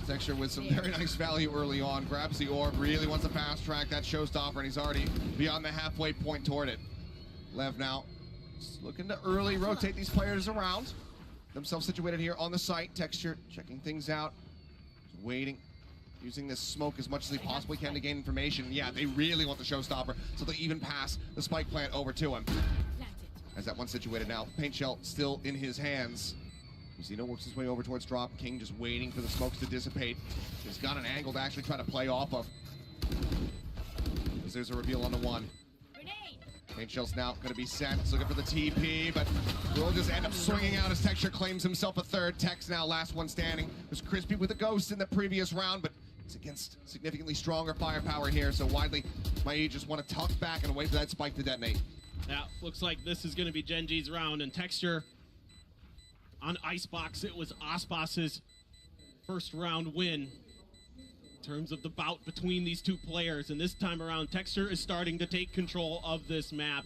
Texture with some very nice value early on. Grabs the orb, really wants to fast track that showstopper, and he's already beyond the halfway point toward it. Lev now just looking to early rotate these players around. Themselves situated here on the site. Texture checking things out. Waiting, using this smoke as much as they possibly can to gain information. Yeah, they really want the showstopper, so they even pass the spike plant over to him. As that one situated now, paint shell still in his hands. Zeno works his way over towards drop. King just waiting for the smokes to dissipate. He's got an angle to actually try to play off of. As there's a reveal on the one. Paint shell's now going to be sent. He's looking for the TP, but will just end up swinging out as Texture claims himself a third. Tex now last one standing. It was Crispy with a ghost in the previous round, but it's against significantly stronger firepower here. So widely, Mai just want to tuck back and wait for that spike to detonate. Yeah, looks like this is going to be GenG's round, and Texture on Icebox. It was Aspas's first round win in terms of the bout between these two players, and this time around Texture is starting to take control of this map.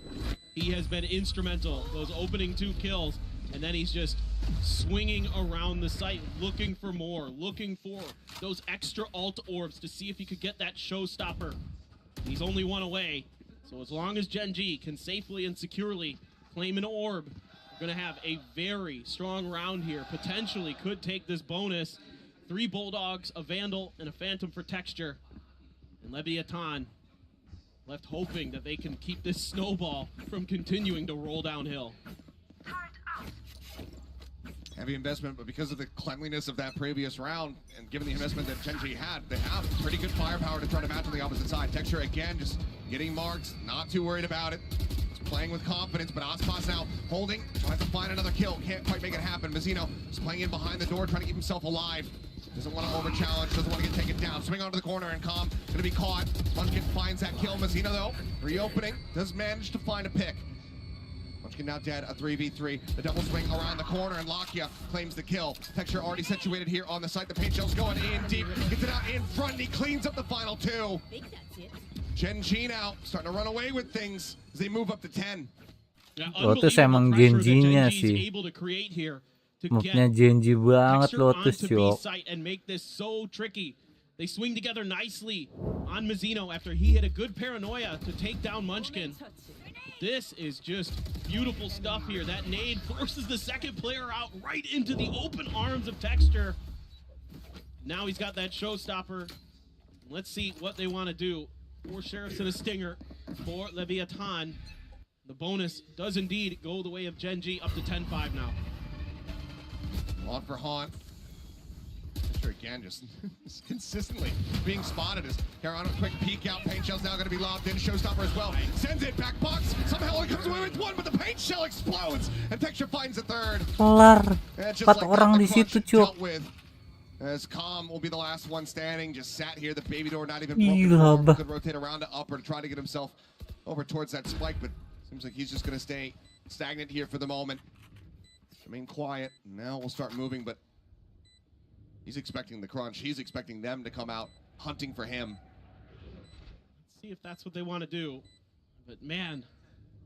He has been instrumental, those opening 2 kills, and then he's just swinging around the site looking for more, looking for those extra alt orbs to see if he could get that showstopper. He's only one away, so as long as GenG can safely and securely claim an orb, we're gonna have a very strong round here. Potentially could take this bonus. 3 Bulldogs, a Vandal, and a Phantom for Texture. And LEVIATAN left hoping that they can keep this snowball from continuing to roll downhill. Heavy investment, but because of the cleanliness of that previous round, and given the investment that GenG had, they have pretty good firepower to try to match on the opposite side. Texture again, just getting marks, not too worried about it. Just playing with confidence, but Aspas now holding, trying to find another kill. Can't quite make it happen. Mazzino just playing in behind the door, trying to keep himself alive. Doesn't want to over-challenge, doesn't want to get taken down. Swing onto the corner and Calm gonna be caught. Munchkin finds that kill. Mazzino though, reopening, does manage to find a pick. Munchkin now dead, a 3v3. The double swing around the corner and Lakia claims the kill. Texture already situated here on the site. The paint shell's going in deep, gets it out in front, and he cleans up the final two. GenG now starting to run away with things as they move up to 10. Lotus emang GenG-nya sih. Move-nya GenG banget Lotus, yo. And make this so tricky. They swing together nicely on Mazzino after he hit a good paranoia to take down Munchkin. This is just beautiful stuff here. That nade forces the second player out right into the open arms of Texture. Now he's got that showstopper. Let's see what they want to do. 4 Sheriffs and a Stinger for LEVIATAN. The bonus does indeed go the way of GenG, up to 10-5 now. On for Haunt. Texture again just consistently being spotted as Carolina quick peek out. Paint shell's now going to be lobbed in. Showstopper as well. Sends it back box. Somehow only comes away with one, but the paint shell explodes and Texture finds a third. Kelar. 4 orang di situ, Cuk. As Calm will be the last one standing, just sat here. The baby door not even broken. Could rotate around to upper to try to get himself over towards that spike, but seems like he's just going to stay stagnant here for the moment. Remain quiet. Now we'll start moving, but he's expecting the crunch. He's expecting them to come out hunting for him. Let's see if that's what they want to do. But man,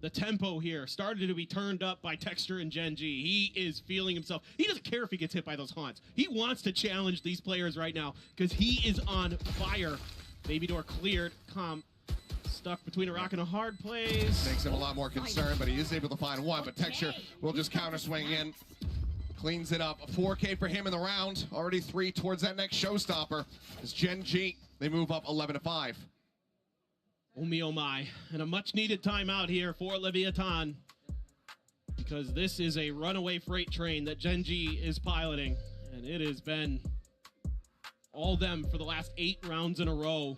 the tempo here started to be turned up by Texture and GenG. He is feeling himself. He doesn't care if he gets hit by those haunts. He wants to challenge these players right now because he is on fire. Baby door cleared. Calm stuck between a rock and a hard place. Makes him a lot more concerned, but he is able to find one. But Texture will just counter swing in. Cleans it up. A 4K for him in the round. Already 3 towards that next showstopper. As GenG, they move up 11-5. Oh me, oh my. And a much needed timeout here for LEVIATAN. Because this is a runaway freight train that GenG is piloting. And it has been all them for the last 8 rounds in a row.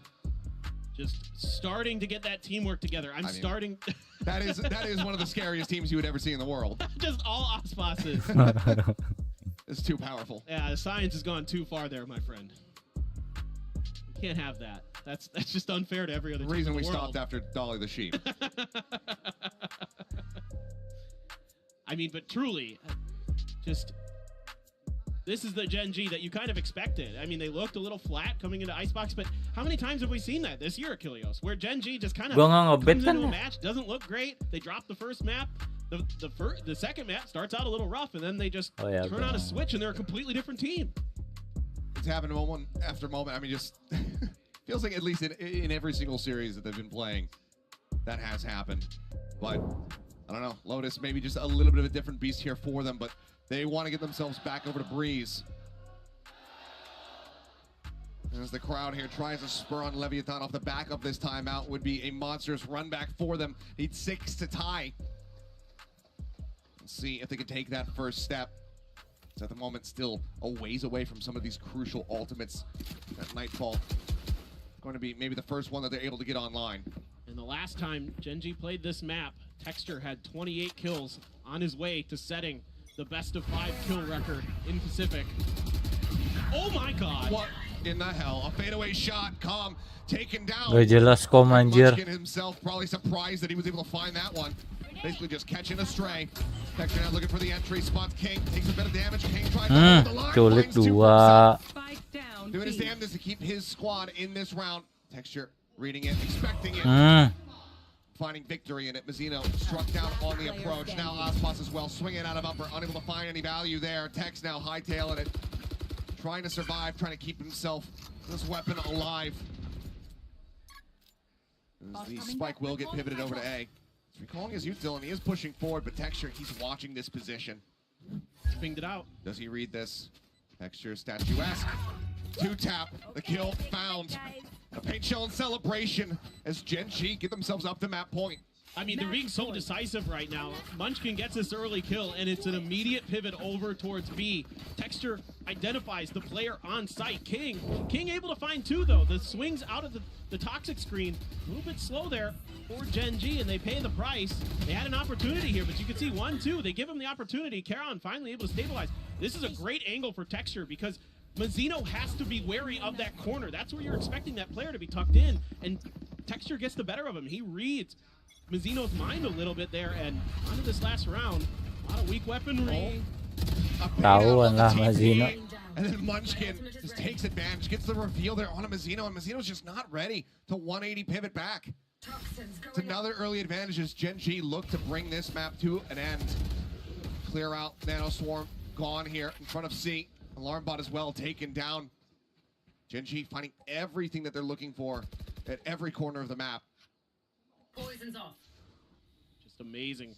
Just starting to get that teamwork together. I mean, that is one of the scariest teams you would ever see in the world. Just all Osbosses. It's too powerful. Yeah, the science has gone too far there, my friend. You can't have that. That's just unfair to every other team in the world. The reason we stopped after Dolly the Sheep. I mean, but truly, just this is the GenG that you kind of expected. I mean, they looked a little flat coming into Icebox, but how many times have we seen that this year, Achilleos? Where GenG just kind of comes into a match, doesn't look great. They drop the first map. The second map starts out a little rough, and then they just turn on a switch, and they're a completely different team. It's happened moment after moment. I mean, just feels like at least in every single series that they've been playing, that has happened. But I don't know. Lotus maybe just a little bit of a different beast here for them, but they want to get themselves back over to Breeze. And as the crowd here tries to spur on LEVIATAN off the back of this timeout, would be a monstrous run back for them. Need 6 to tie. Let's see if they can take that first step. It's at the moment still a ways away from some of these crucial ultimates. That Nightfall going to be maybe the first one that they're able to get online. And the last time GenG played this map, Texture had 28 kills on his way to setting the best of 5 kill record in Pacific. Oh my god! What in the hell? A fadeaway shot, Calm taken down. Gak jelas kom anjir. Munchkin himself probably surprised that he was able to find that one. Basically just catching a stray. Texture now looking for the entry, spots King, takes a bit of damage. King tries to hold the line, Culik finds 2 for 2. himself. Doing his damnedest to keep his squad in this round. Texture reading it, expecting it. Finding victory in it. Mazzino struck down on the approach. Now Ospas as well, swinging out of upper, unable to find any value there. Tex now hightailing it, trying to survive, trying to keep himself, this weapon, alive. As the spike will get pivoted over to A. He's recalling his youth, Dylan. He is pushing forward, but Texture, he's watching this position. He's pinged it out. Does he read this? Texture statuesque. 2-tap, the kill found. A paint shell in celebration as GenG get themselves up to map point. I mean, they're being so decisive right now. Munchkin gets this early kill, and it's an immediate pivot over towards B. Texture identifies the player on site, King. King able to find 2, though. The swings out of the toxic screen, a little bit slow there for GenG, and they pay the price. They had an opportunity here, but you can see 1-2. They give him the opportunity. Caron finally able to stabilize. This is a great angle for Texture because Mazzino has to be wary of that corner. That's where you're expecting that player to be tucked in, and Texture gets the better of him. He reads Mazzino's mind a little bit there, and onto this last round, a lot of weak weaponry. Tahuan lah Mazzino. And then Munchkin just takes advantage, gets the reveal there on a Mazzino, and Mazzino's just not ready to 180 pivot back. It's another early advantage as GenG look to bring this map to an end. Clear out Nano Swarm, gone here in front of C. Alarm bot as well, taken down. GenG finding everything that they're looking for at every corner of the map. Poison's off. Just amazing.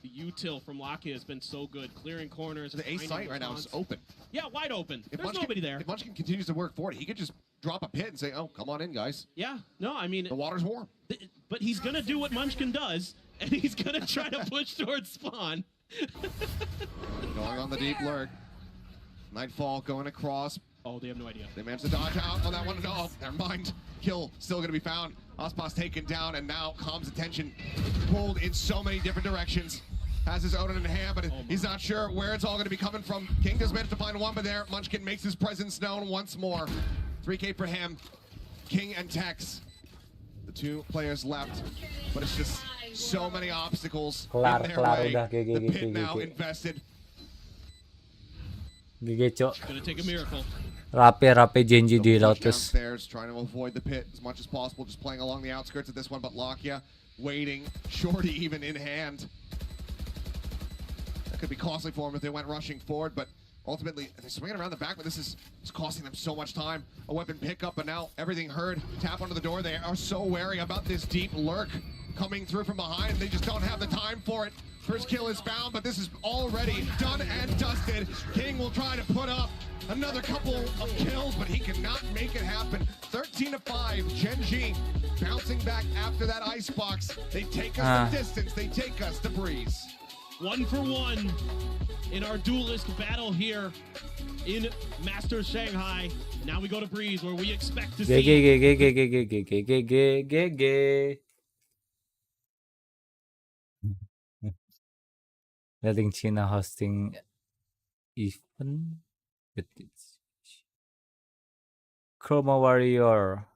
The util from Lakia has been so good, clearing corners. The A site right now is open. Yeah, wide open. If There's nobody there. If Munchkin continues to work for it, he could just drop a pit and say, "Oh, come on in, guys." Yeah, no, I mean the water's warm. But he's gonna do what Munchkin does, and he's gonna try to push towards spawn. Going on the deep lurk. Nightfall going across. Oh, they have no idea. They managed to dodge out on that one. No, never mind. Kill still going to be found. Ospas taken down, and now Com's attention pulled in so many different directions. Has his Odin in hand, but he's not sure where it's all going to be coming from. King does manage to find one, but there, Munchkin makes his presence known once more. 3K for him. King and Tex, the two players left, but it's just so many obstacles in their way. The pit now invested. GG cok. Gonna take a miracle. Rapi GenG di Lotus. Downstairs, trying to avoid the pit as much as possible, just playing along the outskirts of this one, but Lakia waiting, Shorty even in hand. That could be costly for them if they went rushing forward, but ultimately they're swinging around the back, but this is costing them so much time. A weapon pickup, but now everything heard. Tap onto the door. They are so wary about this deep lurk coming through from behind. They just don't have the time for it. First kill is found, but this is already done and dusted. King will try to put up another couple of kills, but he cannot make it happen. 13-5, GenG bouncing back after that icebox. They take us the distance, they take us the breeze. 1 for 1 in our duelist battle here in Masters Shanghai. Now we go to Breeze, where we expect to see... Letting China hosting event with its Chroma Warrior.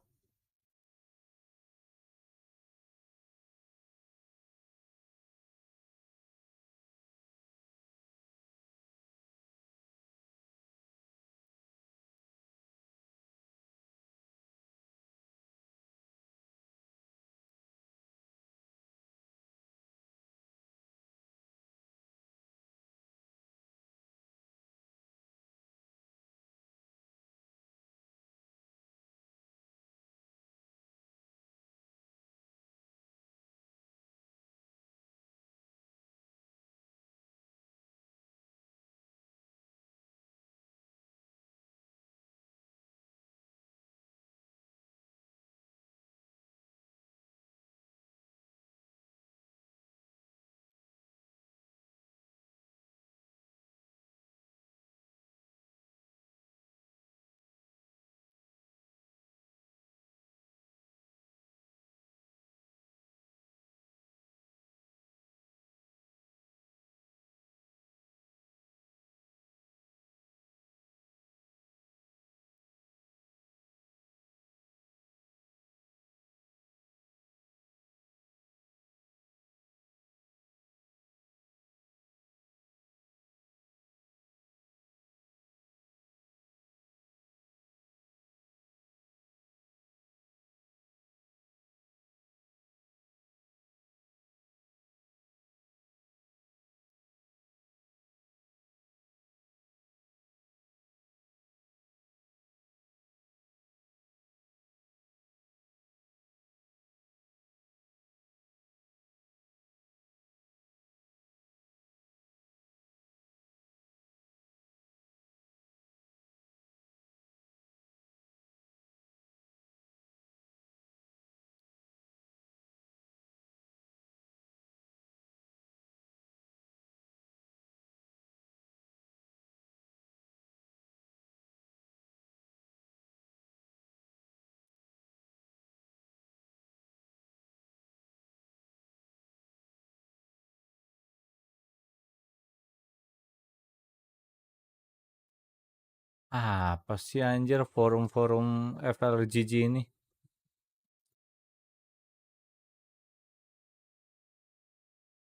Apa sih anjir forum-forum FLGG ini?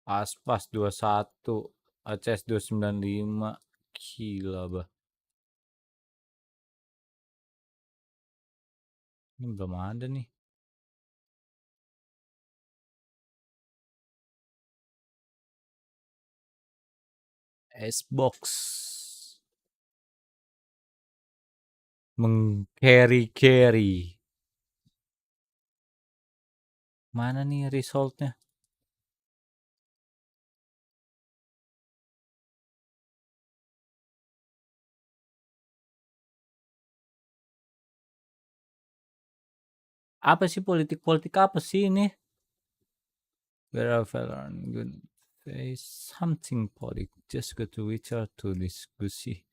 Aspas 21, ACS 295. Gila, bah. Ini belum ada nih. Xbox. Meng-carry. Mana nih resultnya? Apa sih politik-politik apa sih ini? Valorant good face something politic. Just go to Twitter to diskusi.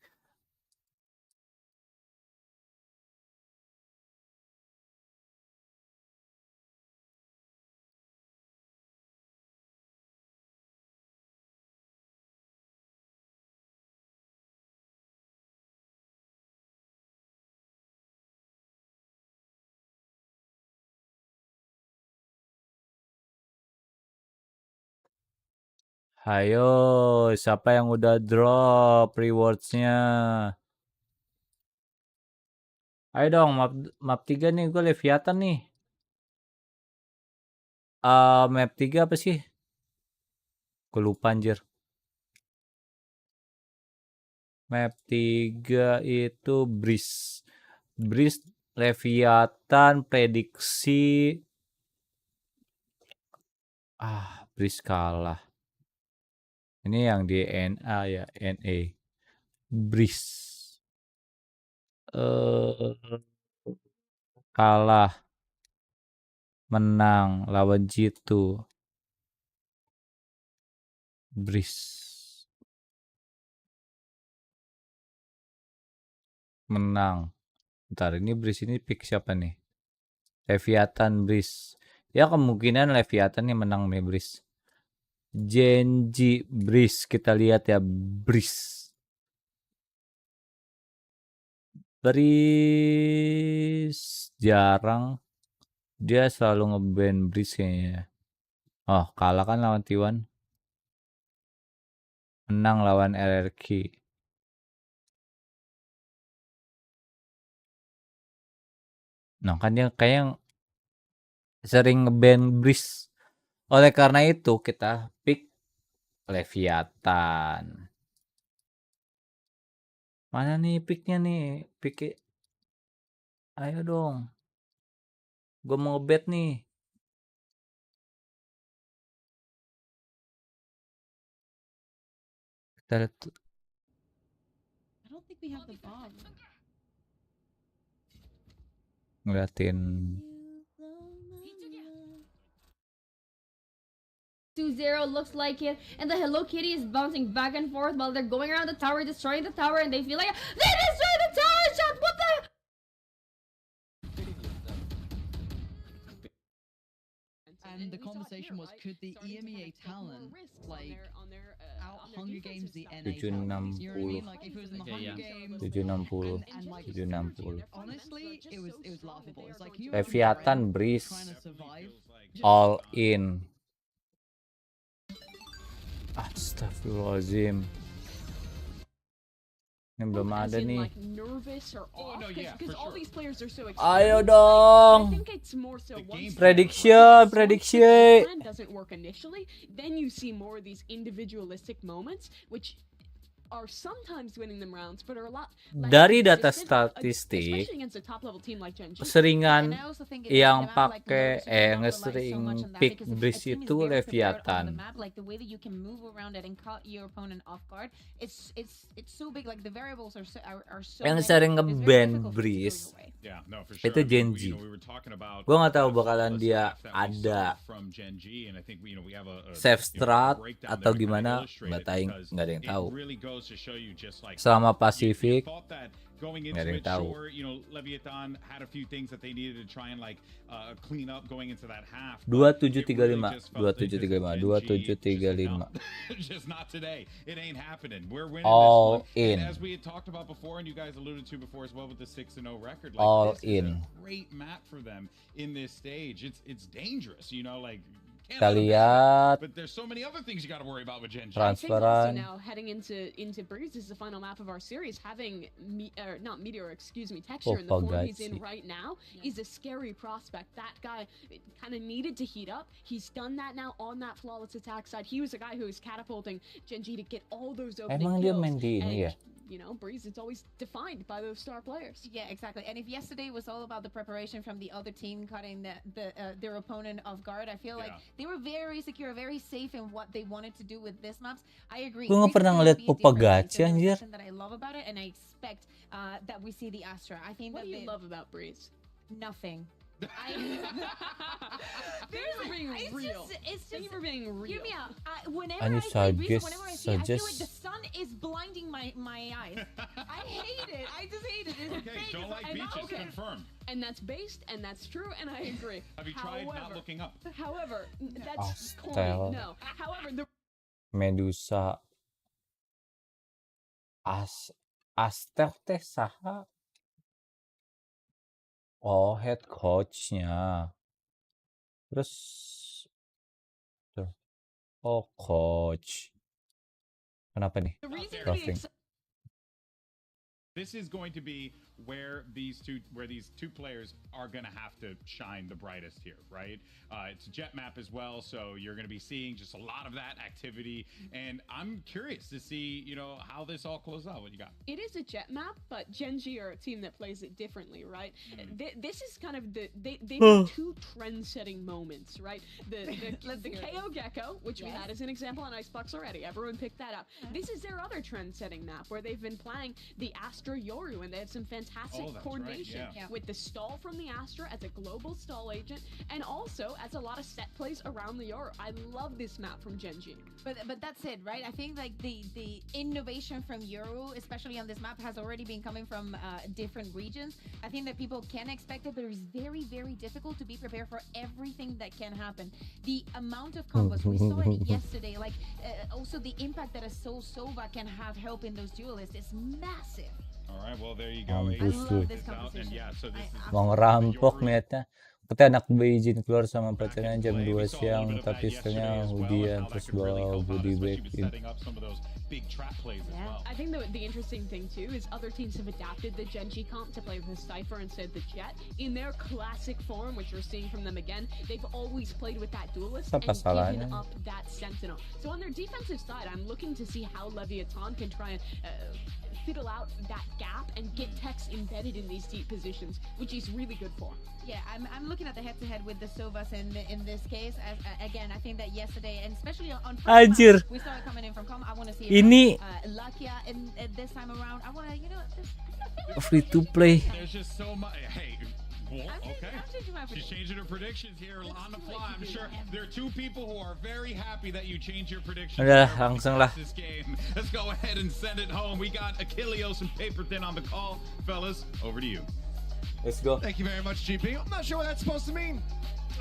Ayo, siapa yang udah drop rewards-nya? Ayo dong, map 3 nih, gue Leviathan nih. Map 3 apa sih? Gue lupa anjir. Map 3 itu Breeze, Leviathan, prediksi. Breeze kalah. Ini yang di NA ya, NA. Breeze. Kalah. Menang lawan G2. Breeze. Menang. Bentar, ini Breeze ini pick siapa nih? Leviathan, Breeze. Ya kemungkinan Leviathan nih menang nih Breeze. GenG, Breeze. Kita lihat ya Breeze. Breeze jarang. Dia selalu nge-ban Breeze kayaknya. Oh, kalah kan lawan T1. Menang lawan RRQ. Nah, kan dia kayak sering nge-ban Breeze. Oleh karena itu kita pick Leviathan. Mana nih picknya nih? Pick. Ayo dong. Gue mau nge-bet nih. Kita lihat. I don't think we have the bomb. Ngeliatin 2-0 looks like it, and the Hello Kitty is bouncing back and forth while they're going around the tower, destroying the tower, and they feel like they destroyed the tower shot. What the? And the conversation was, could the EMEA talent like out Hunger Games the NA talent? You know what I mean? Like if it was in the Hunger Games. 760. And like 760. honestly, it was laughable. It's like you Leviathan, Breeze, all in. Astagfirullahaladzim. Ini belum ada nih. Ayo dong. Prediction. Doesn't work initially, then you see more of these individualistic moments, which are sometimes winning them rounds, but are a lot dari data statistik keseringan yang pakai sering pick Breeze itu Leviathan. Yang sering nge-ban Breeze itu GenG. Gue nggak tahu bakalan dia ada save strat atau gimana, nggak ada yang tahu. goes to show you just like Sama you Pacific. thought that going into Nggak ada yang it, tahu. sure, you know, Leviathan had a few things that they needed to try and like clean up going into that half. 2735 2735 Just not today. It ain't happening. We're winning All this one. in. And as we had talked about before, and you guys alluded to before as well with the 6-0 record, like All this in. is a great map for them in this stage. It's dangerous, you know, like can't Kita let 'em have it. lihat But there's so many other things you got to worry about with GenG. I think also transferan. now heading into Breeze, this is the final map of our series. Having not Meteor, excuse me, Texture in the form he's in Pagazzi. right now is a scary prospect. That guy kind of needed to heat up. He's done that now on that flawless attack side. He was a guy who was catapulting GenG to get all those opening Emang dia kills. main di ini And, ya? you know, Breeze, it's always defined by those star players. Yeah, exactly. And if yesterday was all about the preparation from the other team cutting their opponent off guard, I feel like they were very secure, very safe in what they wanted to do with this maps. I agree. Gue nggak Breeze is pernah gonna ngeliat be a different Pagazzi, beast, and anjir. that's something that I love about it, and I expect that we see the Astra. I think What that do you love about Breeze? nothing. Thank you for being real. It's Thank you for being real. Hear me out. Whenever And I you play Breeze, suggest- whenever I see it, I feel like suggest- the sun is blinding my eyes. I hate it. I just hate it. It's Okay, fake. don't like And beaches. okay. Confirmed. And that's based, and that's true, and I agree. Have you tried not looking up? However, that's Astel. corny. No. However, the Medusa Astel teh saha? Oh, head coachnya. Terus tuh. Oh, coach. Kenapa nih? Crafting. This is going to be where these two players are going to have to shine the brightest here, right? It's a jet map as well, so you're going to be seeing just a lot of that activity, and I'm curious to see, you know, how this all closes out. What you got? It is a jet map, but GenG are a team that plays it differently, right? This is kind of they have two trend-setting moments, right? The KO Gecko, which we had as an example on Icebox already. Everyone picked that up. This is their other trend-setting map where they've been playing the Astra Yoru, and they have some fantastic that's coordination right, yeah. with the stall from the Astra as a global stall agent, and also as a lot of set plays around the Yoru. I love this map from GenG. But that's it, right? I think like the innovation from Euro, especially on this map, has already been coming from different regions. I think that people can expect it, but it's very, very difficult to be prepared for everything that can happen. The amount of combos, we saw it yesterday, like also the impact that a Sova can have helping those duelists is massive. All right, well, there you go. Mampus lu. And yeah, so this is Mau ngerampok niatnya. Kita anak Beijing keluar sama pacarnya jam 2 siang, tapi setelahnya hudian terus bawa body bag. I think the interesting thing too is other teams have adapted the GenG comp to play with the Cypher instead of the Jet. In their classic form, which we're seeing from them again, they've always played with that duelist and given up that Sentinel. So on their defensive side, I'm looking to see how Leviathan can try and fiddle out that gap and get techs embedded in these deep positions, which he's really good for. Yeah, I'm looking at the head-to-head with the Sovas in this case. As, again, I think that yesterday, and especially on Anjir. we saw it coming in from Com. I want to see Ini Lakia in this time around. I want to, you know, free to play. There's just so much. Hey, well, okay. changing my She's changing her predictions here on the fly. I'm sure there are two people who are very happy that you changed your predictions. Udah, langsung lah. This game. Let's go ahead and send it home. We got Achilleos and Paper Thin on the call. Fellas, over to you. Let's go. Thank you very much, GP. I'm not sure what that's supposed to mean.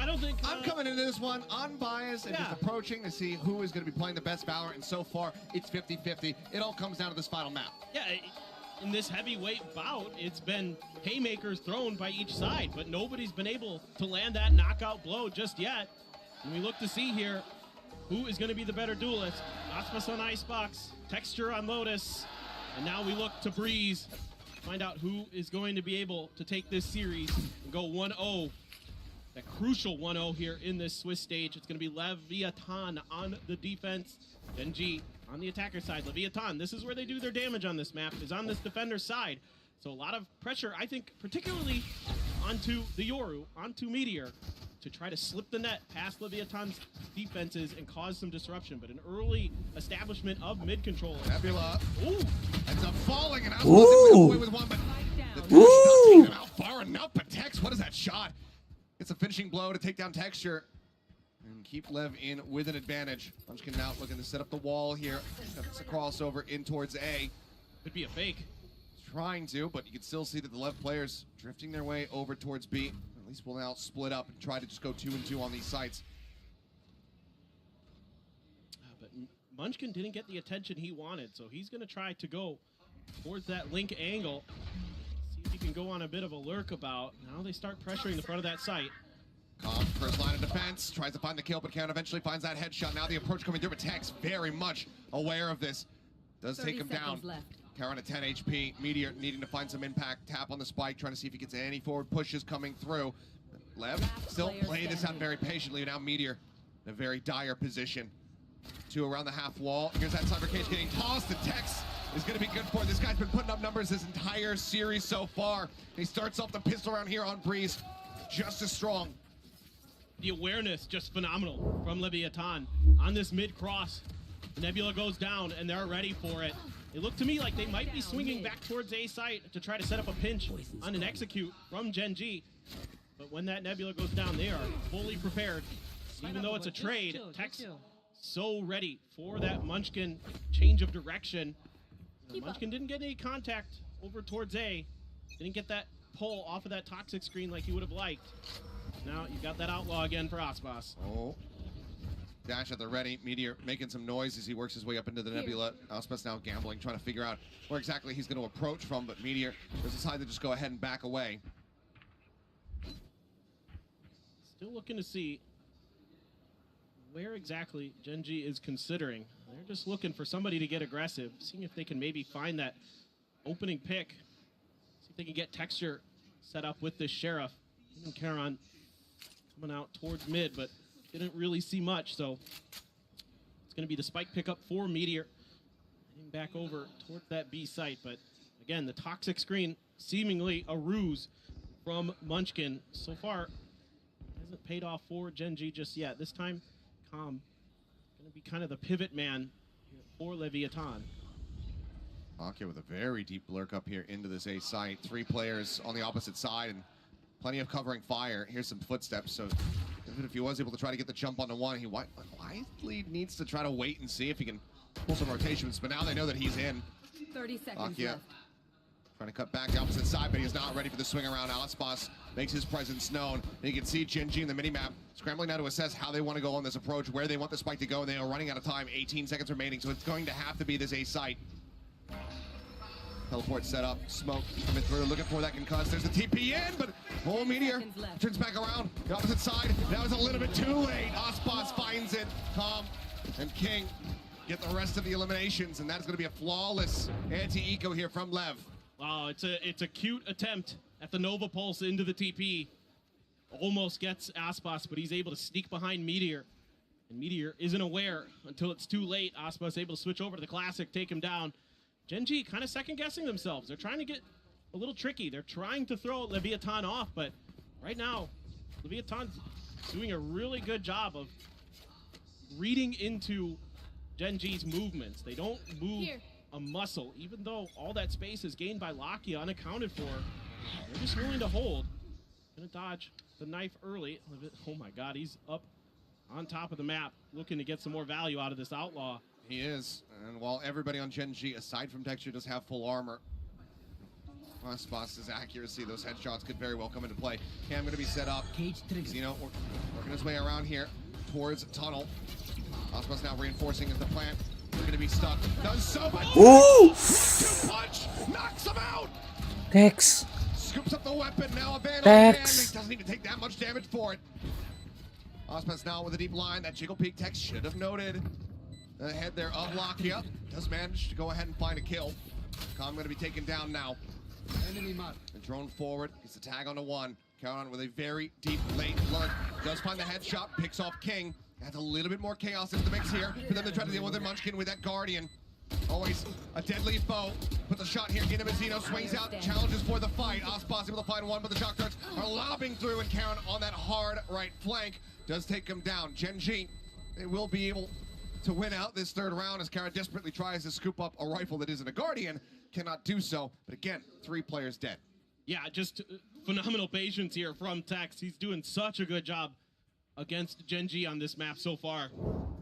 I don't think I'm coming into this one unbiased and just approaching to see who is going to be playing the best Valorant, and so far it's 50-50. It all comes down to this final map. Yeah, in this heavyweight bout, it's been haymakers thrown by each side, but nobody's been able to land that knockout blow just yet. And we look to see here who is going to be the better duelist. Aspas on Icebox, Texture on Lotus, and now we look to Breeze. Find out who is going to be able to take this series and go 1-0. That crucial 1-0 here in this Swiss stage. It's going to be Leviathan on the defense. GenG on the attacker side. Leviathan, this is where they do their damage on this map, is on this defender side. So a lot of pressure, I think, particularly onto the Yoru, onto Meteor, to try to slip the net past Leviathan's defenses and cause some disruption. But an early establishment of mid-control. Nebula ends up falling, and I Ooh. was away with one, but the not taking him out far enough. But Tex, what is that shot? It's a finishing blow to take down Texture. And keep Lev in with an advantage. Munchkin now looking to set up the wall here. It's a crossover in towards A. Could be a fake. Trying to, but you can still see that the Lev players drifting their way over towards B. At least we'll now split up and try to just go 2 and 2 on these sites. But Munchkin didn't get the attention he wanted, so he's going to try to go towards that link angle. See if he can go on a bit of a lurk about. Now they start pressuring the front of that site. Calm, first line of defense, tries to find the kill, but Karen eventually finds that headshot. Now the approach coming through, but Tex very much aware of this. Does take him down. Karen at 10 HP. Meteor needing to find some impact. Tap on the spike, trying to see if he gets any forward pushes coming through. Lev still playing this out very patiently. Now Meteor in a very dire position. 2 around the half wall. Here's that cyber cage getting tossed, and Tex is going to be good for it. This guy's been putting up numbers this entire series so far. He starts off the pistol round here on Breeze, just as strong. The awareness just phenomenal from LEVIATAN on this mid cross. Nebula goes down and they're ready for it. It looked to me like they might be swinging back towards A site to try to set up a pinch on an execute from GenG. But when that Nebula goes down, they are fully prepared. Even though it's a trade, Tex so ready for that Munchkin change of direction. Munchkin didn't get any contact over towards A. Didn't get that pull off of that toxic screen like he would have liked. Now you got that outlaw again for Aspas. Oh. Dash at the ready. Meteor making some noise as he works his way up into the Nebula. Aspas now gambling, trying to figure out where exactly he's going to approach from, but Meteor has decided to just go ahead and back away. Still looking to see where exactly GenG is considering. They're just looking for somebody to get aggressive, seeing if they can maybe find that opening pick. See if they can get texture set up with this Sheriff. Even Charon coming out towards mid, but didn't really see much, so it's going to be the spike pickup for Meteor. Heading back over towards that B site, but again, the toxic screen seemingly a ruse from Munchkin. So far, hasn't paid off for GenG just yet. This time, Calm going to be kind of the pivot man for LEVIATAN. Akia with a very deep lurk up here into this A site. 3 players on the opposite side and plenty of covering fire. Here's some footsteps, so even if he was able to try to get the jump on the one, he wisely needs to try to wait and see if he can pull some rotations, but now they know that he's in. 30 seconds Akia left. trying to cut back the opposite side, but he's not ready for the swing around. Aspas makes his presence known. And you can see GenG in the minimap scrambling now to assess how they want to go on this approach, where they want the spike to go, and they are running out of time. 18 seconds remaining, so it's going to have to be this A site. Teleport set up, smoke coming through, looking for that concuss. There's the TP in, but Meteor turns back around, the opposite side. That was a little bit too late. Aspas finds it. Calm and King get the rest of the eliminations, and that's going to be a flawless anti-eco here from Lev. Wow, it's a cute attempt at the Nova Pulse into the TP. Almost gets Aspas, but he's able to sneak behind Meteor. And Meteor isn't aware until it's too late. Aspas able to switch over to the Classic, take him down. GenG kind of second-guessing themselves. They're trying to get a little tricky. They're trying to throw LEVIATAN off, but right now, LEVIATAN's doing a really good job of reading into GenG's movements. They don't move a muscle, even though all that space is gained by Lakia unaccounted for. They're just willing to hold. Gonna dodge the knife early. Oh my god, he's up on top of the map, looking to get some more value out of this outlaw. He is, and while everybody on GenG, aside from Texture, does have full armor, Aspas' accuracy, those headshots could very well come into play. Cam going to be set up. Xeno working his way around here towards tunnel. Aspas now reinforcing as the plant. They're going to be stuck. Does so, but punch knocks him out. Tex. Scoops up the weapon. Now a van on Tex. He doesn't even take that much damage for it. Aspas now with a deep line. That jiggle peek Tex should have noted. Ahead there of Lakia. Does manage to go ahead and find a kill. Calm going to be taken down now. And drone forward. Gets the tag on the one. Caron with a very deep late lunge. Does find the headshot. Picks off King. Adds a little bit more chaos into the mix here for them to try to deal with it. Munchkin with that Guardian. Always a deadly foe. Puts a shot here. Into Zeno. Swings out. Challenges for the fight. Aspas able to find one, but the shock darts are lobbing through, and Caron on that hard right flank does take him down. GenG, they will be able to win out this third round as Kara desperately tries to scoop up a rifle that isn't a Guardian. Cannot do so, but again, 3 players dead. Yeah, just phenomenal patience here from Tex. He's doing such a good job against GenG on this map so far.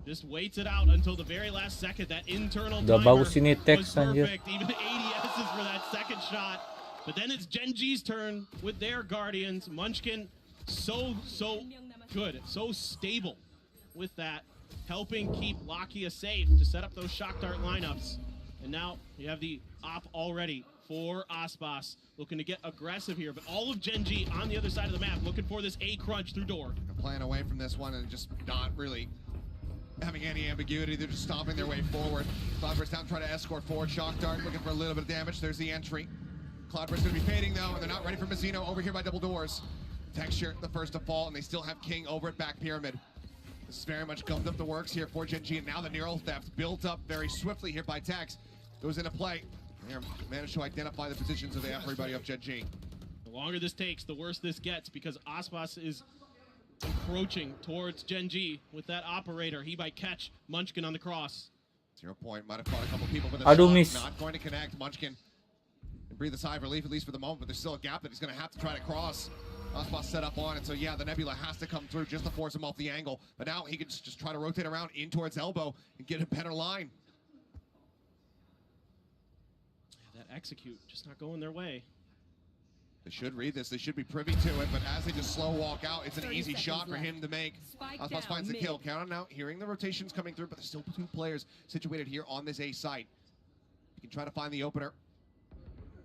Just waits it out until the very last second. That internal Udah timer bagus ini was teks anjir. perfect. Even ADSs for that second shot. But then it's GenG's turn with their Guardians. Munchkin, so good, so stable with that, helping keep Lakia safe to set up those shock dart lineups. And now you have the op already for Aspas, looking to get aggressive here. But all of GenG on the other side of the map, looking for this A crunch through door. Playing away from this one and just not really having any ambiguity. They're just stomping their way forward. Cloudburst down, trying to escort forward. Shock dart looking for a little bit of damage. There's the entry. Cloudburst going to be fading though, and they're not ready for Mazzino over here by double doors. Texture, the first to fall, and they still have King over at back pyramid. This is very much gummed up the works here for GenG, and now the neural theft built up very swiftly here by Tex. Goes into play. They managed to identify the positions of everybody of GenG. The longer this takes, the worse this gets, because Aspas is encroaching towards GenG with that operator. He might catch Munchkin on the cross. 0 point, might have caught a couple people, but miss. not going to connect. Munchkin can breathe a sigh of relief, at least for the moment, but there's still a gap that he's going to have to try to cross. Aspas set up on it, so yeah, the Nebula has to come through just to force him off the angle. But now he can just try to rotate around in towards elbow and get a better line. That execute just not going their way. They should read this. They should be privy to it, but as they just slow walk out, it's an easy shot for him to make. Aspas finds the kill. Count on out, hearing the rotations coming through, but there's still 2 players situated here on this A site. You can try to find the opener.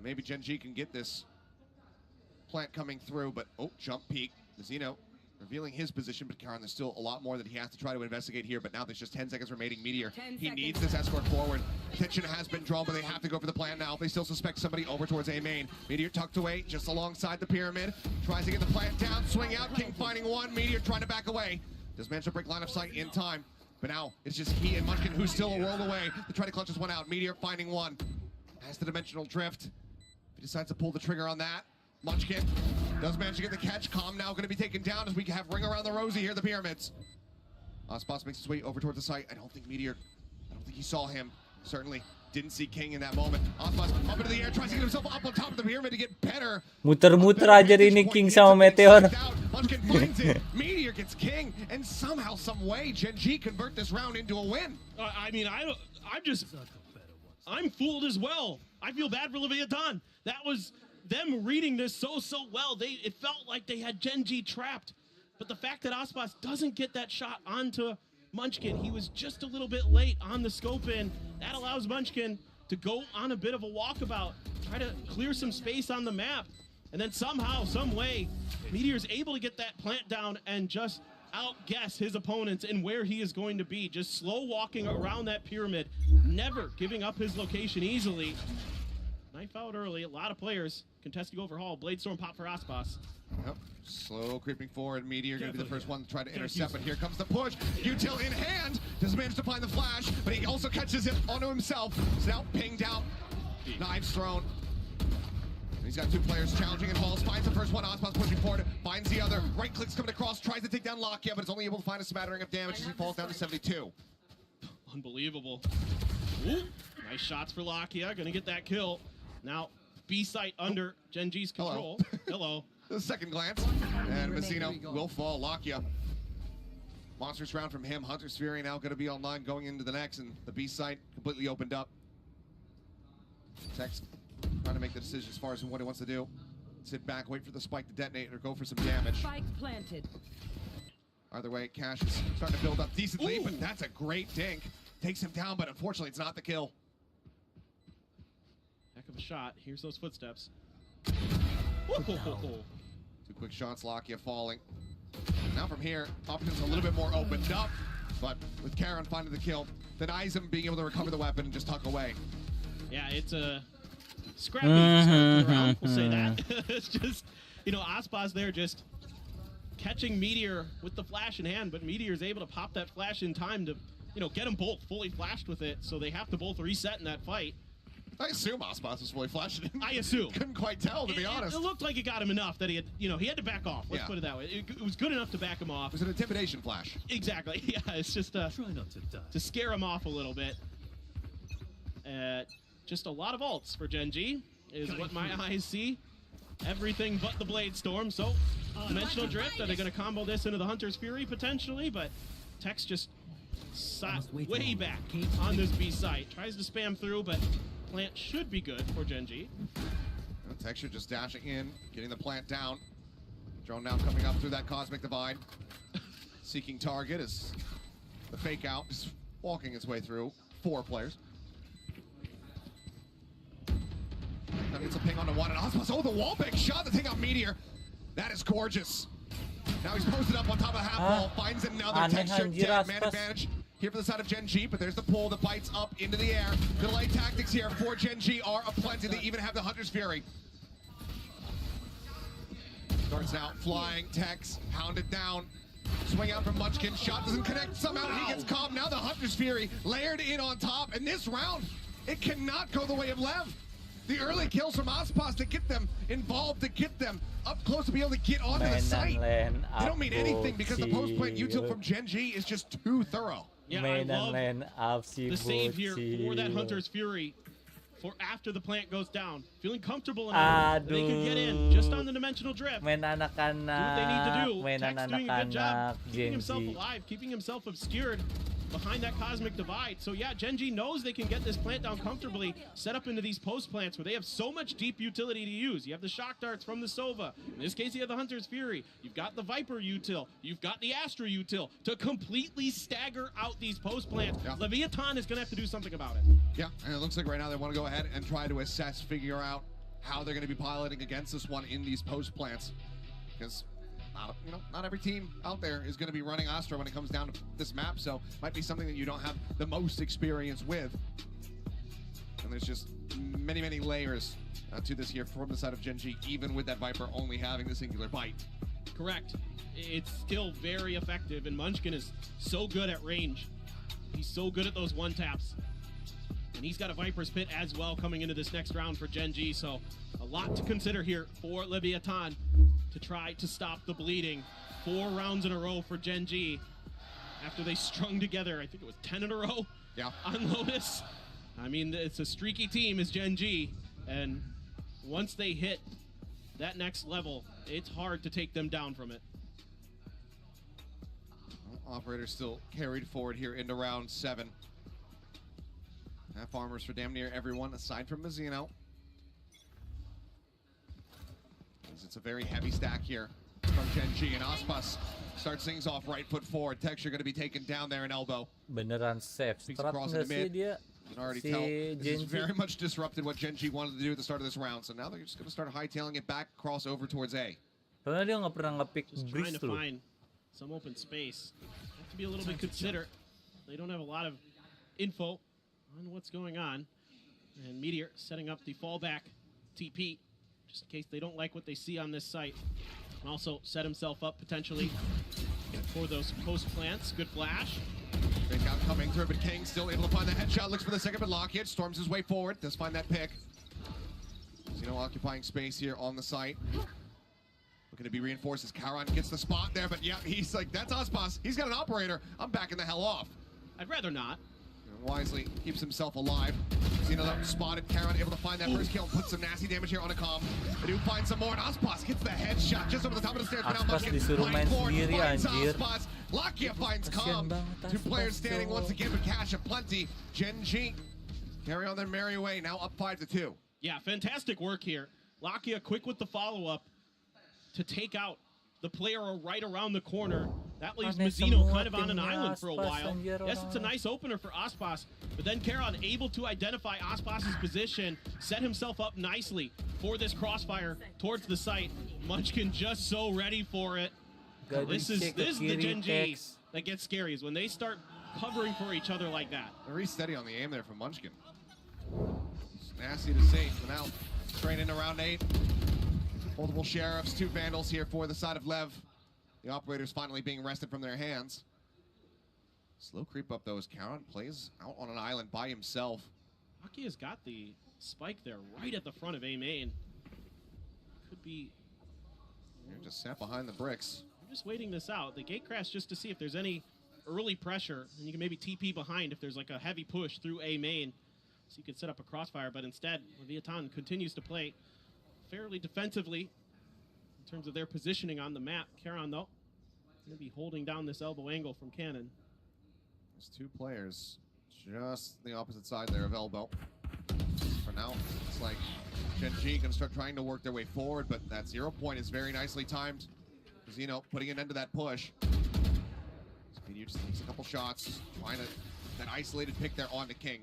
Maybe GenG can get this plant coming through, but jump peek. Mazzino revealing his position, but Karen, there's still a lot more that he has to try to investigate here, but now there's just 10 seconds remaining. Meteor, he needs this escort forward. Attention has been drawn, but they have to go for the plant now. They still suspect somebody over towards A main. Meteor tucked away just alongside the pyramid. Tries to get the plant down, swing out, King finding one. Meteor trying to back away. Does manage to break line of sight in time, but now it's just he and Munchkin who's still a world away to try to clutch this one out. Meteor finding one. Has the dimensional drift. He decides to pull the trigger on that. Munchkin does manage to get the catch. Calm now going to be taken down as we have ring around the rosy here at the pyramids. Aspas makes his way over towards the site. I don't think he saw him. Certainly didn't see King in that moment. Aspas up into the air, tries to get himself up on top of the pyramid to get better. Muter-muter aja ini King sama Meteor. Munchkin finds it. Meteor gets King, and somehow, some way, GenG convert this round into a win. I mean, I'm fooled as well. I feel bad for LEVIATAN. That was them reading this so well. It felt like they had GenG trapped. But the fact that Aspas doesn't get that shot onto Munchkin, he was just a little bit late on the scope in. That allows Munchkin to go on a bit of a walkabout, try to clear some space on the map. And then somehow, some way, Meteor's able to get that plant down and just outguess his opponents and where he is going to be. Just slow walking around that pyramid, never giving up his location easily. Knife out early, a lot of players contesting overhaul. Bladestorm pop for Aspas. Yep. Slow creeping forward. Meteor going to be the first one to try to intercept, but here comes the push. Util in hand. Does manage to find the flash, but he also catches it onto himself. He's now pinged out. Knives thrown. He's got 2 players challenging and falls. Finds the first one. Aspas pushing forward. Finds the other. Right clicks coming across. Tries to take down Lakia, but it's only able to find a smattering of damage as he falls down to 72. Unbelievable. Ooh, nice shots for Lakia. Gonna get that kill. Now, B site under GenG's control. Hello. The second glance. And Mazzino will fall. Lakia. Monsters round from him. Hunter's Fury now going to be online going into the next, and the B site completely opened up. Tex trying to make the decision as far as what he wants to do. Sit back, wait for the spike to detonate, or go for some damage. Spike planted. Either way, Cash is starting to build up decently, but that's a great dink. Takes him down, but unfortunately it's not the kill. Heck of a shot. Here's those footsteps. 2 quick shots, Lakia falling. Now from here, options a little bit more opened up, but with Karen finding the kill, denies him being able to recover the weapon and just tuck away. Yeah, it's a scrappy round, we'll say that. It's just, Aspas there just catching Meteor with the flash in hand, but Meteor is able to pop that flash in time to, get them both fully flashed with it, so they have to both reset in that fight. I assume Aspas was fully flashed. I assume. Couldn't quite tell, to be honest. It looked like it got him enough that he had, he had to back off. Let's put it that way. It was good enough to back him off. It was an intimidation flash. Exactly. Yeah, it's just to scare him off a little bit. Just a lot of ults for GenG is what my eyes see. Everything but the Blade Storm. So Dimensional Drift, are they going to combo this into the Hunter's Fury potentially? But Tex just sat way back on this B site. Tries to spam through, but plant should be good for GenG. Texture just dashing in, getting the plant down. Drone now coming up through that Cosmic Divide. Seeking target as the fake out is walking its way through 4 players. Now gets a ping onto one and Osmos. Oh, the wall bang shot to take out Meteor. That is gorgeous. Now he's posted up on top of half wall, finds another Texture. Dead man advantage here for the side of GenG, but there's the pull that bites up into the air. Delay tactics here for GenG are aplenty. They even have the Hunter's Fury. Starts now flying, Tex, hounded down. Swing out from Munchkin, shot doesn't connect, somehow he gets calm. Now the Hunter's Fury layered in on top, and this round, it cannot go the way of Lev. The early kills from Aspas to get them involved, to get them up close to be able to get onto the site. They don't mean anything because the post-plant util from GenG is just too thorough. Yeah, I love the save here for that Hunter's Fury for after the plant goes down. Feeling comfortable enough that they can get in just on the Dimensional Drift. Do what they need to do. Tex doing a good job keeping himself alive, keeping himself obscured behind that Cosmic Divide. So yeah, GenG knows they can get this plant down comfortably, set up into these post plants where they have so much deep utility to use. You have the shock darts from the Sova. In this case, you have the Hunter's Fury. You've got the Viper util. You've got the Astra util to completely stagger out these post plants. Yeah. Leviathan is going to have to do something about it. Yeah, and it looks like right now they want to go ahead and try to assess, figure out how they're going to be piloting against this one in these post plants. Because not every team out there is going to be running Astra when it comes down to this map, so might be something that you don't have the most experience with. And there's just many, many layers to this here from the side of GenG, even with that Viper only having the singular bite. Correct. It's still very effective, and Munchkin is so good at range. He's so good at those one-taps. And he's got a Viper's Pit as well coming into this next round for GenG, so a lot to consider here for Leviathan to try to stop the bleeding. 4 rounds in a row for GenG after they strung together, I think it was 10 in a row on Lotus. I mean, it's a streaky team as GenG, and once they hit that next level, it's hard to take them down from it. Well, Operator still carried forward here into round 7. Half armors for damn near everyone aside from Mazzino. It's a very heavy stack here from GenG, and Aspas starts things off right foot forward. Texture going to be taken down there in elbow. Beneran safe. Across the mid. You can already tell this is very much disrupted what GenG wanted to do at the start of this round. So now they're just going to start hightailing it back, cross over towards A. Just trying to find some open space. Have to be a little bit considerate. They don't have a lot of info on what's going on. And Meteor setting up the fallback TP, just in case they don't like what they see on this site. And also set himself up potentially for those post plants. Good flash. Fake out coming through, but King still able to find the headshot. Looks for the second, but Lockheed storms his way forward. Does find that pick. Occupying space here on the site. Looking to be reinforced as Karan gets the spot there, but yeah, he's like, that's Aspas. He's got an operator. I'm backing the hell off. I'd rather not. Wisely keeps himself alive. Spotted Karan, able to find that first kill and put some nasty damage here on a comm. They do find some more, and Aspas gets the headshot just over the top of the stairs. But now Munchkin finds Aspas. Lakia finds comm. 2 players standing once again, but cash aplenty. GenG carry on their merry way, now up 5-2. Yeah, fantastic work here. Lakia quick with the follow-up to take out the player right around the corner. That leaves Mazzino kind of on an island for a while. Yes, it's a nice opener for Aspas, but then Karan able to identify Aspas's position, set himself up nicely for this crossfire towards the site. Munchkin just so ready for it. This is the GenG that gets scary, is when they start covering for each other like that. Very steady on the aim there from Munchkin. It's nasty to see, but now straight into round 8. Multiple sheriffs, 2 vandals here for the side of Lev. The operators finally being wrested from their hands. Slow creep up though as Karan plays out on an island by himself. Aki has got the spike there right at the front of A main. Could be... You're just sat behind the bricks. I'm just waiting this out. The gate crash just to see if there's any early pressure, and you can maybe TP behind if there's like a heavy push through A main. So you could set up a crossfire, but instead, Leviathan continues to play fairly defensively. in terms of their positioning on the map. Karan, though, going to be holding down this elbow angle from Cannon. There's two players just the opposite side there of elbow. For now, it's like GenG can start trying to work their way forward, but that 0 point is very nicely timed. Zeno putting an end to that push. Speedy just takes a couple shots, trying to that isolated pick there onto King.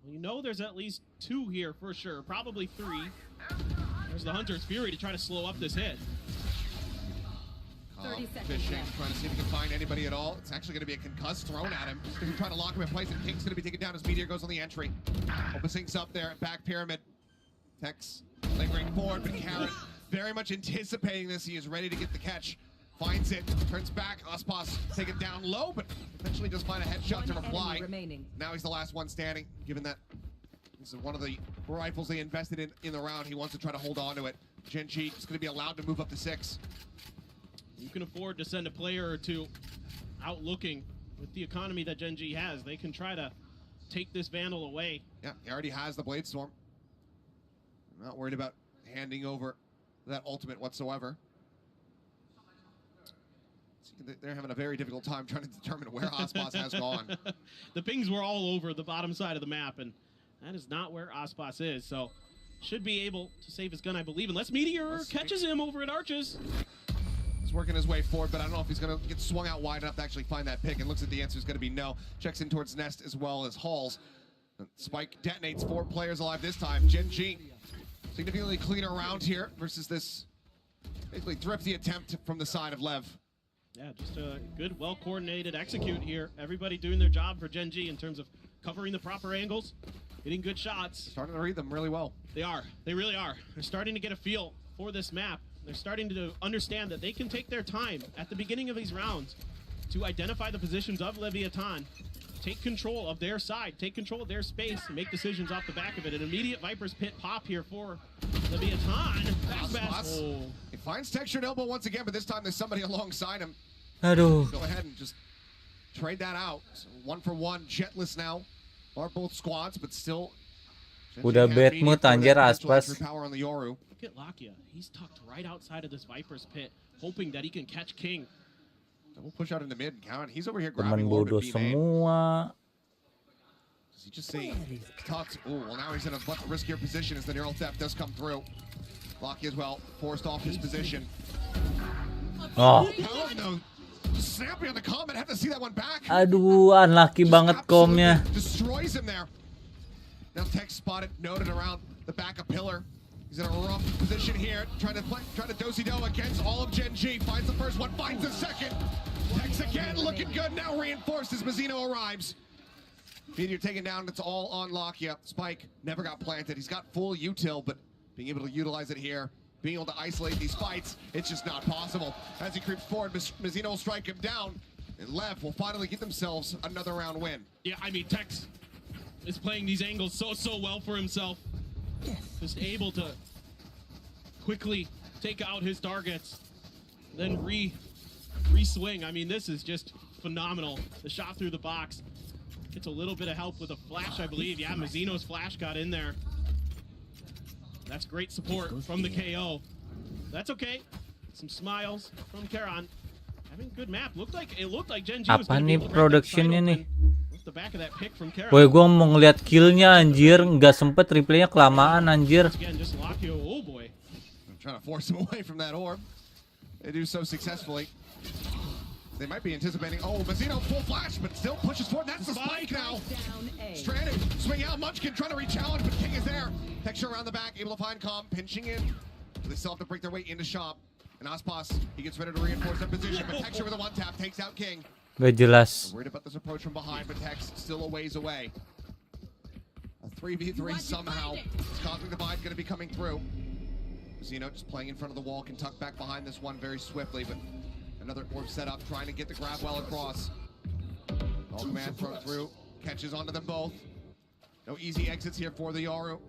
Well, you know there's at least two here for sure, probably three. There's the Hunter's Fury to try to slow up this hit. 30 seconds Fishing, left. trying to see if he can find anybody at all. It's actually going to be a concuss thrown at him. He's going to be trying to lock him in place, and King's going to be taken down as Meteor goes on the entry. Open sinks up there, back pyramid. Tex lingering forward, but Karen very much anticipating this. He is ready to get the catch. Finds it, turns back. Aspas taken down low, but eventually does find a headshot to reply. Now he's the last one standing, given that this is one of the rifles they invested in the round. He wants to try to hold on to it. GenG is going to be allowed to move up to 6. You can afford to send a player or two out looking with the economy that GenG has. They can try to take this Vandal away. Yeah, he already has the Blade Storm. I'm not worried about handing over that ultimate whatsoever. They're having a very difficult time trying to determine where Aspas has gone. The pings were all over the bottom side of the map, and that is not where Aspas is. So should be able to save his gun, I believe, unless Meteor catches him over at Arches. He's working his way forward, but I don't know if he's going to get swung out wide enough to actually find that pick, and looks at the answer is going to be no. Checks in towards Nest as well as Halls. Spike detonates 4 players alive this time. GenG significantly cleaner round here versus this basically thrifty attempt from the side of Lev. Yeah, just a good, well-coordinated execute here. Everybody doing their job for GenG in terms of covering the proper angles, hitting good shots. Starting to read them really well. They are. They really are. They're starting to get a feel for this map. They're starting to understand that they can take their time at the beginning of these rounds to identify the positions of LEVIATAN, take control of their side, take control of their space, and make decisions off the back of it. An immediate Viper's Pit pop here for LEVIATAN. Oh. He finds textured elbow once again, but this time there's somebody alongside him. Aduh. Go ahead and just trade that out. So 1-for-1, jetless now. Are both squads, but still. Udah bad mood anjir Aspas. Power on the Yoru. Look at Lakia. He's tucked right outside of this Viper's Pit, hoping that he can catch King. Double push out in the mid. Karen, he's over here Teman grabbing Lord bodoh of B-main. semua. Does he just see tucked? Oh, well now he's in a much riskier position as the neural theft does come through. Lakia as well, forced off his position. Oh. No. Snappy on the comment, have to see that one back. Aduh, unlucky banget komnya. Destroys him there. Now Tech spotted, noted around the backup pillar. He's in a rough position here, trying to do-si-do against all of GenG. Finds the first one, finds the second. Tech's again, looking good. Now reinforced as Mazzino arrives. Meteor taken down, it's all on Lakia. Spike never got planted. He's got full util, but being able to utilize it here, being able to isolate these fights, it's just not possible. As he creeps forward, Mazzino will strike him down, and Lev will finally get themselves another round win. Yeah, I mean, Tex is playing these angles so well for himself. Just able to quickly take out his targets, then re-swing. I mean, this is just phenomenal. The shot through the box gets a little bit of help with a flash, I believe. Yeah, Mazzino's flash got in there. That's great support from the KO. That's okay. Some smiles from Karan. Having a good map. It looked like GenG was Apa going to be nih able to productionnya nih? the back of that pick from Karan. Woi, gua mau ngeliat killnya anjir, nggak sempet replaynya kelamaan anjir. Again, just Lakio. Oh boy. I'm trying to force him away from that orb. They do so successfully. They might be anticipating. Oh, Mazzino full flash, but still pushes forward. That's the spike now. Stranded, swing out. Munchkin trying to re-challenge, but King is there. Texture around the back, able to find Calm, pinching in. But they still have to break their way into shop. And Aspas, he gets ready to reinforce their position, but Texture with a one-tap takes out King. Gak jelas. Worried about this approach from behind, but Tex still a ways away. A 3v3 somehow. Cosmic Divide going to be coming through. Mazzino just playing in front of the wall, can tuck back behind this one very swiftly, but another orb set up, trying to get the grab well across. All command thrown through, catches onto them both. No easy exits here for the Yoru.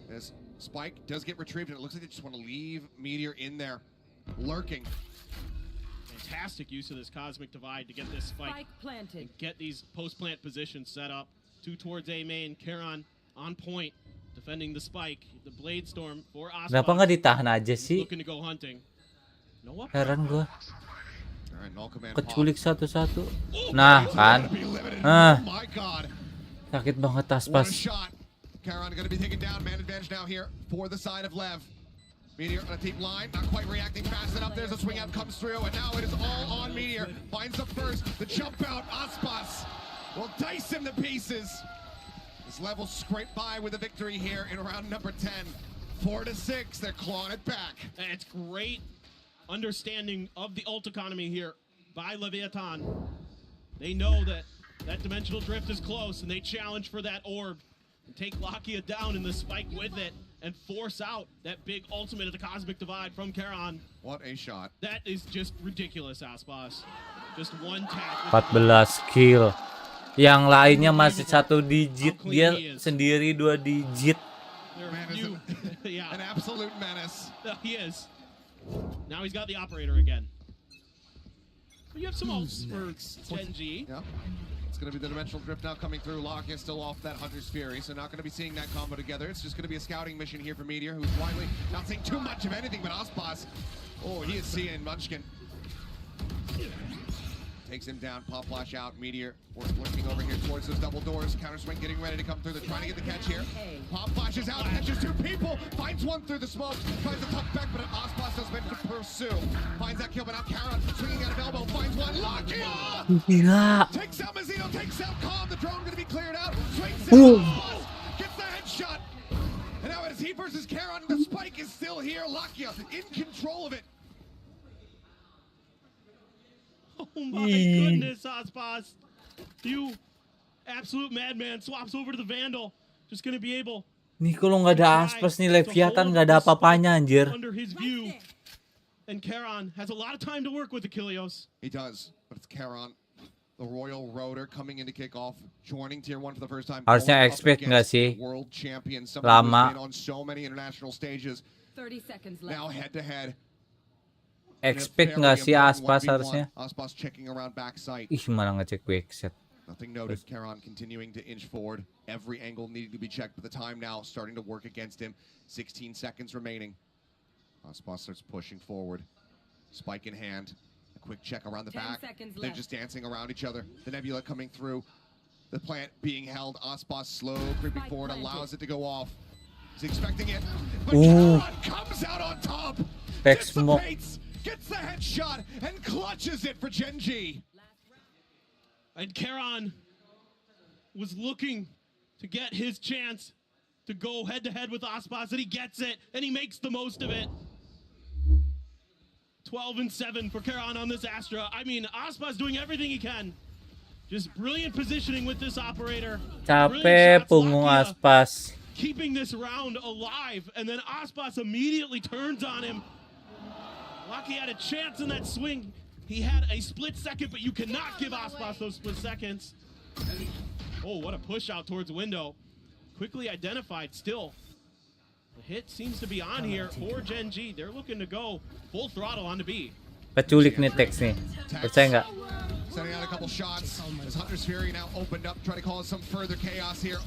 As Spike does get retrieved, and it looks like they just want to leave Meteor in there, lurking. Fantastic use of this Cosmic Divide to get this spike planted. and get these post-plant positions set up. Two towards A main. Karan on point. defending the spike, the blade storm for Aspas. Kenapa nggak ditahan aja sih? Looking to go hunting. Heran gua. Keculik satu-satu. Nah, kan. Sakit banget Aspas. Caron going to be taken down. Man advantage now here for the side of Lev. Meteor on a deep line, not quite reacting fast enough. There's a swing out, comes through, and now it is all on Meteor. Finds the first, the jump out. Aspas will dice him to pieces. This level scraped by with a victory here in round number 10. 4-6, they're clawing it back. And it's great understanding of the ult economy here by LEVIATAN. They know that that dimensional drift is close, and they challenge for that orb and take Lakia down in the spike with it and force out that big ultimate of the Cosmic Divide from Caron. What a shot. That is just ridiculous, Aspas. Just one tap. 14 kill. Yang lainnya masih 1 digit, dia sendiri 2 digit. Yeah. An absolute menace. He is. Now he's got the operator again. You have some ults for GenG. Yeah. It's going to be the dimensional drift now coming through. Lakia still off that Hunter's Fury, so not going to be seeing that combo together. It's just going to be a scouting mission here for Meteor, who's widely not seeing too much of anything but Aspas. Oh, he is seeing Munchkin. Takes him down, pop flash out. Meteor working over here towards those double doors. Counter swing getting ready to come through. They're trying to get the catch here. Pop flashes out, catches 2 people, finds one through the smoke, tries to tuck back, but Aspas has been to pursue. Finds that kill, but now Caron swinging out of elbow, finds one. Lakia! Takes out Mazzino, takes out Calm. The drone going to be cleared out. Swings it. Aspas gets the headshot. And now it is he versus Caron. The spike is still here. Lakia in control of it. Oh my goodness, Aspas. You absolute madman swaps over to the Vandal. Just gonna be able. Nih kalau nggak ada Aspas nih Leviathan nggak ada apa-apanya anjir. Under his view. And Caron has a lot of time to work with Achilleos. He does, but it's Caron, the Royal Roader, coming into kickoff, joining Tier 1 for the first time. Harusnya expect nggak sih? World champion, Lama. been on so many international stages. 30 seconds left. Now head to head. Expect nggak sih Aspas harusnya? Aspas checking around backside. Ih, malah ngecek quick set. Nothing noted. Caron continuing to inch forward. Every angle needing to be checked, but the time now starting to work against him. 16 seconds remaining. Aspas starts pushing forward. Spike in hand. A quick check around the back. They're just dancing around each other. The Nebula coming through. The plant being held. Aspas slow creeping forward, allows it to go off. He's expecting it. But Caron comes out on top. Dissipates. Gets the headshot and clutches it for GenG. And Caron was looking to get his chance to go head-to-head with Aspas, and he gets it, and he makes the most of it. 12-7 for Caron on this Astra. I mean, Aspas doing everything he can. Just brilliant positioning with this operator. Capek punggung Aspas. Keeping this round alive, and then Aspas immediately turns on him. Lucky had a chance in that swing. He had a split second, but you cannot give Aspas those split seconds. Oh, what a push out towards the window. Quickly identified still. The hit seems to be on here for GenG. They're looking to go full throttle on the B. Peculik nih Tex nih. Percaya nggak? Sending out a couple shots. As Hunter's Fury now opened up, trying to cause some further chaos here.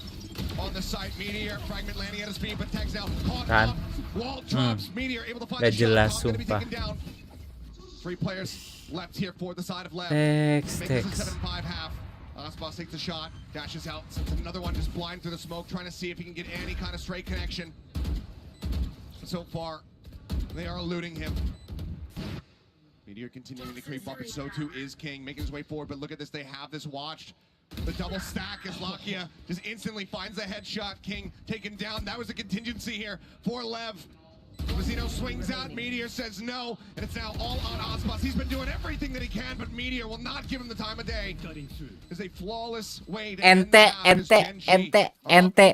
On the side, Meteor, fragment landing at his feet, but tags now caught up. Wall drops, Meteor able to find the shot. Going to be taken down. 3 players left here for the side of left. Tex. 7-5 half. Aspas takes a shot, dashes out, sends another one just blind through the smoke, trying to see if he can get any kind of straight connection. But so far, they are eluding him. Meteor continuing to creep up, and so too is King, making his way forward, but look at this, they have this watched. The double stack as Lakia just instantly finds a headshot. King taken down. That was a contingency here for Lev. Mazzino swings out. Meteor says no, and it's now all on Aspas. He's been doing everything that he can, but Meteor will not give him the time of day. It's a flawless way to ente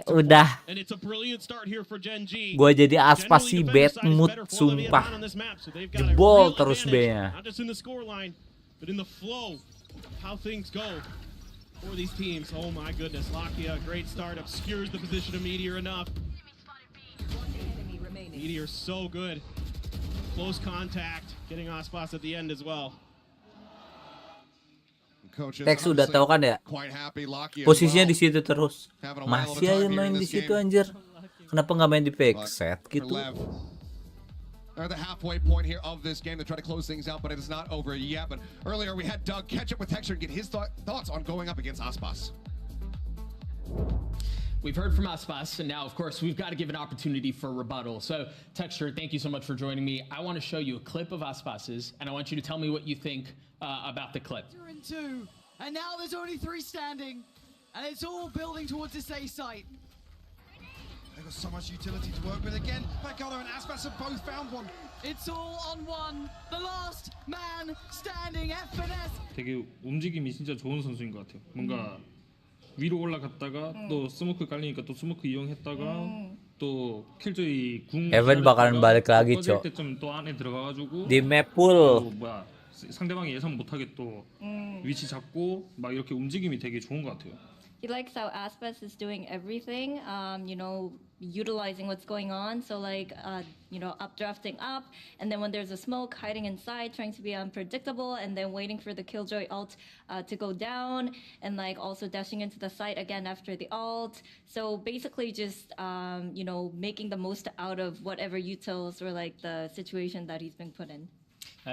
udah. And it's a brilliant start here for GenG. Gua jadi Aspas sih bad mood sumpah. Jebol terus B-nya. Not just in the score line, but in the flow of how things go for these teams. Oh my goodness, Lakia, great start, obscures the position of Meteor enough. Meteor so good. Close contact, getting Aspas at the end as well. Tex udah tahu kan ya? Posisinya di situ terus. Masih aja main di situ anjir. Kenapa nggak main di fake But set for gitu? Lev, they're at the halfway point here of this game to try to close things out, but it is not over yet. But earlier we had Doug catch up with Texture and get his thoughts on going up against Aspas. We've heard from Aspas, and now, of course, we've got to give an opportunity for rebuttal. So, Texture, thank you so much for joining me. I want to show you a clip of Aspas's, and I want you to tell me what you think about the clip. You're in 2, and now there's only 3 standing, and it's all building towards this A site. They've got so much utility to work with. Again, pacar and Aspas have both found one. It's all on one. The last man standing. F&S. 되게 움직임이 진짜 좋은 선수인 것 같아요. 뭔가 위로 올라갔다가 또 스모크 깔리니까 또 스모크 이용했다가 또 킬조이 궁 Evan bakalan balik lagi, Cok. 때쯤 또 안에 들어가가지고 Di map pool. 또 뭐야 상대방이 예상 못하게 또 위치 잡고 막 이렇게 움직임이 되게 좋은 것 같아요. He likes how Aspas is doing everything, you know, utilizing what's going on. So like, you know, updrafting up, and then when there's a smoke, hiding inside, trying to be unpredictable, and then waiting for the Killjoy ult to go down, and like also dashing into the site again after the ult. So basically just, you know, making the most out of whatever utils or like the situation that he's been put in.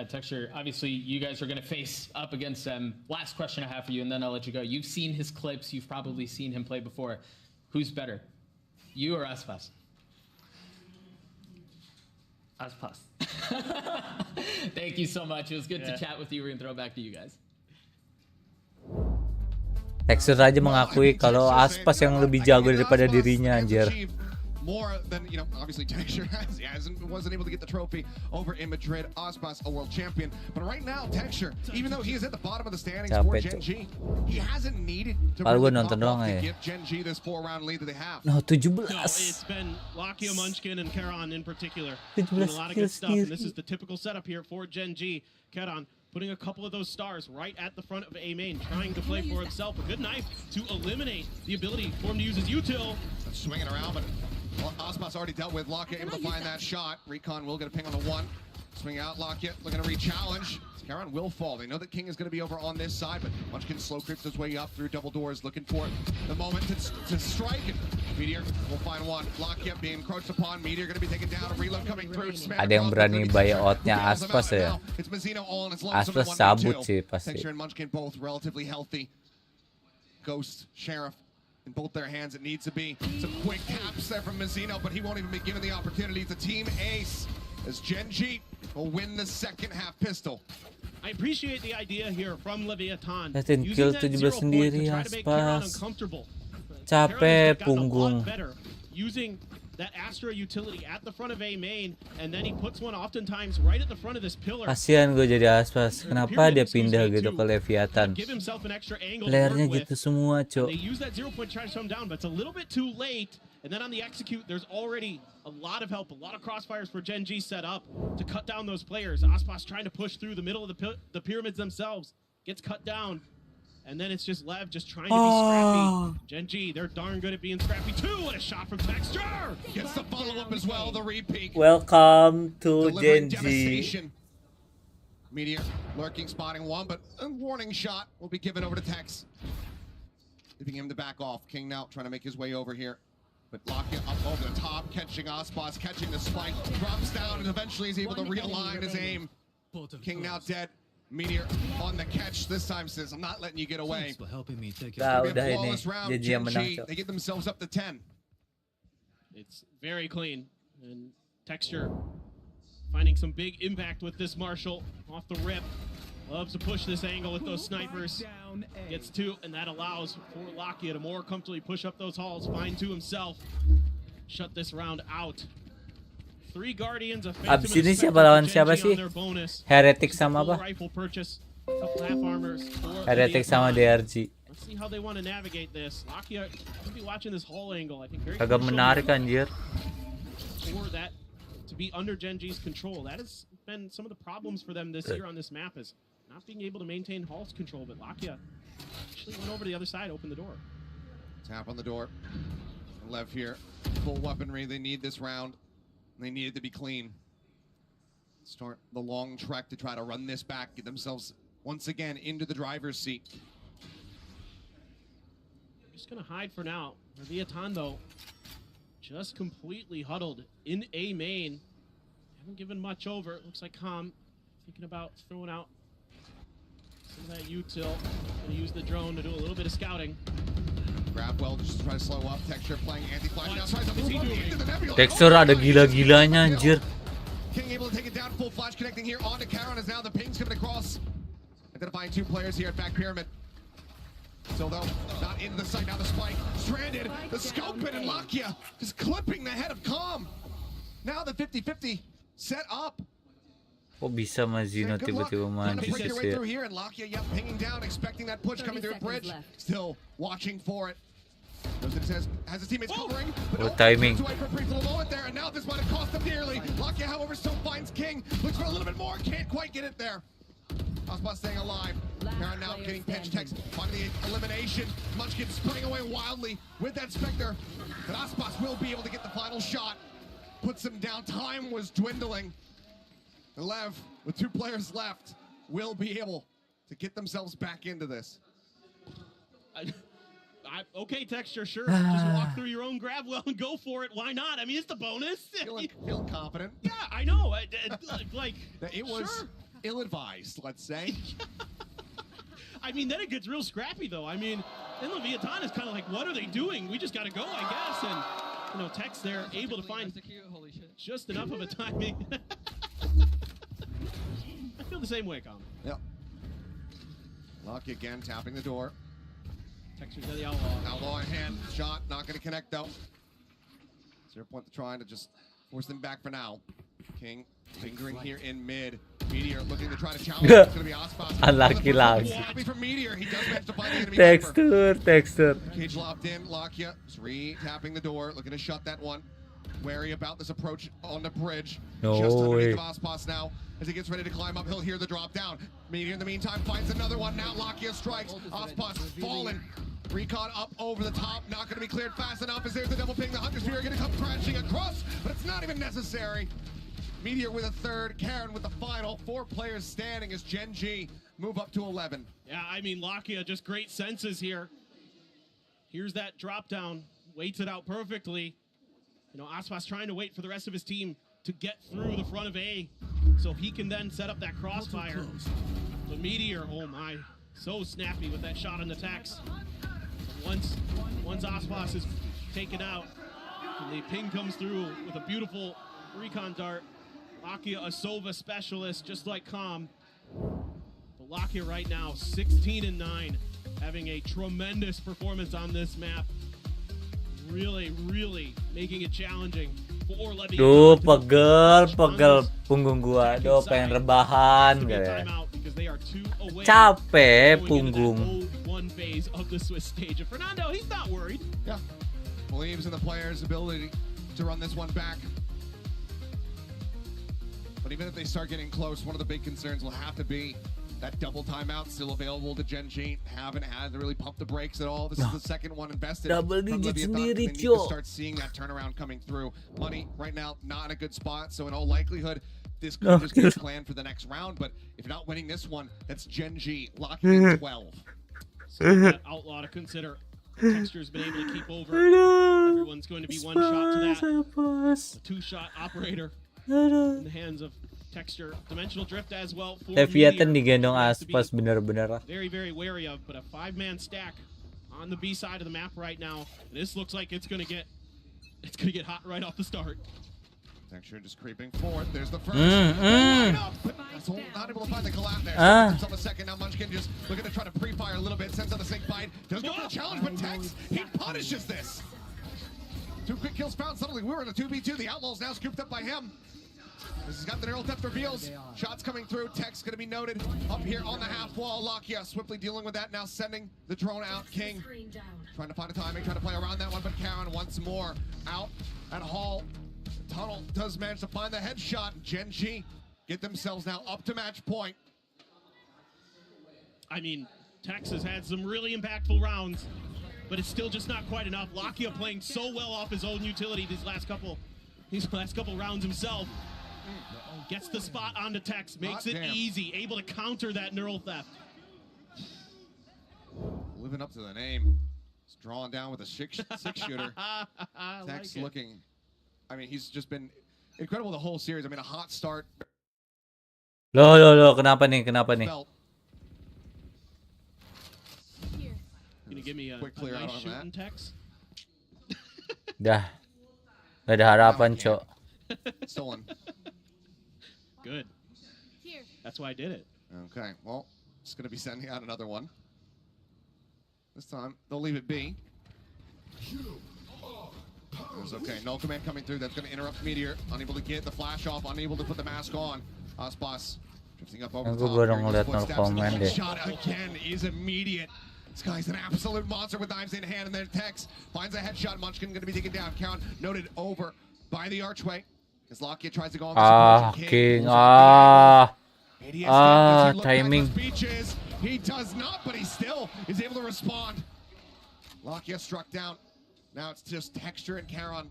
Texture, obviously you guys are going to face up against them. Last question I have for you, and then I'll let you go. You've seen his clips. You've probably seen him play before. Who's better, you or Aspas? Aspas. Thank you so much. It was good to chat with you. We're going to throw it back to you guys. Texture aja mengakui kalau Aspas yang lebih jago daripada dirinya, anjir. More than, you know, obviously Texture wasn't able to get the trophy over in Madrid. Aspas, a world champion. But right now, Texture, even though he is at the bottom of the standings for GenG, he hasn't needed to really pop off to give GenG this 4-round lead that they have. No, 17. No, it's been Lakia, Munchkin, and Karan in particular doing a lot of good stuff. And this is the typical setup here for GenG. Karan putting a couple of those stars right at the front of A main, trying to play for himself. A good knife to eliminate the ability for him to use his util. Swinging around, but Aspas already dealt with. Lakia able to find that shot. Recon will get a ping on the 1. Swing out, Lakia looking to re-challenge. Karan will fall. They know that King is going to be over on this side, but Munchkin slow creeps his way up through double doors, looking for the moment to strike. Meteor will find one. Lakia being encroached upon. Meteor going to be taken down. A reload coming through. Ada yang berani buyout-nya Aspas ya. Aspas sabut sih pasti. Texture and Munchkin both relatively healthy. Ghost, Sheriff, in both their hands. It needs to be some quick taps there from Mazzino, but he won't even be given the opportunity. It's a team ace as GenG will win the second half pistol. I appreciate the idea here from LEVIATAN. Liatin kill 17 sendiri Aspas. Capek punggung. Using that Astra utility at the front of A main, and then he puts one oftentimes right at the front of this pillar. Kasian gue jadi Aspas. Kenapa dia pindah gitu ke Leviathan? Playernya gitu semua, Cok. They use that 0 point try to slow him down, but it's a little bit too late. And then on the execute, there's already a lot of help, a lot of crossfires for GenG set up to cut down those players. Aspas trying to push through the middle of the pyramids themselves, gets cut down. And then it's just Lev just trying to be scrappy. GenG, they're darn good at being scrappy too. What a shot from Texture! Gets the follow-up as well, the repeat. Welcome to GenG. Meteor lurking, spotting one, but a warning shot will be given over to Tex. Leaving him to back off. King now trying to make his way over here. But Lakia up over the top, catching Aspas, catching the spike, drops down, and eventually is able to realign his aim. King now dead. Meteor on the catch this time says, I'm not letting you get away. Udah ini. GenG yang menang, Cok. They get themselves up to 10. It's very clean. And Texture finding some big impact with this Marshall off the rip. Loves to push this angle with those snipers. Gets 2, and that allows for Lakia to more comfortably push up those halls, find 2 himself. Shut this round out. 3 Guardians, a Phantom, abis ini siapa lawan siapa sih? Heretic sama apa? Heretic sama DRG. Let's see how they want to navigate this. Lakia could be watching this whole angle. I think very agak menarik, anjir. For that to be under GenG's control. That has been some of the problems for them this year on this map, is not being able to maintain Hall's control. But Lakia actually went over to the other side, opened the door. Tap on the door. Lev here, full weaponry. They need this round. They needed to be clean. Start the long trek to try to run this back, get themselves once again into the driver's seat. Just gonna hide for now. LEVIATAN though, just completely huddled in A main. Haven't given much over. It looks like Calm thinking about throwing out some of that util. Gonna use the drone to do a little bit of scouting. Grab well, just try to slow up. Texture playing anti-flash. Now tries to move up into the nebula. Texture ada gila-gilanya anjir. King able to take it down, full flash connecting here onto Karen as now the ping's coming across. Identifying 2 players here at back pyramid. So though, not into the sight, now the spike, stranded, the scope it, and Lakia just clipping the head of Calm. Now the 50-50 set up. Kok bisa Mazino tiba-tiba mandi Break your way sih? through here, and Lakia, yep, pinging down, expecting that push coming through a bridge. Still watching for it. Has his teammates covering, Oh, timing. away for a brief little moment there, and now this might have cost him dearly. Lakia, however, still finds King, looks for a little bit more, can't quite get it there. Aspas staying alive. Karen now getting pinch text, finding the elimination. Munchkin spraying away wildly with that Spectre, but Aspas will be able to get the final shot. Puts him down. Time was dwindling. And Lev, with 2 players left, will be able to get themselves back into this. Okay, Texture, sure. Just walk through your own grab well and go for it. Why not? I mean, it's the bonus. Feeling confident. Yeah, I know. Like, it was sure. ill-advised, let's say. I mean, then it gets real scrappy, though. I mean, then LEVIATAN is kind of like, what are they doing? We just got to go, I guess. And, you know, Tex there able to find just enough of a timing. I feel the same way, Calm. Yep. Luck again, tapping the door. Texture's got the Outlaw. Outlaw in hand. Shot, not going to connect, though. 0 point to trying to just force them back for now. King lingering here in mid. Meteor looking to try to challenge. It's going to be Aspas. Unlucky lags. Happy for Meteor. He does manage to find the enemy. Texture. Cage locked in. Lakia just re-tapping the door, looking to shut that one. Wary about this approach on the bridge. No just way. underneath of Aspas now. As he gets ready to climb up, he'll hear the drop down. Meteor in the meantime finds another one. Now Lakia strikes. Aspas fallen. Recon up over the top, not going to be cleared fast enough as there's the double ping. The Hunter Spear going to come crashing across, but it's not even necessary. Meteor with a third, Karen with the final. 4 players standing as GenG move up to 11. Yeah, I mean, Lakia, just great senses here. Here's that drop down, waits it out perfectly. You know, Aspas trying to wait for the rest of his team to get through the front of A so he can then set up that crossfire. The Meteor, oh my, so snappy with that shot on the Tex. Once Aspas is taken out, and the ping comes through with a beautiful recon dart. Lakia, a Sova specialist, just like Calm. But Lakia right now, 16-9, having a tremendous performance on this map. Really, really making it challenging for LEVIATAN. Duh, pegel punggung gua. Duh, pengen rebahan kayak. Capek punggung. One phase of the Swiss stage. And Fernando, he's not worried. Yeah, believes in the player's ability to run this one back. But even if they start getting close, one of the big concerns will have to be that double timeout still available to GenG. Haven't had to really pump the brakes at all. This is the second one invested. Double from digit LEVIATAN. They sendiri, need to start seeing that turnaround coming through. Money right now not in a good spot, so in all likelihood, this could just be a plan for the next round. But if you're not winning this one, that's GenG locking in 12. So that Outlaw to consider. Texture's been able to keep over. Everyone's going to be one shot to that. A 2-shot operator in the hands of Texture. Dimensional drift as well. LEVIATAN digendong Aspas bener-bener. Very, very wary of, but a 5-man stack on the B side of the map right now. This looks like it's gonna get hot right off the start. Texture just creeping forward. There's the first. Not able to find the collab there. Himself a second. Now Munchkin just looking to try to pre-fire a little bit. Sends out the sync bite. Does go for the challenge, but Tex, he punishes this. 2 quick kills found. Suddenly we're in a 2v2. The Outlaw's now scooped up by him. This has got the neural theft reveals. Shots coming through. Tex going to be noted up here on the half wall. Lakia swiftly dealing with that. Now sending the drone out. King trying to find a timing, trying to play around that one, but Karen once more out at Hall. Tunnel does manage to find the headshot. GenG get themselves now up to match point. I mean, Tex has had some really impactful rounds, but it's still just not quite enough. Lakia playing so well off his own utility these last couple rounds himself. Gets the spot onto Tex, makes it easy, able to counter that neural theft. Living up to the name. It's drawn down with a six-shooter. Tex looking... I mean, he's just been incredible the whole series. I mean, a hot start. Lo, kenapa nih? Gonna give me a quick clear out nice on shooting that. Tex. Dah. Gak ada harapan, Cok. Stolen. Good. That's why I did it. Okay, well, just gonna be sending out another one. This time, they'll leave it be. It's okay, no command coming through. That's gonna interrupt Meteor. Unable to get the flash off, unable to put the mask on. Aspas drifting up over the top. Baru ngeliat no comment deh. Shot again is immediate. This guy's an absolute monster with knives in hand, and then Tex finds a headshot. Munchkin gonna be taken down. Count noted over by the archway. As Lockyer tries to go on the King. Timing. He does not, but he still is able to respond. Lockyer struck down. Now it's just Texture and Karon.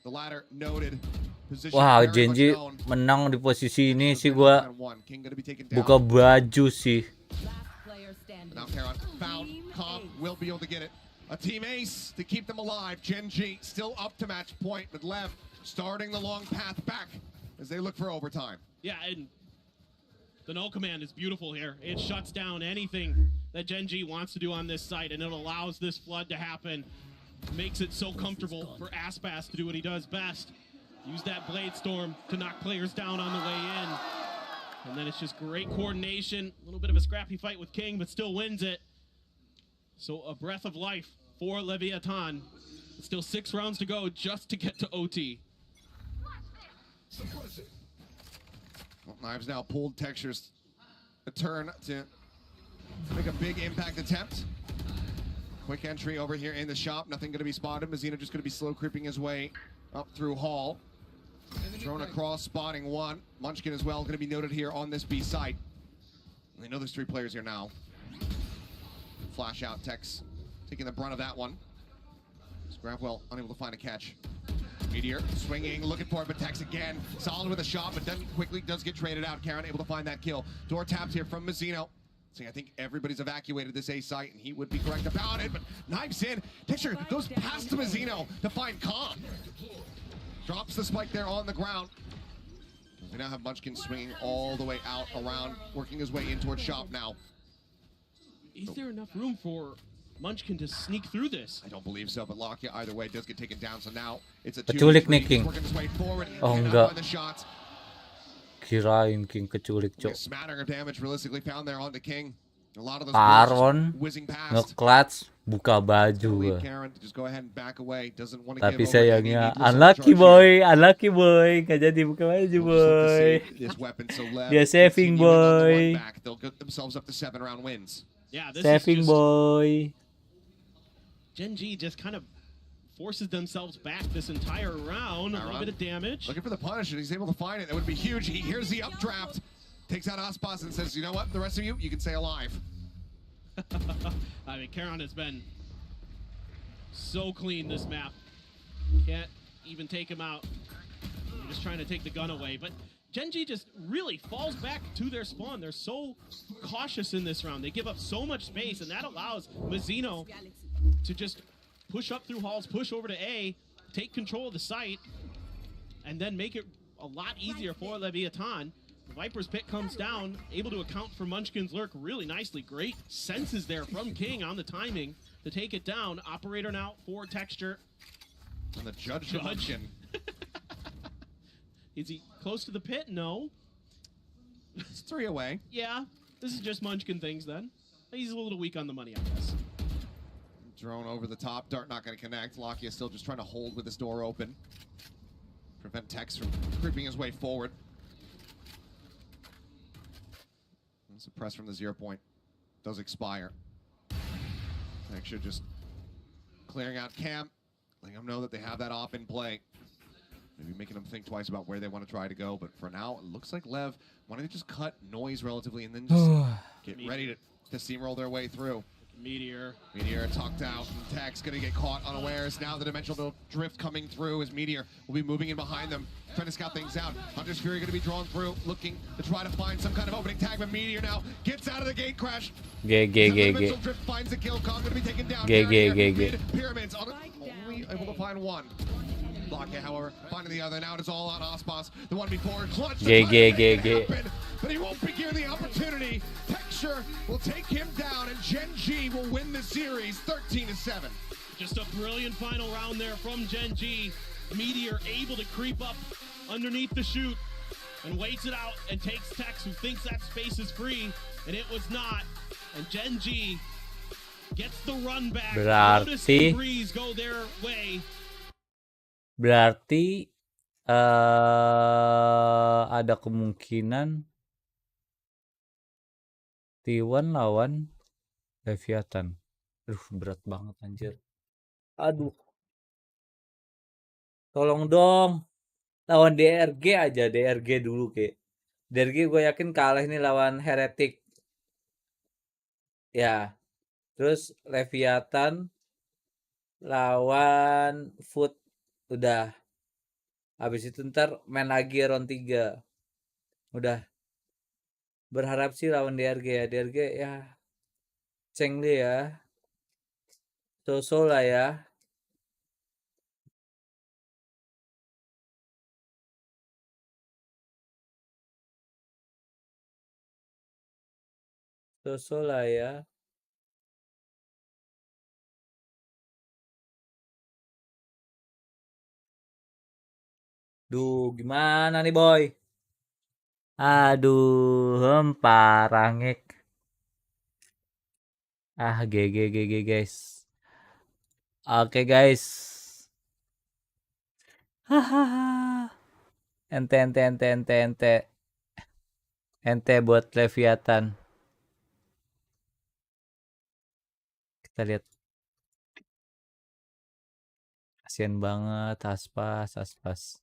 The latter noted. Position Wah, very much GenG known. menang di posisi ini sih gua buka baju sih. Now Karon found Comp will be able to get it. A team ace to keep them alive. GenG still up to match point, but Lev starting the long path back as they look for overtime. Yeah, and the no command is beautiful here. It shuts down anything that GenG wants to do on this site, and it allows this flood to happen. Makes it so comfortable for Aspas to do what he does best. Use that Blade Storm to knock players down on the way in. And then it's just great coordination. A little bit of a scrappy fight with King, but still wins it. So a breath of life for LEVIATAN. Still 6 rounds to go just to get to OT. Well, Knives now pulled Textures a turn to make a big impact attempt. Quick entry over here in the shop. Nothing going to be spotted. Mazzino just going to be slow creeping his way up through Hall. Thrown across, spotting one. Munchkin as well, going to be noted here on this B site. They know there's 3 players here now. Flash out, Tex taking the brunt of that one. Scrapwell unable to find a catch. Meteor swinging, looking for it, but Tex again. Solid with a shot, but then quickly does get traded out. Karon able to find that kill. Door tapped here from Mazzino. See, I think everybody's evacuated this A site, and he would be correct about it, but Knives in. Texture goes past to Mazzino to find Calm. Drops the spike there on the ground. We now have Munchkin swinging all the way out around, working his way in towards shop now. Is there enough room for Munchkin to sneak through this? I don't believe so, but Lockyer either way does get taken down, so now it's a Keculik nih 2v3. King. Working his way forward. Oh Cannot enggak. find the shots. Kirain King keculik, A Cok. smattering of damage realistically found there on the King. A lot of those Paron bullets whizzing past. nge-clutch buka baju gua. Karon to just go ahead and back away. Doesn't want to Tapi give over any sayangnya needless unlucky overcharge boy, gak jadi buka baju boy. This weapon, so Lev Dia saving continue on the boy. run back. They'll get themselves up to 7-round wins. Yeah, this Saving is just, boy. GenG just kind of forces themselves back this entire round. A little bit of damage. Looking for the punish, and he's able to find it. That would be huge. He hears the updraft, takes out Aspas, and says, you know what, the rest of you can stay alive. I mean, Karon has been so clean this map. Can't even take him out. You're just trying to take the gun away. But GenG just really falls back to their spawn. They're so cautious in this round. They give up so much space, and that allows Mazzino to just push up through halls, push over to A, take control of the site, and then make it a lot easier for LEVIATAN. The Viper's pit comes down, able to account for Munchkin's lurk really nicely. Great senses there from King on the timing to take it down. Operator now for Texture. And the judge. Munchkin. Is he close to the pit? No. It's 3 away. Yeah, this is just Munchkin things then. He's a little weak on the money, I guess. Drone over the top. Dart not going to connect. Lockyer still just trying to hold with his door open. Prevent Tex from creeping his way forward. Suppress from the 0 point. Does expire. Texture just clearing out camp. Letting them know that they have that op in play. Maybe making them think twice about where they want to try to go. But for now, it looks like Lev wanting to just cut noise relatively and then just get ready to steamroll their way through. Meteor tucked out, and Tech's gonna get caught unawares. Now the dimensional drift coming through as Meteor will be moving in behind them, trying to scout things out. Hunter's Fury gonna be drawn through, looking to try to find some kind of opening tag, but Meteor now gets out of the gate crash. Dimensional drift finds a kill. Kong gonna be taken down. Pyramids only able to find one. Lockett, however, finding the other. Now it is all on Ospas. The one before clutch. But he won't be given the opportunity. Texture will take him down, and GenG will win the series 13-7. Just a brilliant final round there from GenG. Meteor able to creep up underneath the chute and waits it out and takes Tex, who thinks that space is free, and it was not. And GenG gets the run back. Notice the breeze go their way. Berarti ada kemungkinan T1 lawan Leviathan. Berat banget anjir. Aduh. Tolong dong. Lawan DRG aja, DRG dulu kek. DRG gue yakin kalah ini lawan Heretic. Ya. Terus Leviathan lawan Food. Udah. Habis itu ntar main lagi round 3. Udah. Berharap sih lawan DRG ya. DRG ya. Ceng deh ya. Sosial lah ya. Sosial lah ya. Duh, gimana nih boy? Aduh, parah ngek. GG guys. Oke guys. Hahaha. Ente buat Leviathan. Kita lihat. Kasian banget Aspas. Aspas.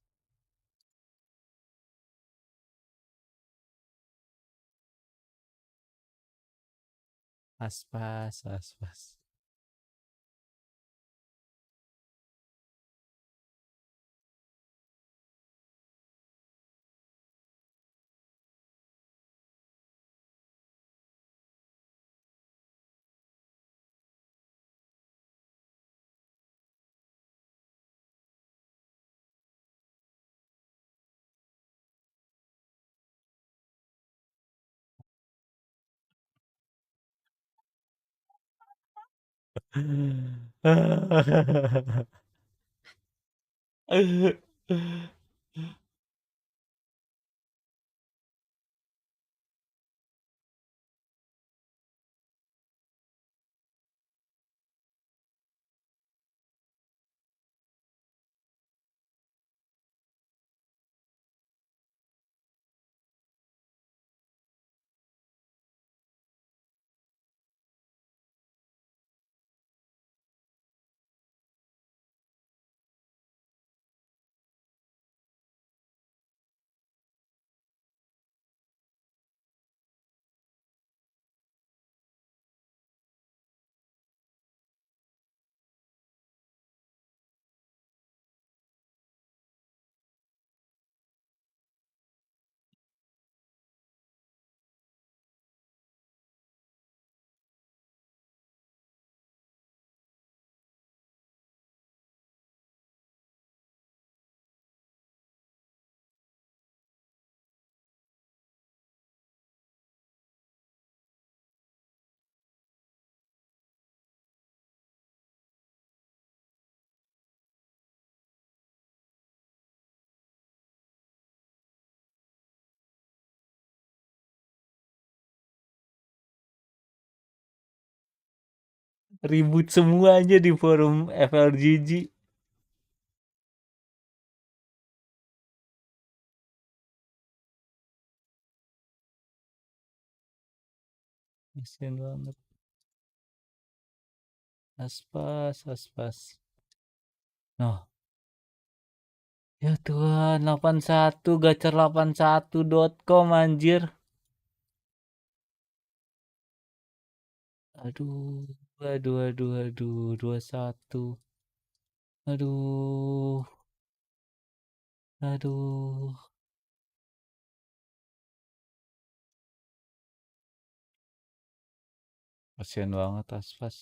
Ribut semuanya di forum FLGG. Kasian banget. Aspas. Noh. Ya Tuhan, 81 gacer81.com anjir. Aduh. Aduh, 21. Aduh. Aduh. Kasian banget Aspas.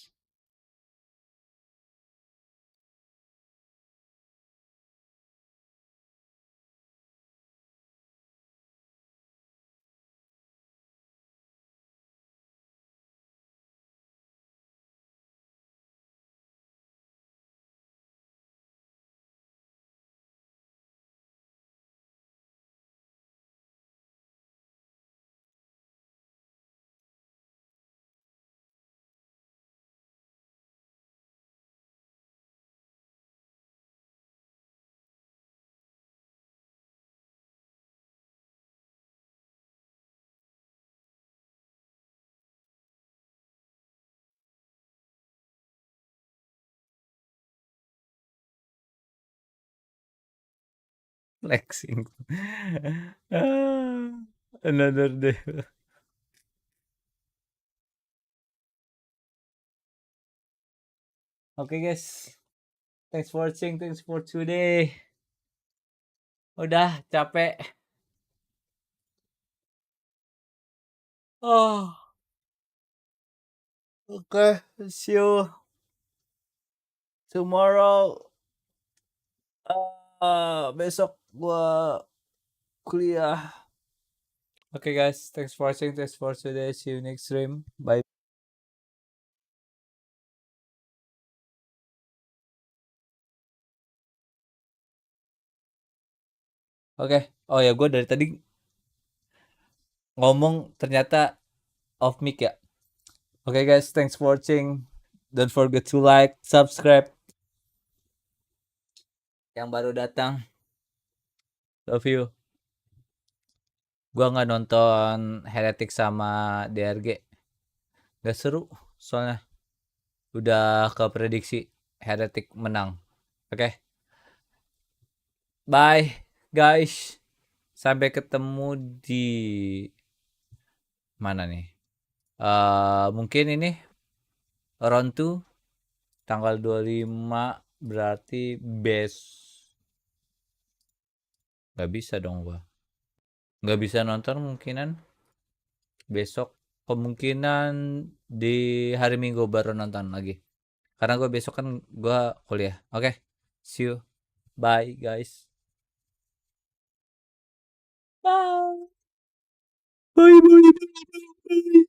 Flexing. Another day. Oke guys. Thanks for watching. Thanks for today. Udah capek. Oh. Oke, see you tomorrow. Besok gua kuliah. Oke guys, thanks for watching. Thanks for today. See you next stream. Bye. Oke. Oh ya, gue dari tadi ngomong ternyata off mic ya. Oke guys, thanks for watching. Don't forget to like, subscribe. Yang baru datang, love you. Gua nggak nonton HyperX sama DRG. Gak seru soalnya. Udah keprediksi HyperX menang. Oke. Bye guys. Sampai ketemu di mana nih? Mungkin ini round 2 tanggal 25 berarti nggak bisa dong gua. Nggak bisa nonton kemungkinan besok, kemungkinan di hari Minggu baru nonton lagi. Karena gue besok kan gue kuliah. Oke. See you. Bye guys. Bye. Bye.